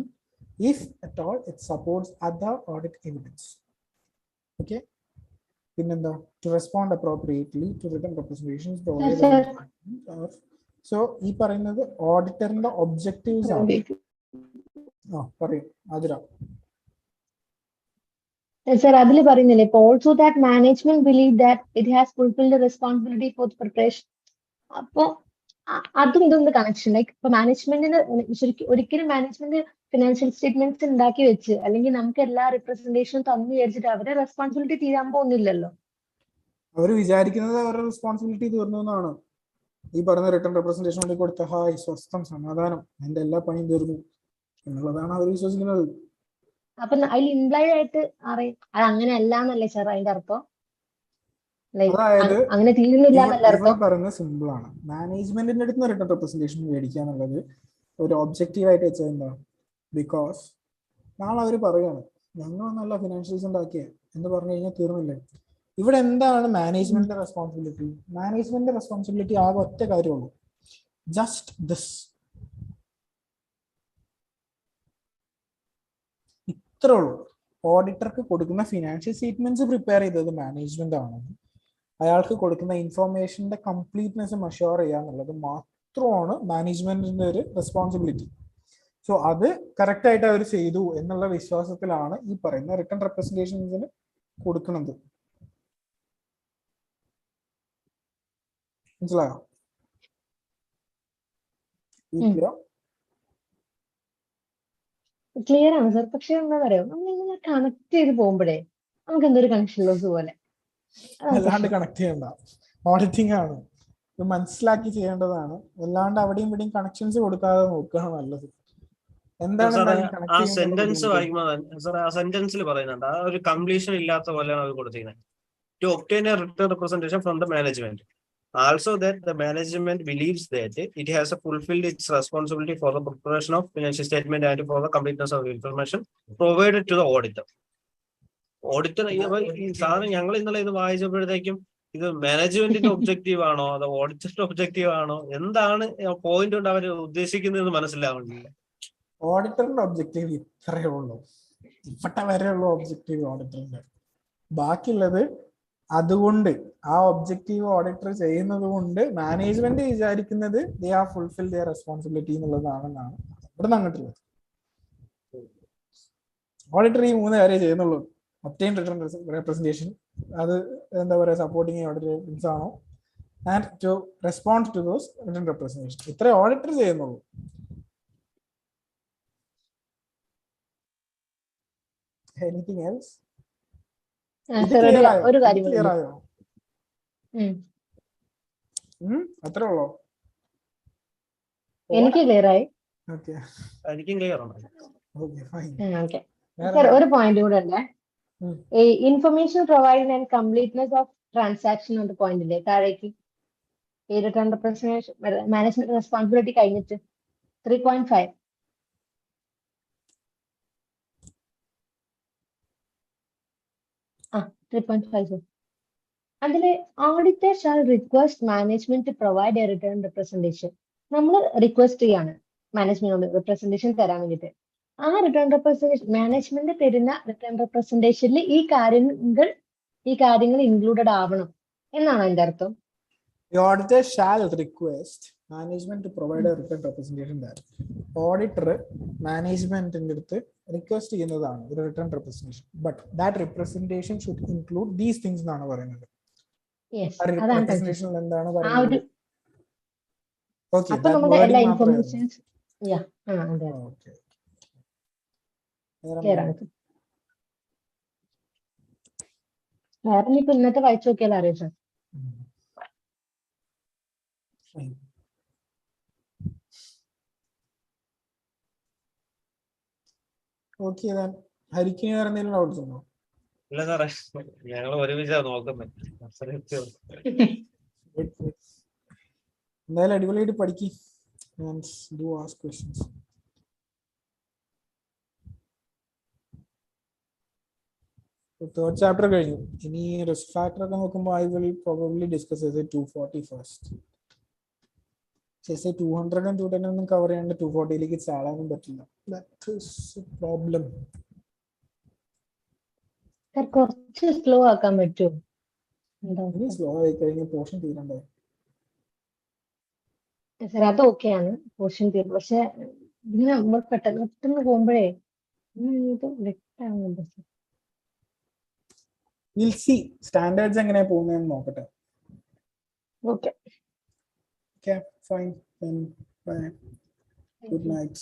if at all it supports other audit evidence. Okay. പിന്നെന്താ, to respond appropriately to written representations provided. So ഈ പറയുന്നത് ഓഡിറ്ററിന്റെ objectives ആണ്. പറയൂ Athira. Sir, അതില് പറയുന്നില്ലേ, also that management believe that it has fulfilled the responsibility for the preparation. അപ്പൊ അതും ഇതൊന്ന് കണക്ഷൻ, ലൈക്ക് ഇപ്പൊ മാനേജ്മെന്റിന് ശരിക്കും ഒരിക്കലും മാനേജ്മെന്റ് ഫിനാൻഷ്യൽ സ്റ്റേറ്റ്മെന്റ്സ് ഉണ്ടാക്കി വെച്ച് അല്ലെങ്കിൽ നമുക്ക് എല്ലാ റിപ്രസെന്റേഷനും തന്നു വിചാരിച്ചിട്ട് അവരുടെ റെസ്പോൺസിബിലിറ്റി തീരാൻ പോകുന്നില്ലല്ലോ. അവർ വിചാരിക്കുന്നത് അവരുടെ റെസ്പോൺസിബിലിറ്റി തീർന്നു എന്നാണ്. ഈ പറഞ്ഞ റിട്ടേൺ റെപ്രസെന്റേഷൻ കൊണ്ട് കൊടുത്ത ഹായ് സ്വസ്ഥം സമാധാനം എന്റെ എല്ലാ പണിയും തീർന്നു എന്നുള്ളതാണ് അവർ വിശ്വസിക്കുന്നത്. അപ്പൊ അതിൽ ഇംപ്ലൈഡ് ആയിട്ട് അറിയാം അത് അങ്ങനെ അല്ലാന്നല്ലേ സാർ അതിന്റെ അർത്ഥം? അതായത് അങ്ങനെ തീരുന്നില്ല ഇവിടെ പറയുന്നത് സിമ്പിൾ ആണ്. മാനേജ്മെന്റിന്റെ അടുത്ത് റിട്ടേൺ റെപ്രസെന്റേഷൻ മേടിക്കുക എന്നുള്ളത് ഒരു ഒബ്ജക്റ്റീവ് ആയിട്ട് വെച്ചാൽ എന്താ, ബിക്കോസ് നാളെ അവർ പറയാണ് ഞങ്ങളൊന്നല്ല ഫിനാൻഷ്യൽസ് ഉണ്ടാക്കിയ എന്ന് പറഞ്ഞു കഴിഞ്ഞാൽ തീർന്നില്ലേ. ഇവിടെ എന്താണ് മാനേജ്മെന്റിന്റെ റെസ്പോൺസിബിലിറ്റി? മാനേജ്മെന്റിന്റെ റെസ്പോൺസിബിലിറ്റി ആകെ ഒറ്റ കാര്യമുള്ളൂ, ജസ്റ്റ് ദിസ്. ഇത്രേ ഉള്ളൂ. ഓഡിറ്റർക്ക് കൊടുക്കുന്ന ഫിനാൻഷ്യൽ സ്റ്റേറ്റ്മെന്റ്സ് പ്രിപ്പയർ ചെയ്തത് മാനേജ്മെന്റ് ആണ്. അയാൾക്ക് കൊടുക്കുന്ന ഇൻഫോർമേഷന്റെ കംപ്ലീറ്റ്നെസ് അഷ്യൂർ ചെയ്യുക എന്നുള്ളത് മാത്രമാണ് മാനേജ്മെന്റിന്റെ ഒരു റെസ്പോൺസിബിലിറ്റി. സോ അത് കറക്റ്റ് ആയിട്ട് അവർ ചെയ്തു എന്നുള്ള വിശ്വാസത്തിലാണ് ഈ പറയുന്ന റിട്ടേൺ റെപ്രസെന്റേഷൻസിന് കൊടുക്കുന്നത്. മനസ്സിലായോ? ക്ലിയർ ആണ് സർ. പക്ഷെ എന്താ പറയാ, നമ്മളിങ്ങനെ കണക്ട് ചെയ്ത് പോകുമ്പോഴേ നമുക്ക് എന്തൊരു കണക്ഷൻ ലോസ് പോലെ. അല്ലാണ്ട് കണക്ട് ചെയ്യണ്ട, ഓഡിറ്റിംഗ് ആണ്, ഇത് മനസ്സിലാക്കി ചെയ്യേണ്ടതാണ്. അല്ലാണ്ട് അവിടെയും ഇവിടെയും കണക്ഷൻസ് കൊടുക്കാതെ നോക്കുകയാണ് നല്ലത്. എന്താണ് ആ സെന്റൻസ് വായിക്കുമ്പോൾ സാർ ആ സെന്റൻസിൽ പറയുന്നുണ്ട് ആ ഒരു കംപ്ലീഷൻ ഇല്ലാത്ത പോലെയാണ് അത് കൊടുത്തിരിക്കുന്നത്. To obtain a written representation from the management. Also that the management believes that it has fulfilled its responsibility for the preparation of financial statement and for the completeness of information provided to the auditor. Auditor ഈ സാധനം ഞങ്ങൾ ഇന്നലെ ഇത് വായിച്ചപ്പോഴത്തേക്കും ഇത് മാനേജ്മെന്റിന്റെ objective ആണോ അതോ ഓഡിറ്ററിന്റെ objective ആണോ, എന്താണ് പോയിന്റ് കൊണ്ട് അവർ ഉദ്ദേശിക്കുന്നത് മനസ്സിലാവുന്നില്ല. ഓഡിറ്ററിന്റെ ഒബ്ജക്റ്റീവ് ഇത്രയേ ഉള്ളൂ, ഇപ്പട്ടെ വരെയുള്ള ഒബ്ജക്റ്റീവ് ഓഡിറ്ററിന്റെ. ബാക്കിയുള്ളത് അതുകൊണ്ട് ആ ഒബ്ജക്റ്റീവ് ഓഡിറ്റർ ചെയ്യുന്നത് കൊണ്ട് മാനേജ്മെന്റ് വിചാരിക്കുന്നത് they are fulfil their responsibility എന്നുള്ളതാണെന്നാണ് ഇവിടെ അങ്ങോട്ടുള്ളത്. ഓഡിറ്റർ ഈ 3 കാര്യം ചെയ്യുന്നുള്ളൂ. ഒബ്റ്റെയിൻ റിട്ടേൺ റെപ്രസെന്റേഷൻ, അത് എന്താ പറയുക സപ്പോർട്ടിങ് ഓഡിറ്റർ ആണോ, and to respond to those written representation. ഇത്രേ ഓഡിറ്റർ ചെയ്യുന്നുള്ളൂ. Anything else? ഒരു കാര്യം ക്ലിയർ ആയോ? അത്രേ ഉള്ളോ? എനിക്ക് ക്ലിയർ ആയി. എനിക്കും ക്ലിയർ ആണ്. സർ ഒരു പോയിന്റ് കൂടെ ഉണ്ട്. Information provide and completeness of transaction എന്ന പോയിന്റ് ഇല്ലേ താഴേക്ക്, ഈ റിട്ടേൺ റെപ്രസെന്റേഷൻ മാനേജ്മെന്റ് റെസ്പോൺസിബിലിറ്റി കഴിഞ്ഞിട്ട് 3.5. ആ 3.5 അതില് auditor shall request management to provide a written representation. നമ്മൾ റിക്വസ്റ്റ് ചെയ്യാണ് മാനേജ്മെന്റിനോട് റെപ്രസെന്റേഷൻ തരാൻ വേണ്ടിയിട്ട്. ആ റിട്ടേൺ റെപ്രസെന്റേഷൻ മാനേജ്മെന്റ് തരുന്ന റിട്ടേൺ റെപ്രസെന്റേഷനിൽ ഈ കാര്യങ്ങൾ ഇൻക്ലൂഡഡ് ആവണം എന്നാണ് അതിന്റെ അർത്ഥം. The auditor shall request management to provide a written representation that auditor മാനേജ്മെന്റിന്റെ അടുത്ത് റിക്വസ്റ്റ് ചെയ്യുന്നതാണ് ഒരു return representation. But that representation should include these things എന്നാണ് പറയുന്നത്. റെപ്രസെന്റേഷനിൽ എന്താണ് പറയുന്നത്? അപ്പൊ നമ്മുടെ എല്ലാ ഇൻഫർമേഷൻസ് വേറെ ഇനിയിപ്പോ ഇന്നത്തെ വായിച്ചു നോക്കിയാൽ അറിയാം സാർ. ഓക്കെ, ഹരിക്കിന് വേറെ എന്തെങ്കിലും ഡൗട്ട്സ് ഉണ്ടോ? ഇല്ല സാറേ, ഞങ്ങൾ ഒരുമിച്ചാണ് നോക്കുന്നത്. എന്തായാലും അടിപൊളിയായിട്ട് പഠിക്കും. Do ask questions. Third chapter കഴിഞ്ഞു. ഇനി റിസ്ക് ഫാക്ടർ ഒക്കെ നോക്കുമ്പോൾ I will probably discuss 240 first. 200 and 210 ഒന്നും കവർ ചെയ്യാണ്ട് 240ലേക്ക് ചാടാനും പറ്റില്ല. That is A problem. കുറച്ച് സ്ലോ ആക്കാൻ പറ്റുമോ? സ്ലോ ആയി കഴിഞ്ഞാൽ പോർഷൻ തീരണ്ടേ? സാർ അത് ഓക്കെയാണ്, പോർഷൻ തീരും. പക്ഷെ ഇങ്ങനെ നമ്മൾ പെട്ടെന്ന് പോകുമ്പോഴേ വ്യക്തമാകുന്നുണ്ട് സാർ. വിൽ സി സ്റ്റാൻഡേർഡ്സ് എങ്ങനെയാ പോകുന്നതെന്ന് നോക്കട്ടെ. Okay. Okay, fine. Then bye. Good night.